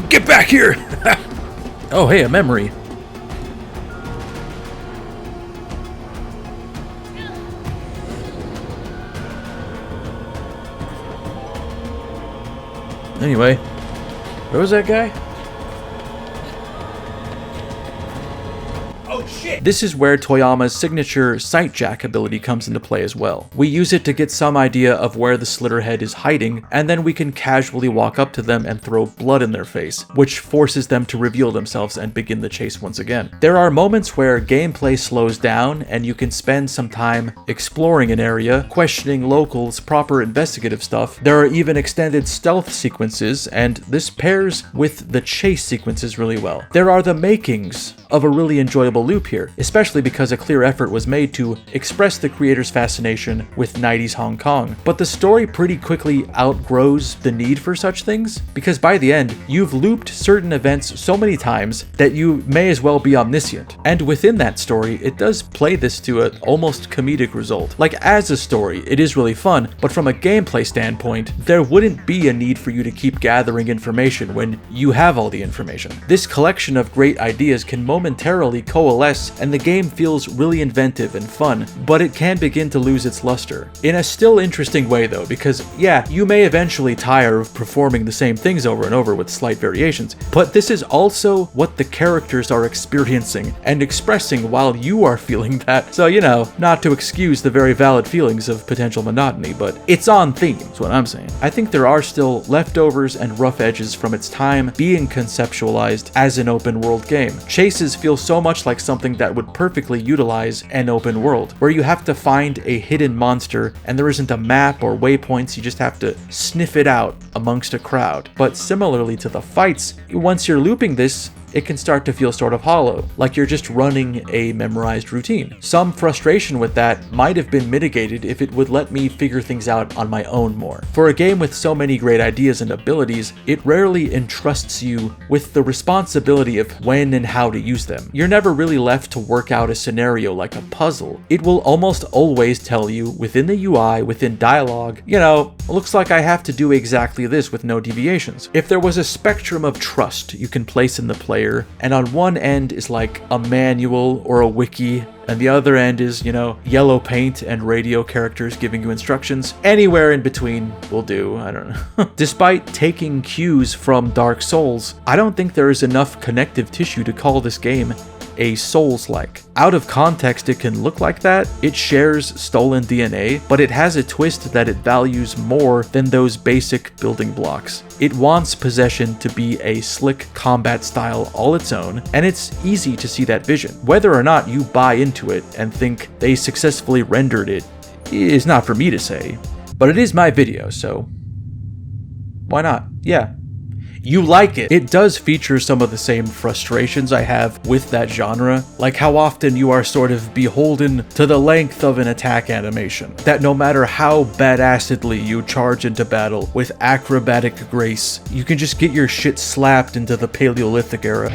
Get back here! Oh hey, a memory. Anyway, where was that guy? Oh shit! This is where Toyama's signature sight jack ability comes into play as well. We use it to get some idea of where the Slitterhead is hiding, and then we can casually walk up to them and throw blood in their face, which forces them to reveal themselves and begin the chase once again. There are moments where gameplay slows down and you can spend some time exploring an area, questioning locals, proper investigative stuff. There are even extended stealth sequences, and this pairs with the chase sequences really well. There are the makings of a really enjoyable loop here, especially because a clear effort was made to express the creator's fascination with 90s Hong Kong. But the story pretty quickly outgrows the need for such things, because by the end, you've looped certain events so many times that you may as well be omniscient. And within that story, it does play this to an almost comedic result. Like, as a story, it is really fun, but from a gameplay standpoint, there wouldn't be a need for you to keep gathering information when you have all the information. This collection of great ideas can momentarily coalesce, and the game feels really inventive and fun, but it can begin to lose its luster. In a still interesting way though, because yeah, you may eventually tire of performing the same things over and over with slight variations, but this is also what the characters are experiencing and expressing while you are feeling that. So, you know, not to excuse the very valid feelings of potential monotony, but it's on theme, is what I'm saying. I think there are still leftovers and rough edges from its time being conceptualized as an open world game. Chases feel so much like something that would perfectly utilize an open world, where you have to find a hidden monster and there isn't a map or waypoints, you just have to sniff it out amongst a crowd. But similarly to the fights, once you're looping this, it can start to feel sort of hollow, like you're just running a memorized routine. Some frustration with that might have been mitigated if it would let me figure things out on my own more. For a game with so many great ideas and abilities, it rarely entrusts you with the responsibility of when and how to use them. You're never really left to work out a scenario like a puzzle. It will almost always tell you within the UI, within dialogue, you know, looks like I have to do exactly this with no deviations. If there was a spectrum of trust you can place in the player, and on one end is like a manual or a wiki, and the other end is, you know, yellow paint and radio characters giving you instructions. Anywhere in between will do, I don't know. Despite taking cues from Dark Souls, I don't think there is enough connective tissue to call this game a Souls-like. Out of context, it can look like that. It shares stolen DNA, but it has a twist that it values more than those basic building blocks. It wants possession to be a slick combat style all its own, and it's easy to see that vision. Whether or not you buy into it and think they successfully rendered it is not for me to say, but it is my video, so why not? Yeah. You like it. It does feature some of the same frustrations I have with that genre, like how often you are sort of beholden to the length of an attack animation, that no matter how badassedly you charge into battle with acrobatic grace, you can just get your shit slapped into the Paleolithic era.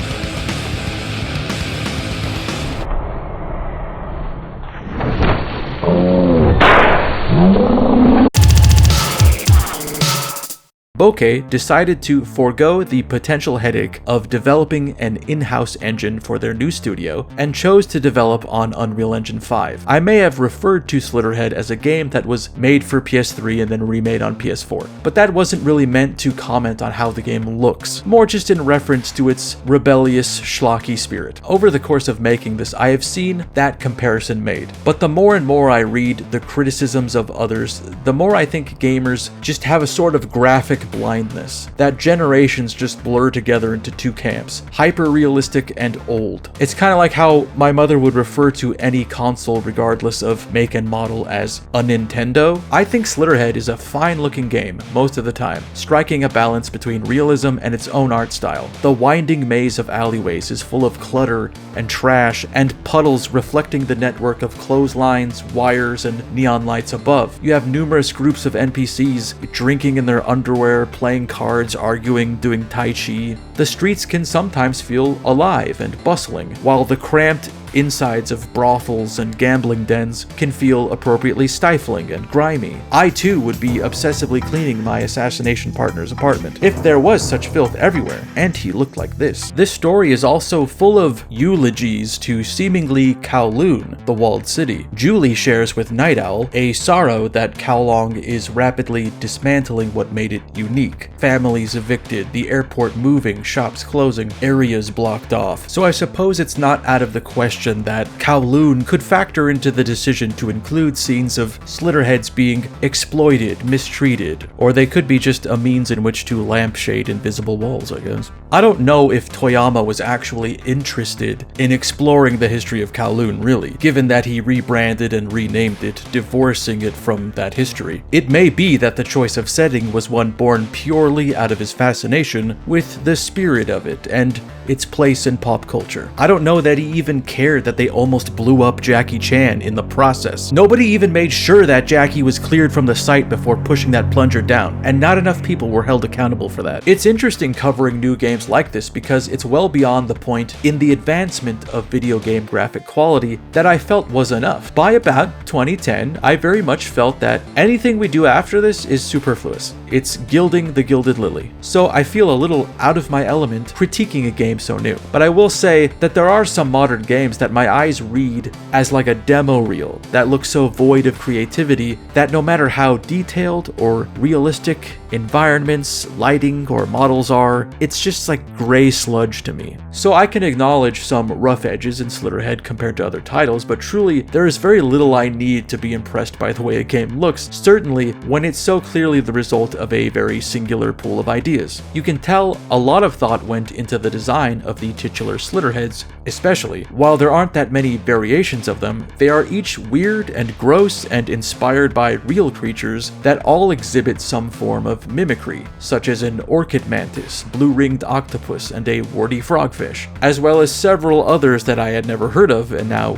Bokeh decided to forego the potential headache of developing an in-house engine for their new studio and chose to develop on Unreal Engine 5. I may have referred to Slitterhead as a game that was made for PS3 and then remade on PS4, but that wasn't really meant to comment on how the game looks, more just in reference to its rebellious, schlocky spirit. Over the course of making this, I have seen that comparison made, but the more and more I read the criticisms of others, the more I think gamers just have a sort of graphic blindness, that generations just blur together into two camps, hyper-realistic and old. It's kind of like how my mother would refer to any console regardless of make and model as a Nintendo. I think Slitterhead is a fine-looking game most of the time, striking a balance between realism and its own art style. The winding maze of alleyways is full of clutter and trash and puddles reflecting the network of clotheslines, wires, and neon lights above. You have numerous groups of NPCs drinking in their underwear, playing cards, arguing, doing tai chi. The streets can sometimes feel alive and bustling, while the cramped insides of brothels and gambling dens can feel appropriately stifling and grimy. I too would be obsessively cleaning my assassination partner's apartment, if there was such filth everywhere, and he looked like this. This story is also full of eulogies to seemingly Kowloon, the walled city. Julie shares with Night Owl a sorrow that Kowloon is rapidly dismantling what made it unique. Families evicted, the airport moving, shops closing, areas blocked off. So I suppose it's not out of the question that Kowloon could factor into the decision to include scenes of Slitterheads being exploited, mistreated, or they could be just a means in which to lampshade invisible walls, I guess. I don't know if Toyama was actually interested in exploring the history of Kowloon, really, given that he rebranded and renamed it, divorcing it from that history. It may be that the choice of setting was one born purely out of his fascination with the spirit of it and its place in pop culture. I don't know that he even cared that they almost blew up Jackie Chan in the process. Nobody even made sure that Jackie was cleared from the site before pushing that plunger down, and not enough people were held accountable for that. It's interesting covering new games like this because it's well beyond the point in the advancement of video game graphic quality that I felt was enough. By about 2010, I very much felt that anything we do after this is superfluous. It's gilding the gilded lily. So I feel a little out of my element critiquing a game so new. But I will say that there are some modern games that my eyes read as like a demo reel that looks so void of creativity that no matter how detailed or realistic environments, lighting, or models are, it's just like gray sludge to me. So I can acknowledge some rough edges in Slitterhead compared to other titles, but truly there is very little I need to be impressed by the way a game looks, certainly when it's so clearly the result of a very singular pool of ideas. You can tell a lot of thought went into the design of the titular Slitterheads, especially. While there aren't that many variations of them, they are each weird and gross and inspired by real creatures that all exhibit some form of mimicry, such as an orchid mantis, blue-ringed octopus, and a warty frogfish, as well as several others that I had never heard of and now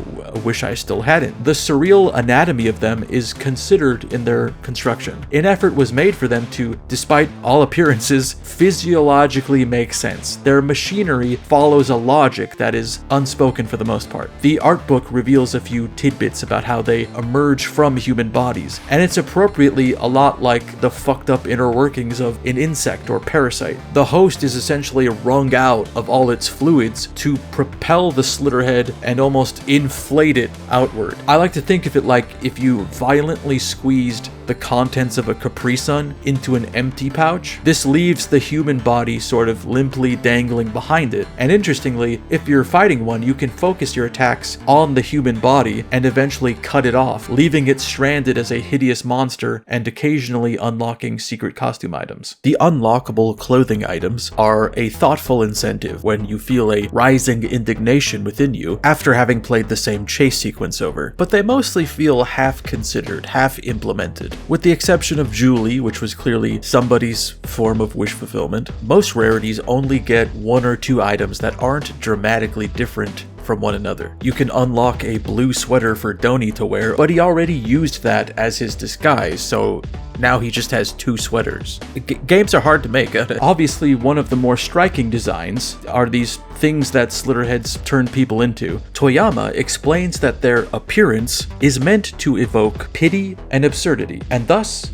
wish I still hadn't. The surreal anatomy of them is considered in their construction. An effort was made for them to, despite all appearances, physiologically make sense. Their machinery follows a logic that is unspoken for the most part. The art book reveals a few tidbits about how they emerge from human bodies, and it's appropriately a lot like the fucked up inner workings of an insect or parasite. The host is essentially wrung out of all its fluids to propel the Slitterhead and almost inflate it outward. I like to think of it like if you violently squeezed the contents of a Capri Sun into an empty pouch. This leaves the human body sort of limply dangling behind it. And interestingly, if you're fighting one, you can focus your attacks on the human body and eventually cut it off, leaving it stranded as a hideous monster and occasionally unlocking secret costume items. The unlockable clothing items are a thoughtful incentive when you feel a rising indignation within you after having played the same chase sequence over, but they mostly feel half-considered, half-implemented. With the exception of Julie, which was clearly somebody's form of wish fulfillment, most rarities only get one or two items that aren't dramatically different from one another. You can unlock a blue sweater for Donnie to wear, but he already used that as his disguise, so now he just has two sweaters. Games are hard to make. Obviously, one of the more striking designs are these things that Slitterheads turn people into. Toyama explains that their appearance is meant to evoke pity and absurdity, and thus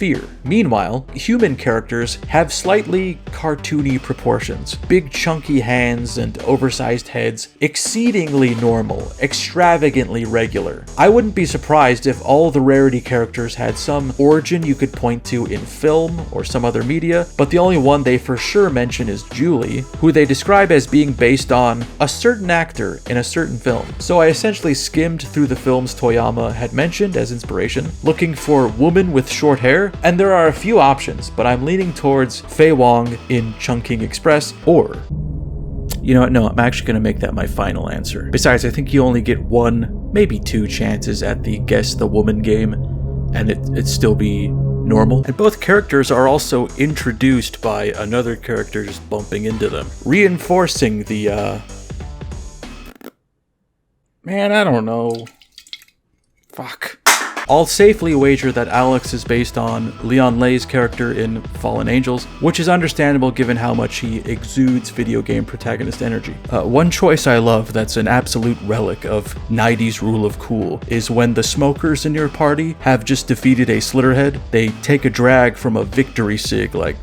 fear. Meanwhile, human characters have slightly cartoony proportions, big chunky hands and oversized heads, exceedingly normal, extravagantly regular. I wouldn't be surprised if all the Rarity characters had some origin you could point to in film or some other media, but the only one they for sure mention is Julie, who they describe as being based on a certain actor in a certain film. So I essentially skimmed through the films Toyama had mentioned as inspiration, looking for woman with short hair, and there are a few options, but I'm leaning towards Fei Wong in Chungking Express, or... You know what, no, I'm actually going to make that my final answer. Besides, I think you only get one, maybe two chances at the Guess the Woman game, and it'd still be normal. And both characters are also introduced by another character just bumping into them, reinforcing the, Man, I don't know. Fuck. I'll safely wager that Alex is based on Leon Lei's character in Fallen Angels, which is understandable given how much he exudes video game protagonist energy. One choice I love that's an absolute relic of 90s rule of cool is when the smokers in your party have just defeated a Slitterhead, they take a drag from a victory sig like...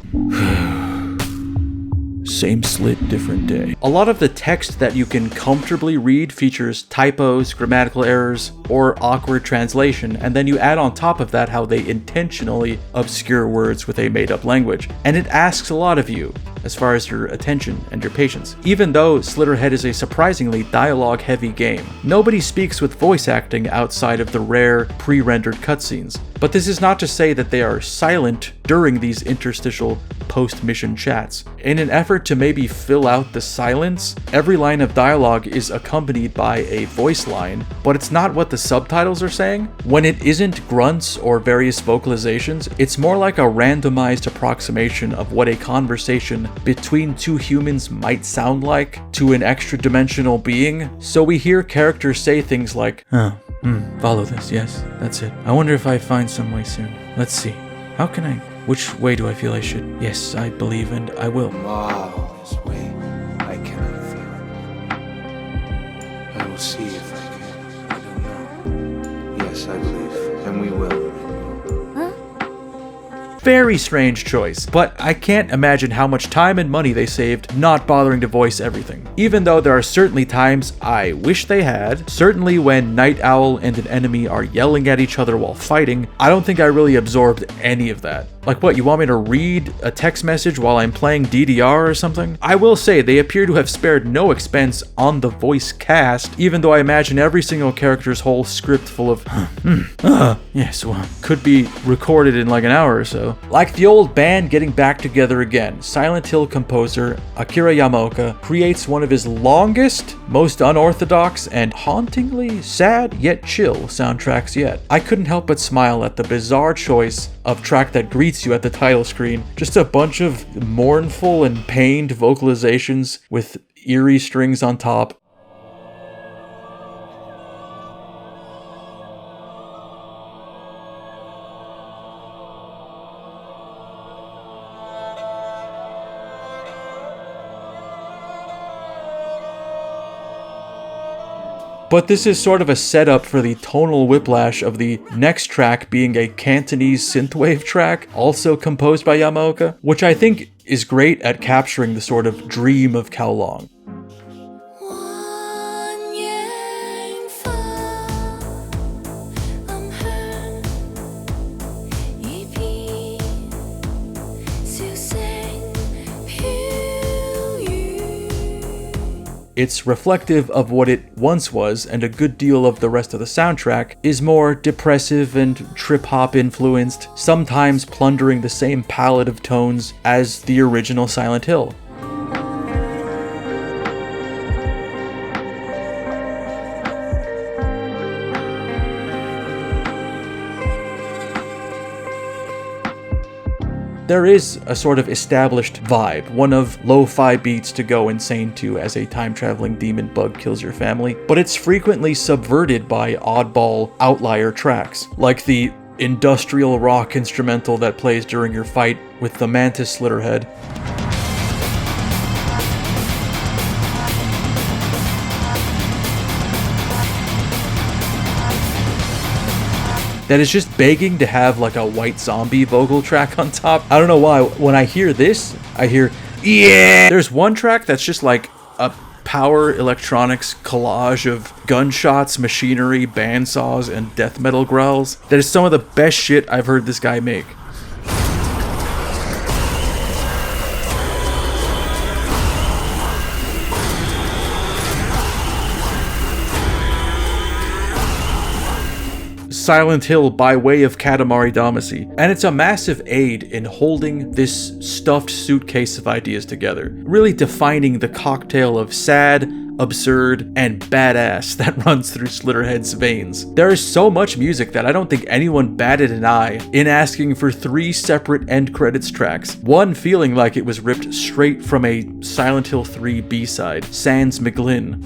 Same slit, different day. A lot of the text that you can comfortably read features typos, grammatical errors, or awkward translation, and then you add on top of that how they intentionally obscure words with a made-up language. And it asks a lot of you, as far as your attention and your patience. Even though Slitterhead is a surprisingly dialogue-heavy game, nobody speaks with voice acting outside of the rare pre-rendered cutscenes. But this is not to say that they are silent during these interstitial post-mission chats. In an effort to maybe fill out the silence, every line of dialogue is accompanied by a voice line, but it's not what the subtitles are saying. When it isn't grunts or various vocalizations, it's more like a randomized approximation of what a conversation between two humans might sound like to an extra-dimensional being. So we hear characters say things like, follow this, yes, that's it. I wonder if I find some way soon. Let's see. How can I? Which way do I feel I should? Yes, I believe and I will. Wow, this way. I cannot feel it. I will see if I can. I don't know. Yes, I believe. And we will. Very strange choice, but I can't imagine how much time and money they saved not bothering to voice everything. Even though there are certainly times I wish they had, certainly when Night Owl and an enemy are yelling at each other while fighting, I don't think I really absorbed any of that. Like what, you want me to read a text message while I'm playing DDR or something? I will say they appear to have spared no expense on the voice cast, even though I imagine every single character's whole script full of yes, well, could be recorded in like an hour or so. Like the old band getting back together again, Silent Hill composer Akira Yamaoka creates one of his longest, most unorthodox, and hauntingly sad yet chill soundtracks yet. I couldn't help but smile at the bizarre choice of track that greets you at the title screen. Just a bunch of mournful and pained vocalizations with eerie strings on top. But this is sort of a setup for the tonal whiplash of the next track being a Cantonese synthwave track, also composed by Yamaoka, which I think is great at capturing the sort of dream of Kowloon. It's reflective of what it once was, and a good deal of the rest of the soundtrack is more depressive and trip-hop influenced, sometimes plundering the same palette of tones as the original Silent Hill. There is a sort of established vibe, one of lo-fi beats to go insane to as a time-traveling demon bug kills your family, but it's frequently subverted by oddball outlier tracks, like the industrial rock instrumental that plays during your fight with the Mantis Slitterhead. that is just begging to have like a White Zombie vocal track on top. I don't know why. When I hear this, I hear, yeah! There's one track that's just like a power electronics collage of gunshots, machinery, bandsaws, and death metal growls. That is some of the best shit I've heard this guy make. Silent Hill by way of Katamari Damacy, and it's a massive aid in holding this stuffed suitcase of ideas together, really defining the cocktail of sad, absurd, and badass that runs through Slitterhead's veins. There is so much music that I don't think anyone batted an eye in asking for 3 separate end credits tracks, one feeling like it was ripped straight from a Silent Hill 3 B-side, Sans McGlynn.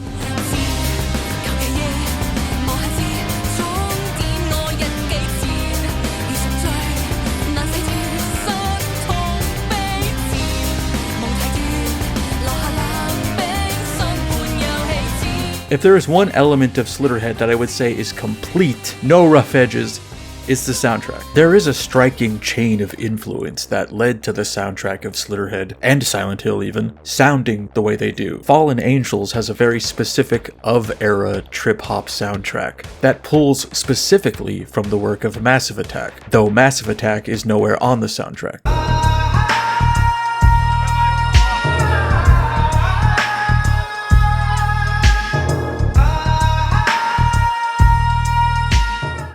If there is one element of Slitterhead that I would say is complete, no rough edges, it's the soundtrack. There is a striking chain of influence that led to the soundtrack of Slitterhead, and Silent Hill even, sounding the way they do. Fallen Angels has a very specific of-era trip-hop soundtrack that pulls specifically from the work of Massive Attack, though Massive Attack is nowhere on the soundtrack.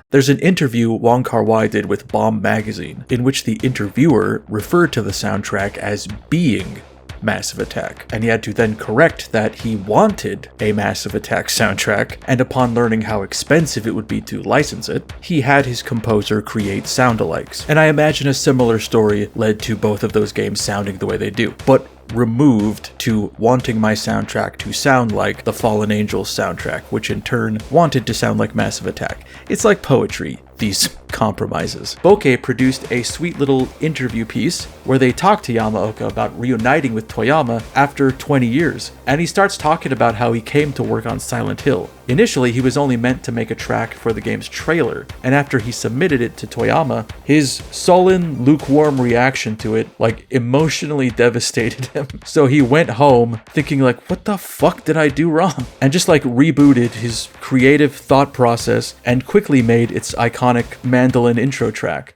There's an interview Wong Kar-wai did with Bomb Magazine, in which the interviewer referred to the soundtrack as being Massive Attack, and he had to then correct that he wanted a Massive Attack soundtrack, and upon learning how expensive it would be to license it, he had his composer create sound-alikes. And I imagine a similar story led to both of those games sounding the way they do, but removed to wanting my soundtrack to sound like the Fallen Angels soundtrack, which in turn wanted to sound like Massive Attack. It's like poetry, these compromises. Bokeh produced a sweet little interview piece where they talk to Yamaoka about reuniting with Toyama after 20 years, and he starts talking about how he came to work on Silent Hill. Initially, he was only meant to make a track for the game's trailer, and after he submitted it to Toyama, his sullen, lukewarm reaction to it, like, emotionally devastated him. So he went home thinking like, what the fuck did I do wrong? And just like rebooted his creative thought process and quickly made its iconic mandolin intro track.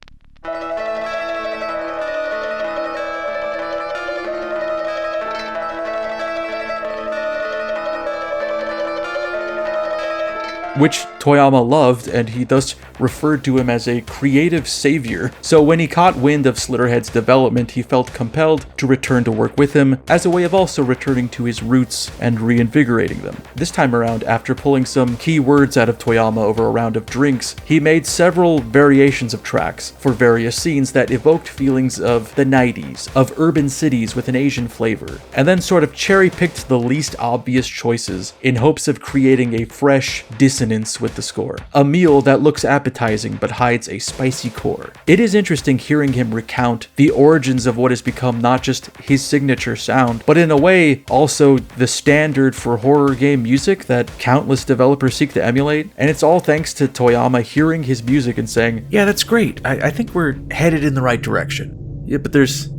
Which Toyama loved, and he thus referred to him as a creative savior. So when he caught wind of Slitterhead's development, he felt compelled to return to work with him as a way of also returning to his roots and reinvigorating them. This time around, after pulling some key words out of Toyama over a round of drinks, he made several variations of tracks for various scenes that evoked feelings of the 90s, of urban cities with an Asian flavor, and then sort of cherry-picked the least obvious choices in hopes of creating a fresh dissonance with the score. A meal that looks appetizing but hides a spicy core. It is interesting hearing him recount the origins of what has become not just his signature sound, but in a way also the standard for horror game music that countless developers seek to emulate. And it's all thanks to Toyama hearing his music and saying, yeah, that's great. I think we're headed in the right direction. Yeah, but there's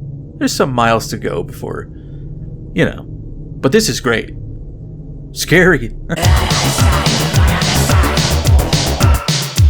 some miles to go before, you know. But this is great. Scary.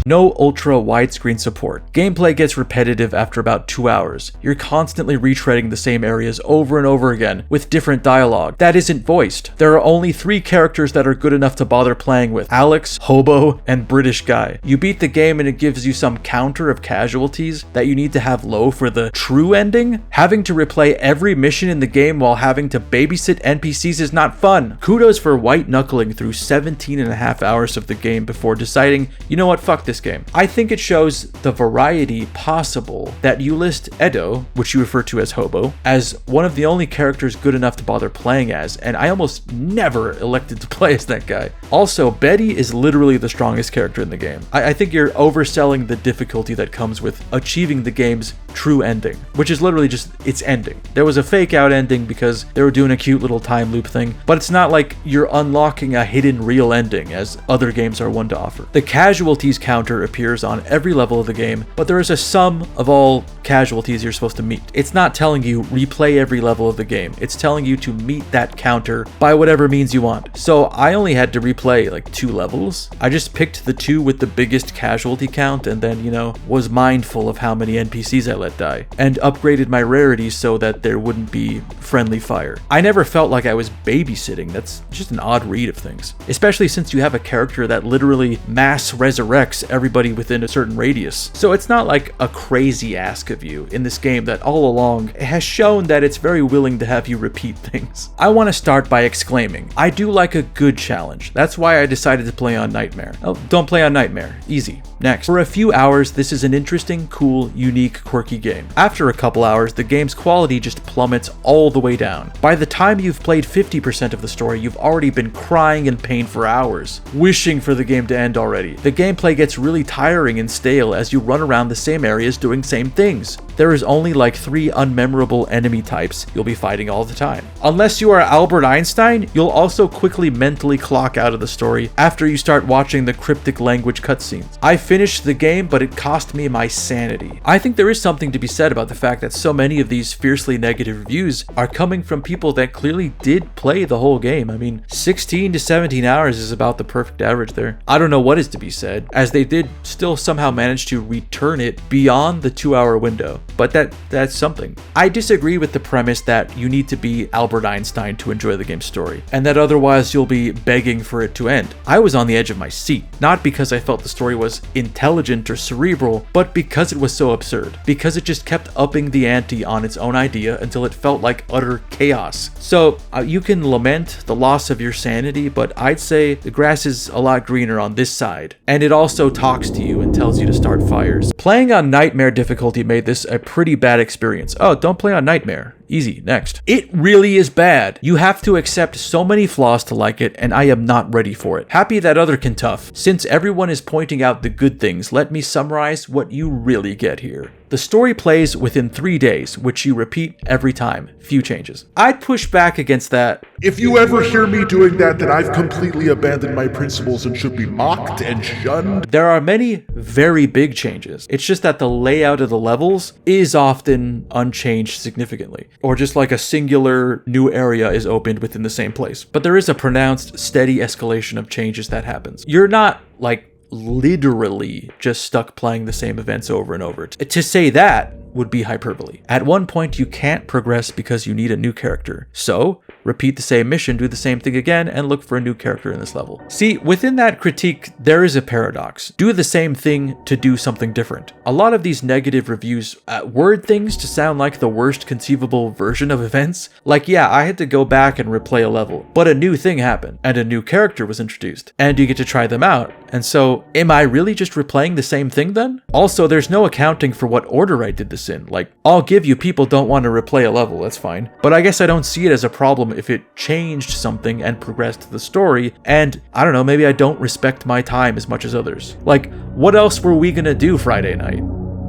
No ultra widescreen support. Gameplay gets repetitive after about 2 hours. You're constantly retreading the same areas over and over again with different dialogue that isn't voiced. There are only 3 characters that are good enough to bother playing with: Alex, Hobo, and British Guy. You beat the game and it gives you some counter of casualties that you need to have low for the true ending. Having to replay every mission in the game while having to babysit NPCs is not fun. Kudos for white knuckling through 17.5 hours of the game before deciding, you know what, fuck this game. I think it shows the variety possible that you list Edo, which you refer to as Hobo, as one of the only characters good enough to bother playing as, and I almost never elected to play as that guy. Also, Betty is literally the strongest character in the game. I think you're overselling the difficulty that comes with achieving the game's true ending, which is literally just its ending. There was a fake out ending because they were doing a cute little time loop thing, but it's not like you're unlocking a hidden real ending as other games are one to offer. The casualties counter appears on every level of the game, but there is a sum of all casualties you're supposed to meet. It's not telling you replay every level of the game. It's telling you to meet that counter by whatever means you want. So I only had to replay like 2 levels. I just picked the 2 with the biggest casualty count and then, was mindful of how many NPCs I let die and upgraded my rarity so that there wouldn't be friendly fire. I never felt like I was babysitting. That's just an odd read of things, especially since you have a character that literally mass resurrects everybody within a certain radius. So it's not like a crazy ask of you in this game that all along has shown that it's very willing to have you repeat things. I want to start by exclaiming, I do like a good challenge. That's why I decided to play on Nightmare. Oh, don't play on Nightmare. Easy. Next. For a few hours, this is an interesting, cool, unique, quirky game. After a couple hours, the game's quality just plummets all the way down. By the time you've played 50% of the story, you've already been crying in pain for hours, wishing for the game to end already. The gameplay gets really tiring and stale as you run around the same areas doing same things. There is only like 3 unmemorable enemy types you'll be fighting all the time. Unless you are Albert Einstein, you'll also quickly mentally clock out of the story after you start watching the cryptic language cutscenes. I finished the game, but it cost me my sanity. I think there is something to be said about the fact that so many of these fiercely negative reviews are coming from people that clearly did play the whole game. I mean, 16 to 17 hours is about the perfect average there. I don't know what is to be said, as they did still somehow manage to return it beyond the 2-hour window. But that's something. I disagree with the premise that you need to be Albert Einstein to enjoy the game's story, and that otherwise you'll be begging for it to end. I was on the edge of my seat, not because I felt the story was intelligent or cerebral, but because it was so absurd. Because it just kept upping the ante on its own idea until it felt like utter chaos. So you can lament the loss of your sanity, but I'd say the grass is a lot greener on this side. And it also talks to you and tells you to start fires. Playing on Nightmare difficulty made this a pretty bad experience. Oh, don't play on Nightmare. Easy. Next. It really is bad. You have to accept so many flaws to like it, and I am not ready for it. Happy that other can tough. Since everyone is pointing out the good things, let me summarize what you really get here. The story plays within 3 days, which you repeat every time. Few changes. I'd push back against that. If you ever hear me doing that, then I've completely abandoned my principles and should be mocked and shunned. There are many very big changes. It's just that the layout of the levels is often unchanged significantly, or just like a singular new area is opened within the same place. But there is a pronounced, steady escalation of changes that happens. You're not like literally just stuck playing the same events over and over. To say that would be hyperbole. At one point, you can't progress because you need a new character. So, repeat the same mission, do the same thing again, and look for a new character in this level. See, within that critique, there is a paradox. Do the same thing to do something different. A lot of these negative reviews word things to sound like the worst conceivable version of events. Like, yeah, I had to go back and replay a level, but a new thing happened, and a new character was introduced, and you get to try them out. And so, am I really just replaying the same thing then? Also, there's no accounting for what order I did this in. Like, I'll give you people don't want to replay a level, that's fine. But I guess I don't see it as a problem if it changed something and progressed the story, and I don't know, maybe I don't respect my time as much as others. Like, what else were we gonna do Friday night?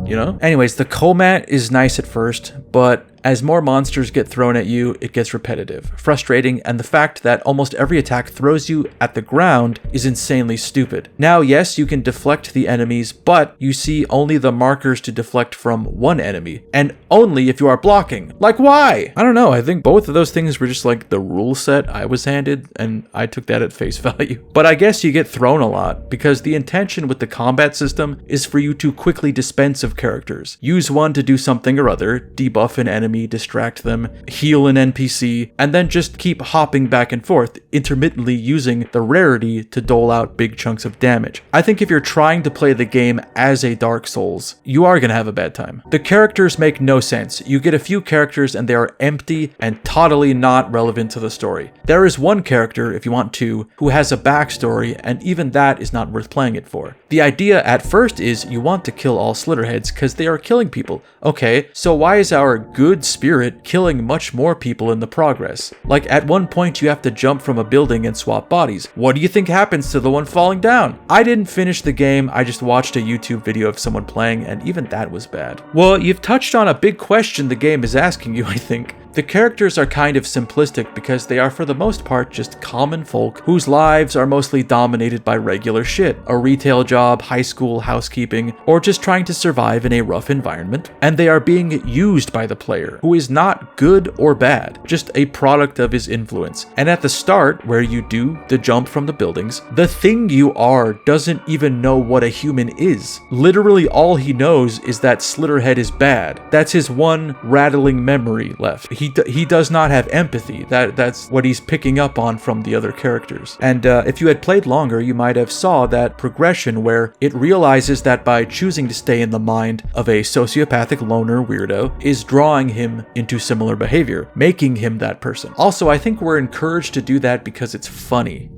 You know? Anyways, the combat is nice at first, but as more monsters get thrown at you, it gets repetitive, frustrating, and the fact that almost every attack throws you at the ground is insanely stupid. Now, yes, you can deflect the enemies, but you see only the markers to deflect from one enemy, and only if you are blocking. Like, why? I don't know, I think both of those things were just like the rule set I was handed, and I took that at face value. But I guess you get thrown a lot, because the intention with the combat system is for you to quickly dispense of characters. Use one to do something or other, debuff an enemy, distract them, heal an NPC, and then just keep hopping back and forth, intermittently using the rarity to dole out big chunks of damage. I think if you're trying to play the game as a Dark Souls, you are gonna have a bad time. The characters make no sense. You get a few characters and they are empty and totally not relevant to the story. There is one character, if you want to, who has a backstory, and even that is not worth playing it for. The idea at first is you want to kill all Slitterheads because they are killing people. Okay, so why is our good good spirit, killing much more people in the progress. Like, at one point you have to jump from a building and swap bodies. What do you think happens to the one falling down? I didn't finish the game, I just watched a YouTube video of someone playing, and even that was bad. Well, you've touched on a big question the game is asking you, I think. The characters are kind of simplistic because they are for the most part just common folk whose lives are mostly dominated by regular shit, a retail job, high school, housekeeping, or just trying to survive in a rough environment. And they are being used by the player, who is not good or bad, just a product of his influence. And at the start, where you do the jump from the buildings, the thing you are doesn't even know what a human is. Literally all he knows is that Slitterhead is bad. That's his one rattling memory left. He does not have empathy. That's what he's picking up on from the other characters. And if you had played longer, you might have saw that progression where it realizes that by choosing to stay in the mind of a sociopathic loner weirdo is drawing him into similar behavior, making him that person. Also, I think we're encouraged to do that because it's funny.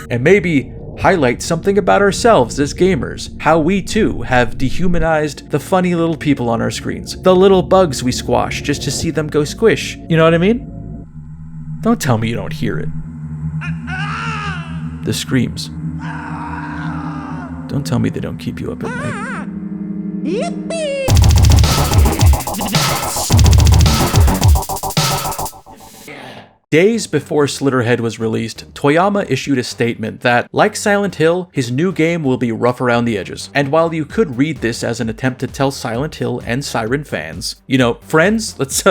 And maybe highlight something about ourselves as gamers, how we too have dehumanized the funny little people on our screens, the little bugs we squash just to see them go squish. You know what I mean? Don't tell me you don't hear it. The screams. Don't tell me they don't keep you up at night. Days before Slitterhead was released, Toyama issued a statement that, like Silent Hill, his new game will be rough around the edges. And while you could read this as an attempt to tell Silent Hill and Siren fans, you know, friends, let's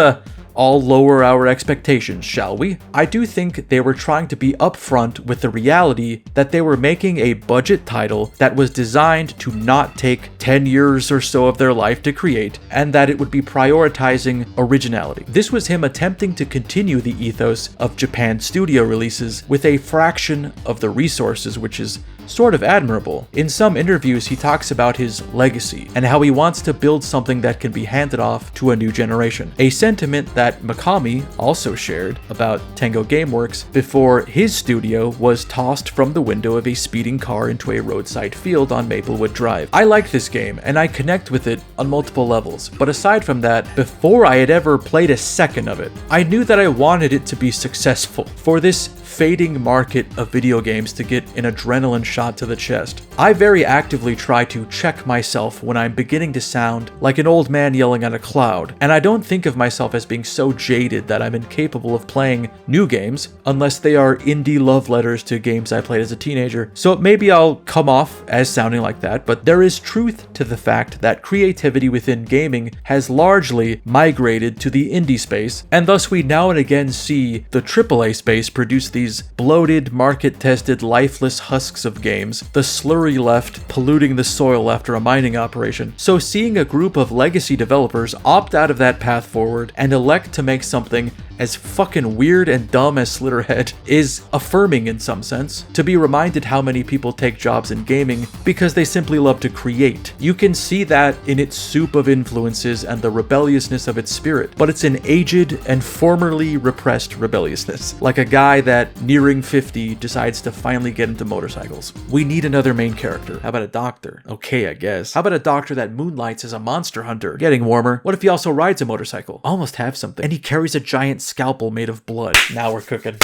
all lower our expectations, shall we? I do think they were trying to be upfront with the reality that they were making a budget title that was designed to not take 10 years or so of their life to create, and that it would be prioritizing originality. This was him attempting to continue the ethos of Japan studio releases with a fraction of the resources, which is sort of admirable. In some interviews, he talks about his legacy and how he wants to build something that can be handed off to a new generation. A sentiment that Mikami also shared about Tango Gameworks before his studio was tossed from the window of a speeding car into a roadside field on Maplewood Drive. I like this game and I connect with it on multiple levels, but aside from that, before I had ever played a second of it, I knew that I wanted it to be successful. For this fading market of video games to get an adrenaline shot to the chest, I very actively try to check myself when I'm beginning to sound like an old man yelling at a cloud, and I don't think of myself as being so jaded that I'm incapable of playing new games unless they are indie love letters to games I played as a teenager. So maybe I'll come off as sounding like that, but there is truth to the fact that creativity within gaming has largely migrated to the indie space, and thus we now and again see the AAA space produce these bloated, market-tested, lifeless husks of games, the slurry left polluting the soil after a mining operation. So seeing a group of legacy developers opt out of that path forward and elect to make something as fucking weird and dumb as Slitterhead is affirming in some sense. To be reminded how many people take jobs in gaming because they simply love to create. You can see that in its soup of influences and the rebelliousness of its spirit, but it's an aged and formerly repressed rebelliousness, like a guy that, nearing 50, decides to finally get into motorcycles. We need another main character. How about a doctor? Okay, I guess. How about a doctor that moonlights as a monster hunter? Getting warmer. What if he also rides a motorcycle? Almost have something. And he carries a giant scalpel made of blood. Now we're cooking.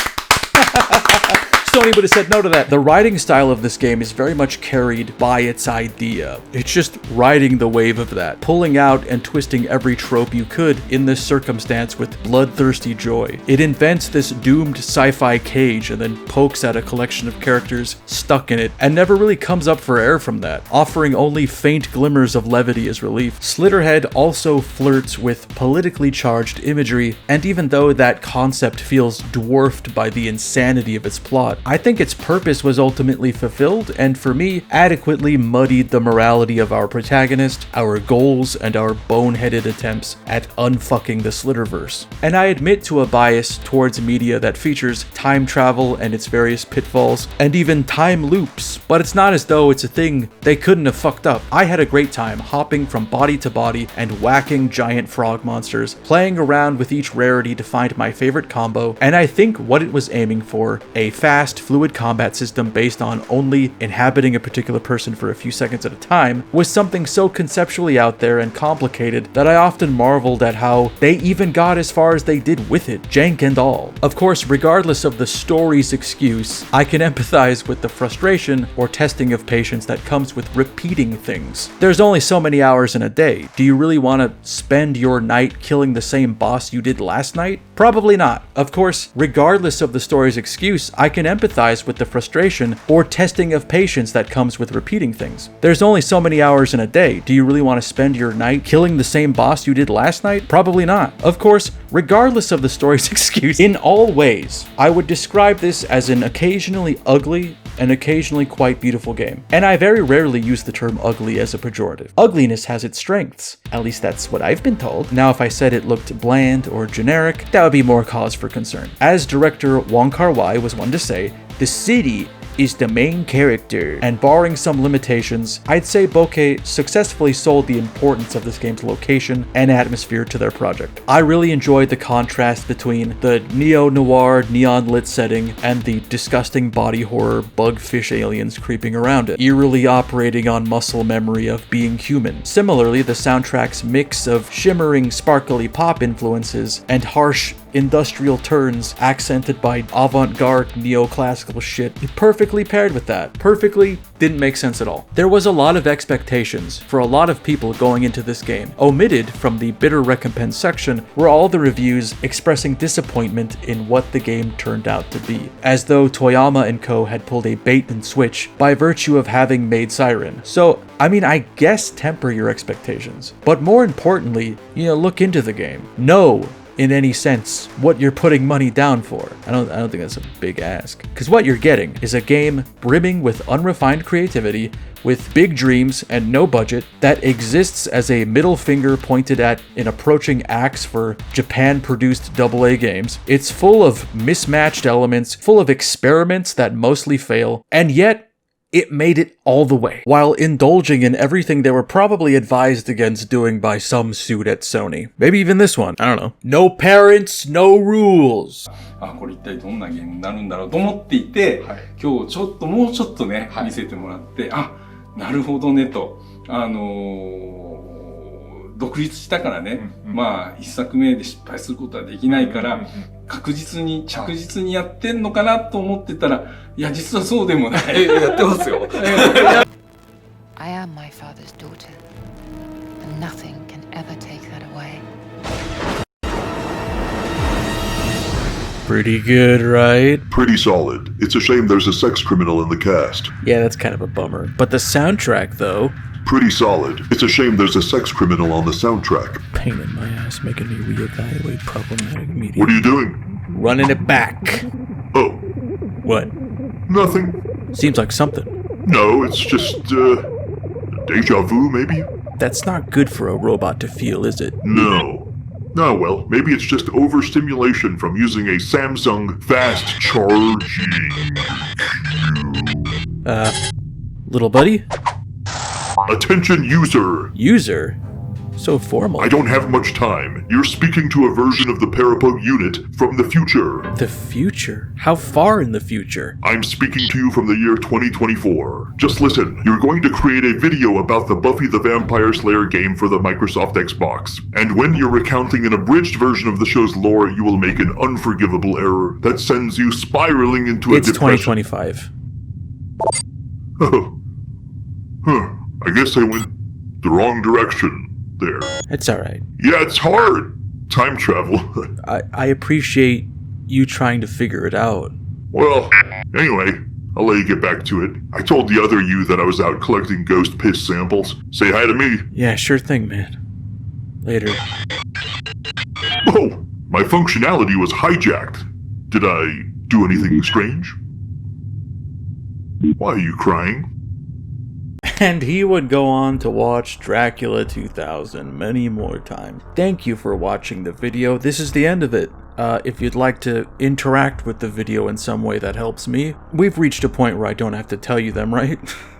Sony would have said no to that. The writing style of this game is very much carried by its idea. It's just riding the wave of that, pulling out and twisting every trope you could in this circumstance with bloodthirsty joy. It invents this doomed sci-fi cage and then pokes at a collection of characters stuck in it and never really comes up for air from that, offering only faint glimmers of levity as relief. Slitterhead also flirts with politically charged imagery, and even though that concept feels dwarfed by the insanity of its plot, I think its purpose was ultimately fulfilled, and for me, adequately muddied the morality of our protagonist, our goals, and our boneheaded attempts at unfucking the Slitterverse. And I admit to a bias towards media that features time travel and its various pitfalls, and even time loops, but it's not as though it's a thing they couldn't have fucked up. I had a great time hopping from body to body and whacking giant frog monsters, playing around with each rarity to find my favorite combo, and I think what it was aiming for, a fast, fast, fluid combat system based on only inhabiting a particular person for a few seconds at a time was something so conceptually out there and complicated that I often marveled at how they even got as far as they did with it, jank and all. Of course, regardless of the story's excuse, I can empathize with the frustration or testing of patience that comes with repeating things. There's only so many hours in a day. Do you really want to spend your night killing the same boss you did last night? Probably not. Of course, regardless of the story's excuse, I can empathize with the frustration or testing of patience that comes with repeating things. There's only so many hours in a day. Do you really want to spend your night killing the same boss you did last night? Probably not. Of course, regardless of the story's excuse, in all ways, I would describe this as an occasionally ugly and occasionally quite beautiful game. And I very rarely use the term ugly as a pejorative. Ugliness has its strengths. At least that's what I've been told. Now, if I said it looked bland or generic, that would be more cause for concern. As director Wong Kar-wai was one to say, the city is the main character, and barring some limitations, I'd say Bokeh successfully sold the importance of this game's location and atmosphere to their project. I really enjoyed the contrast between the neo-noir neon-lit setting and the disgusting body horror bugfish aliens creeping around it, eerily operating on muscle memory of being human. Similarly, the soundtrack's mix of shimmering, sparkly pop influences and harsh industrial turns accented by avant-garde neoclassical shit, it perfectly paired with that. Perfectly didn't make sense at all. There was a lot of expectations for a lot of people going into this game. Omitted from the bitter recompense section were all the reviews expressing disappointment in what the game turned out to be, as though Toyama and co had pulled a bait and switch by virtue of having made Siren. So, I mean, I guess temper your expectations, but more importantly, look into the game. Know in any sense what you're putting money down for. I don't think that's a big ask, because what you're getting is a game brimming with unrefined creativity, with big dreams and no budget, that exists as a middle finger pointed at an approaching axe for Japan-produced AA games. It's full of mismatched elements, full of experiments that mostly fail, and yet it made it all the way, while indulging in everything they were probably advised against doing by some suit at Sony. Maybe even this one, I don't know. No parents, no rules. これ一体どんなゲームになるんだろうと思っていて、今日もうちょっとね、見せてもらって、なるほどねと、独立したからね、まあ一作目で失敗することはできないから、着実にやってんのかなと思ってたら、いや実はそうでもない。やってますよ。I am my father's daughter, and nothing can ever take that away. Pretty good, right? Pretty solid. It's a shame there's a sex criminal in the cast. Yeah, that's kind of a bummer. But the soundtrack, though... Pretty solid. It's a shame there's a sex criminal on the soundtrack. Pain in my ass, making me reevaluate problematic media. What are you doing? Running it back. Oh. What? Nothing. Seems like something. No, it's just, deja vu, maybe? That's not good for a robot to feel, is it? No. Oh, well, maybe it's just overstimulation from using a Samsung fast charging. Little buddy? Attention user! User? So formal. I don't have much time. You're speaking to a version of the Parapog unit from the future. The future? How far in the future? I'm speaking to you from the year 2024. Just listen, you're going to create a video about the Buffy the Vampire Slayer game for the Microsoft Xbox. And when you're recounting an abridged version of the show's lore, you will make an unforgivable error that sends you spiraling into a depression. It's 2025. Oh. Huh. I guess I went the wrong direction there. It's alright. Yeah, it's hard. Time travel. I appreciate you trying to figure it out. Well, anyway, I'll let you get back to it. I told the other you that I was out collecting ghost piss samples. Say hi to me. Yeah, sure thing, man. Later. Oh, my functionality was hijacked. Did I do anything strange? Why are you crying? And he would go on to watch Dracula 2000 many more times. Thank you for watching the video. This is the end of it. If you'd like to interact with the video in some way that helps me, we've reached a point where I don't have to tell you them, right?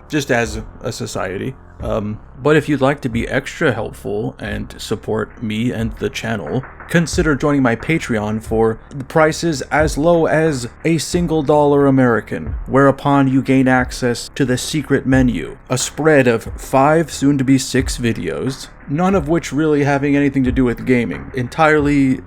Just as a society. But if you'd like to be extra helpful and support me and the channel, consider joining my Patreon for the prices as low as a single $1 American, whereupon you gain access to the secret menu, a spread of 5, soon to be 6 videos, none of which really having anything to do with gaming, entirely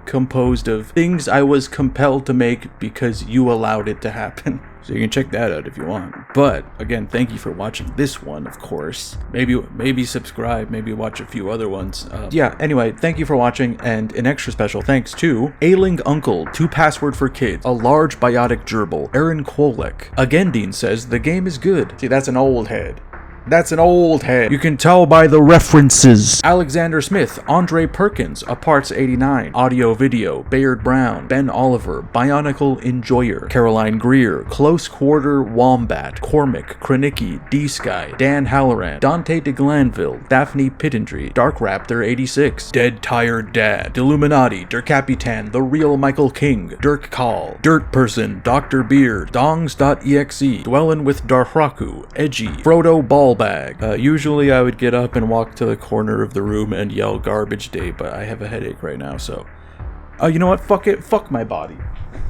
composed of things I was compelled to make because you allowed it to happen. So you can check that out if you want. But again, thank you for watching this one, of course. Maybe subscribe, maybe watch a few other ones. Yeah, anyway, thank you for watching, and an extra special thanks to Ailing Uncle, 2 Password for Kids, A Large Biotic Gerbil, Aaron Kolek. Agendine says the game is good. See, that's an old head. That's an old head. You can tell by the references. Alexander Smith, Andre Perkins, Aparts 89, Audio Video, Bayard Brown, Ben Oliver, Bionicle Enjoyer, Caroline Greer, Close Quarter Wombat, Cormac, Kranicki, D-Sky, Dan Halloran, Dante de Glanville, Daphne Pittendry, Dark Raptor 86, Dead Tired Dad, Deluminati, Dirkapitan, The Real Michael King, Dirk Call, Dirt Person, Dr. Beard, Dongs.exe, Dwellin' with Darhraku, Edgy, Frodo Ballbag. Usually I would get up and walk to the corner of the room and yell garbage day, but I have a headache right now, so... you know what? Fuck it. Fuck my body.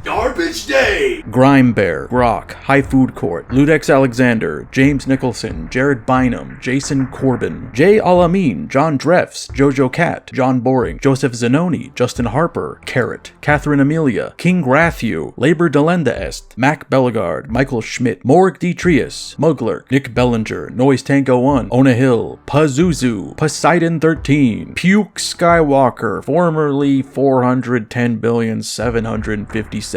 Garbage Day! Grimebear, Grok, High Food Court, Ludex Alexander, James Nicholson, Jared Bynum, Jason Corbin, Jay Alamin, John Dreffs, Jojo Cat, John Boring, Joseph Zanoni, Justin Harper, Carrot, Catherine Amelia, King Grathew, Labor Delenda Est, Mac Bellegarde, Michael Schmidt, Morg Detrius, Mugler, Nick Bellinger, Noise Tango 1, Ona Hill, Pazuzu, Poseidon 13, Puke Skywalker, formerly 410,757,864,530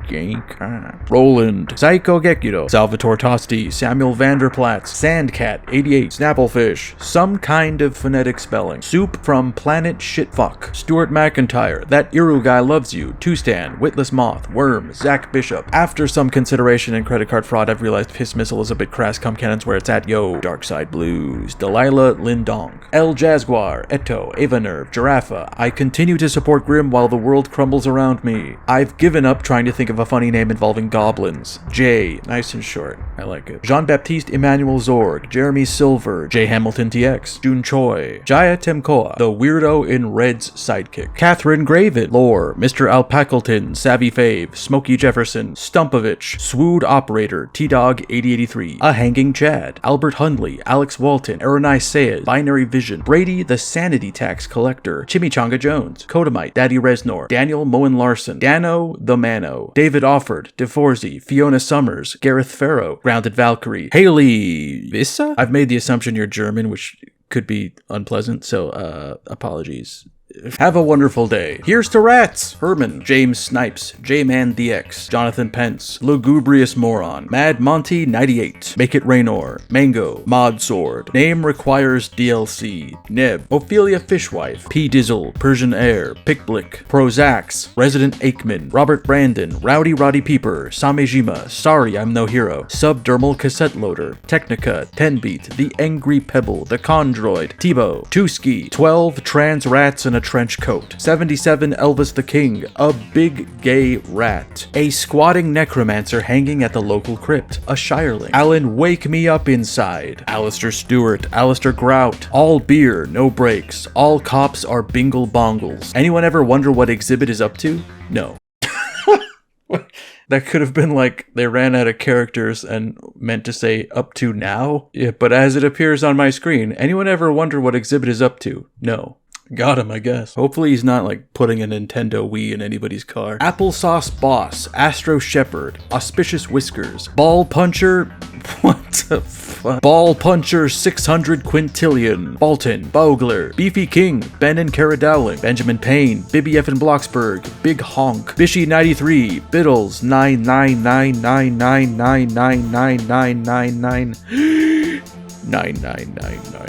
Gank. Roland, Psycho Gekiro, Salvatore Tosti, Samuel Vanderplatz, Sandcat 88, Snapplefish, Some Kind of Phonetic Spelling, Soup from Planet Shitfuck, Stuart McIntyre, That Iru Guy Loves You, Two-Stan, Witless Moth, Worm, Zach Bishop. After some consideration and credit card fraud, I've realized Piss Missile is a bit crass. Come cannons where it's at. Yo, Darkside Blues, Delilah Lindong, El Jaguar, Eto, Ava Nerve, Giraffa. I continue to support Grim while the world crumbles around me. I've given up trying to think of a funny name involving goblins. Jay, nice and short. I like it. Jean-Baptiste Emmanuel Zorg, Jeremy Silver, J. Hamilton TX, Jun Choi, Jaya Temkoa, the Weirdo in Red's sidekick, Catherine Graven, Lore, Mr. Alpacleton, Savvy Fave, Smokey Jefferson, Stumpovich, Swood Operator, T-Dog 8083, A Hanging Chad, Albert Hundley, Alex Walton, Aronai Sayed, Binary Vision, Brady the Sanity Tax Collector, Chimichanga Jones, Kodamite, Daddy Resnor, Daniel Moen Larson, Dano the Mano, David Offord, DeForzi, Fiona Summers, Gareth Farrow, Grounded Valkyrie, Haley Vissa? I've made the assumption you're German, which could be unpleasant, so apologies. Have a wonderful day. Here's to rats! Herman, James Snipes, J-Man DX, Jonathan Pence, Lugubrious Moron, Mad Monty 98, Make It Raynor, Mango, Mod Sword, Name Requires DLC, Neb, Ophelia Fishwife, P. Dizzle, Persian Air, Pickblick, Prozax, Resident Aikman, Robert Brandon, Rowdy Roddy Peeper, Samejima, Sorry I'm No Hero, Subdermal Cassette Loader, Technica, 10-Beat, The Angry Pebble, The Condroid, Tebow, Tuski, 12 Trans Rats in a Trench Coat, 77 Elvis the King, A Big Gay Rat, a Squatting Necromancer hanging at the local crypt, a Shireling, Alan Wake Me Up Inside, Alistair Stewart, Alistair Grout, All Beer, No Breaks, All Cops Are Bingle Bongles. Anyone ever wonder what Exhibit is up to? No. That could have been like they ran out of characters and meant to say up to now. Yeah, but as it appears on my screen, anyone ever wonder what Exhibit is up to? No. Got him, I guess. Hopefully he's not like putting a Nintendo Wii in anybody's car. Applesauce Boss, Astro Shepherd, Auspicious Whiskers, Ball Puncher, what the fuck? Ball Puncher 600 Quintillion, Bolton, Bogler, Beefy King, Ben and Cara Dowling, Benjamin Payne, Bibby F. in Bloxburg, Big Honk, Bishy 93, Biddles 99999999999. 99999.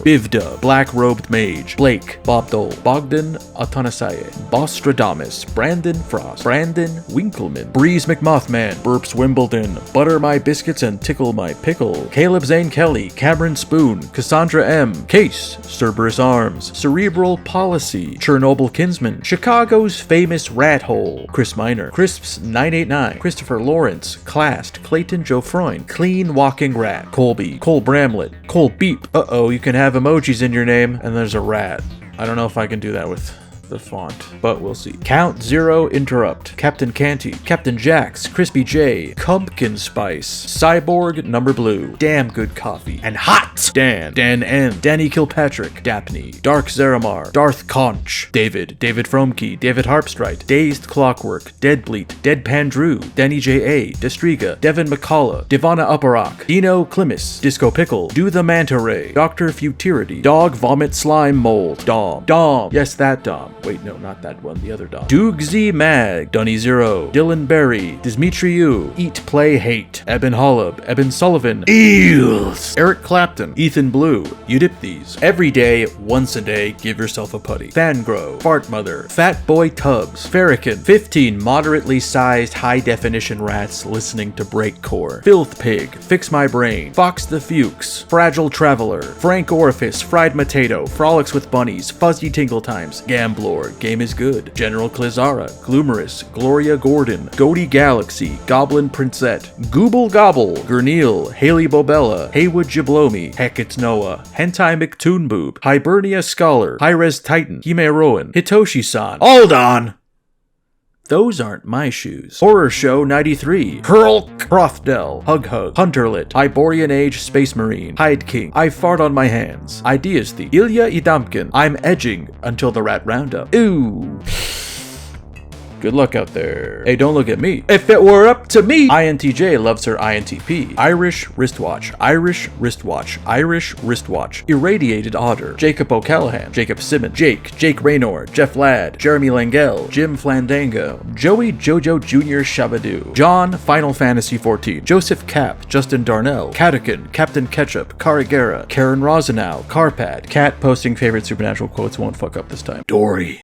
Bivda, black-robed mage. Blake, Bobdol, Bogdan, Atanasaye, Bostradamus, Brandon Frost, Brandon Winkleman, Breeze McMothman, Burps Wimbledon, Butter My Biscuits and Tickle My Pickle, Caleb Zane Kelly, Cameron Spoon, Cassandra M, Case, Cerberus Arms, Cerebral Policy, Chernobyl Kinsman, Chicago's Famous Rat Hole, Chris Miner, Crisps 989, Christopher Lawrence, Classed, Clayton Joe Freund, Clean Walking Rat, Colby, Cole Bramlett, Cole Beep. Uh-oh, you can have emojis in your name, and there's a rat. I don't know if I can do that with the font, but we'll see. Count Zero Interrupt, Captain Canty, Captain Jax, Crispy J, Pumpkin Spice, Cyborg Number Blue, Damn Good Coffee, and Hot! Dan, Dan N, Danny Kilpatrick, Daphne, Dark Zeramar, Darth Conch, David, David Fromke, David Harpstrite, Dazed Clockwork, Deadbleat, Deadpan Drew, Danny J.A., Destriga, Devin McCullough, Divana Upperock, Dino Klimis, Disco Pickle, Do the Manta Ray, Dr. Futurity, Dog Vomit Slime Mold, Dom, yes that Dom. Wait, no, not that one, the other Dom. Doogzy Mag, Dunny Zero, Dylan Berry, Dismitriu, Eat, Play, Hate, Eben Hollub, Eben Sullivan, Eels, Eric Clapton, Ethan Blue, Eudipthes, Every Day, Once a Day, Give Yourself a Putty, Fangrow, Fart Mother, Fat Boy Tubbs, Farrakhan, 15 moderately sized high-definition rats listening to Breakcore, Filth Pig, Fix My Brain, Fox the Fuchs, Fragile Traveler, Frank Orifice, Fried Potato, Frolics with Bunnies, Fuzzy Tingle Times, Gamblor, Game is Good, General Clizara, Gloomerous, Gloria Gordon, Goaty Galaxy, Goblin Princette, Gooble Gobble, Gurneel, Haley Bobella, Haywood Jablomi, Heck It's Noah, Hentai McToonboob, Hibernia Scholar, Hi-Res Titan, Hime Rowan, Hitoshi-san. Hold on! Those aren't my shoes. Horror Show 93. Hurl, Crothdell, Hug, Hunterlit, Iborian Age Space Marine, Hyde King, I Fart on My Hands, Ideas Thief, Ilya Idamkin, I'm Edging Until the Rat Roundup. Ooh. Good luck out there. Hey, don't look at me. If it were up to me! INTJ loves her INTP. Irish wristwatch. Irish wristwatch. Irish wristwatch. Irradiated Otter. Jacob O'Callahan. Jacob Simmons. Jake Raynor. Jeff Ladd. Jeremy Langell. Jim Flandango. Joey Jojo Jr. Shabadoo. John Final Fantasy XIV. Joseph Cap. Justin Darnell. Catakin. Captain Ketchup. Karagera. Karen Rosenow. Carpad. Cat posting favorite supernatural quotes won't fuck up this time. Dory.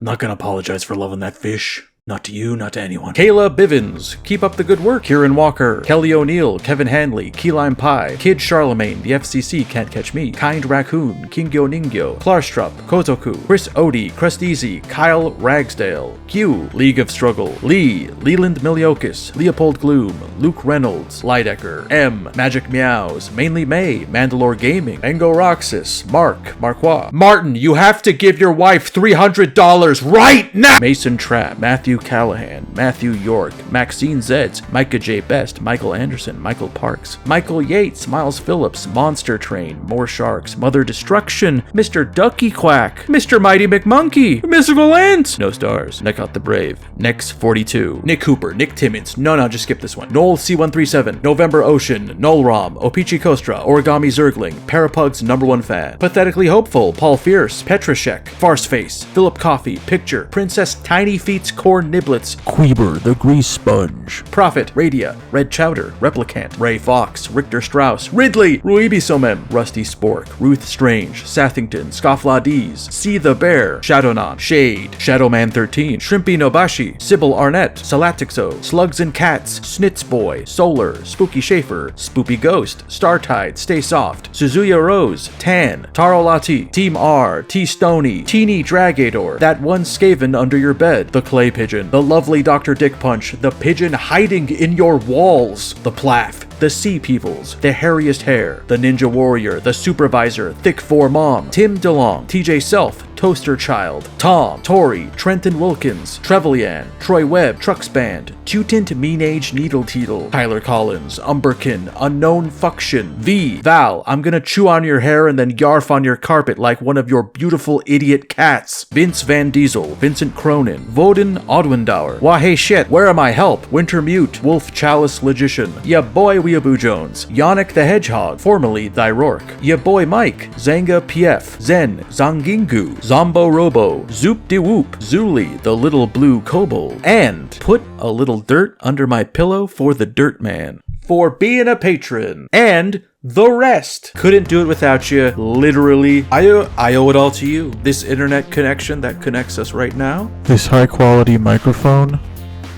Not gonna apologize for loving that fish. Not to you, not to anyone. Kayla Bivens, keep up the good work. Kieran Walker, Kelly O'Neill, Kevin Hanley, Key Lime Pie, Kid Charlemagne, the FCC Can't Catch Me, Kind Raccoon, Kingyo Ningyo, Klarstrup, Kozoku, Chris Odie, Crusteasy, Kyle Ragsdale, Q, League of Struggle, Lee, Leland Miliokis, Leopold Gloom, Luke Reynolds, Lidecker, M, Magic Meows, Mainly May, Mandalore Gaming, Engo Roxas, Marquois. Martin, you have to give your wife $300 right now! Mason Trapp, Matthew Callahan, Matthew York, Maxine Zeds, Micah J. Best, Michael Anderson, Michael Parks, Michael Yates, Miles Phillips, Monster Train, More Sharks, Mother Destruction, Mr. Ducky Quack, Mr. Mighty McMonkey, Mystical Ant, No Stars, Neck Out the Brave, Nex 42, Nick Cooper, Nick Timmons, no, just skip this one, Noel C137, November Ocean, Noel Rom, Opichi Kostra, Origami Zergling, Parapug's #1 fan, Pathetically Hopeful, Paul Fierce, Petrashek, Farceface, Philip Coffey, Picture, Princess Tiny Feet's Core Niblets, Queeber the Grease Sponge, Prophet, Radia, Red Chowder, Replicant, Ray Fox, Richter Strauss, Ridley, Ruibisomem, Rusty Spork, Ruth Strange, Sathington, Scoffladees, See the Bear, Shadownon, Shade, Shadowman 13, Shrimpy Nobashi, Sybil Arnett, Salatixo, Slugs and Cats, Snitz Boy, Solar, Spooky Schaefer, Spoopy Ghost, Startide, Stay Soft, Suzuya Rose, Tan, Taro Lati, Team R, T Stony, Teeny Dragador, That One Skaven Under Your Bed, The Clay Pigeon, the lovely Dr. Dick Punch, the pigeon hiding in your walls, the Plath, the Sea Peoples, the Hairiest Hair, the Ninja Warrior, the Supervisor, Thick 4 Mom, Tim DeLong, TJ Self, Toaster Child, Tom, Tori, Trenton Wilkins, Trevelyan, Troy Webb, Trucksband, Tutant Mean Age Needle Teedle, Tyler Collins, Umberkin, Unknown Fuction, V, Val, I'm gonna chew on your hair and then yarf on your carpet like one of your beautiful idiot cats, Vince Van Diesel, Vincent Cronin, Voden Odwindauer, Wah Hey Shit, Where Am I Help, Winter Mute, Wolf Chalice Logician, Ya Boy Weeaboo Jones, Yannick the Hedgehog, formerly Thy Rourke, Ya Boy Mike, Zanga PF, Zen, Zangingu, Zombo Robo, Zoop De Whoop, Zuli, the Little Blue Kobold, and Put a Little Dirt Under My Pillow for the Dirt Man, for being a patron, and the rest. Couldn't do it without you, literally. I owe it all to you. This internet connection that connects us right now. This high quality microphone.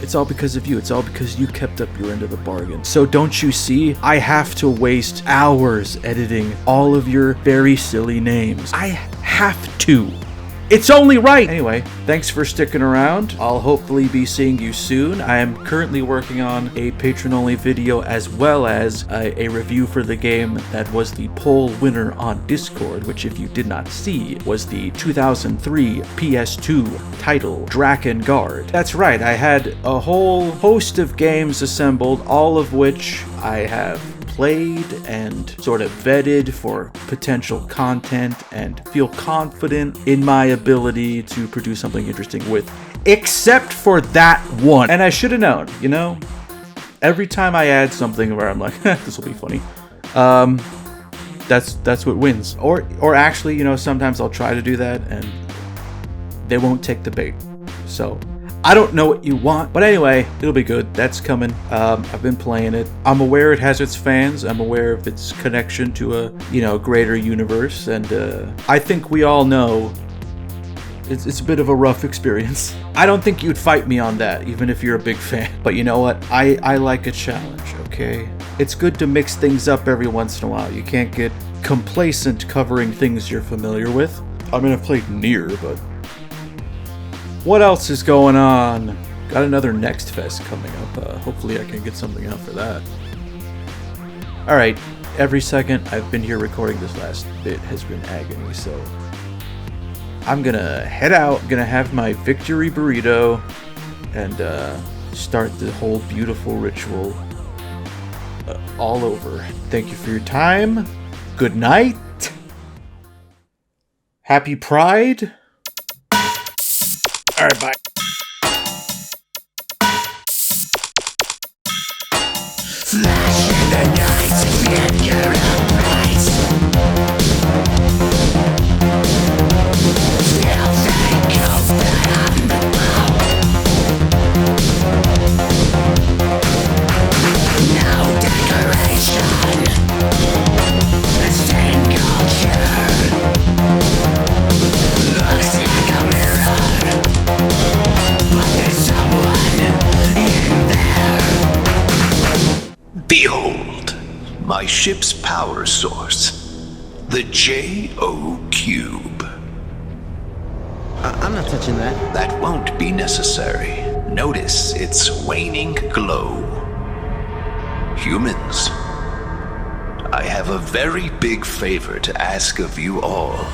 It's all because of you. It's all because you kept up your end of the bargain. So don't you see? I have to waste hours editing all of your very silly names. I have to. It's only right! Anyway, thanks for sticking around. I'll hopefully be seeing you soon. I am currently working on a patron-only video as well as a review for the game that was the poll winner on Discord, which if you did not see, was the 2003 PS2 title, Drakengard. That's right, I had a whole host of games assembled, all of which I have played and sort of vetted for potential content and feel confident in my ability to produce something interesting with, except for that one. And I should have known, you know? Every time I add something where I'm like, this will be funny, that's what wins. Or actually, you know, sometimes I'll try to do that and they won't take the bait. So I don't know what you want, but anyway, it'll be good. That's coming. I've been playing it. I'm aware it has its fans. I'm aware of its connection to a, you know, greater universe, and I think we all know it's a bit of a rough experience. I don't think you'd fight me on that, even if you're a big fan. But you know what? I like a challenge, okay? It's good to mix things up every once in a while. You can't get complacent covering things you're familiar with. I mean, I've played Nier, but what else is going on? Got another Next Fest coming up. Hopefully I can get something out for that. Alright, every second I've been here recording this last bit has been agony, so I'm gonna head out, gonna have my victory burrito, and start the whole beautiful ritual all over. Thank you for your time. Good night. Happy Pride. All right, bye. Flash in the night, figure of bright. Still think of them. No decoration, a single cure. Looks like a mirror, but there's someone in there. Behold, my ship's power source, the J-O cube. I'm not touching that. That won't be necessary. Notice its waning glow. Humans, I have a very big favor to ask of you all.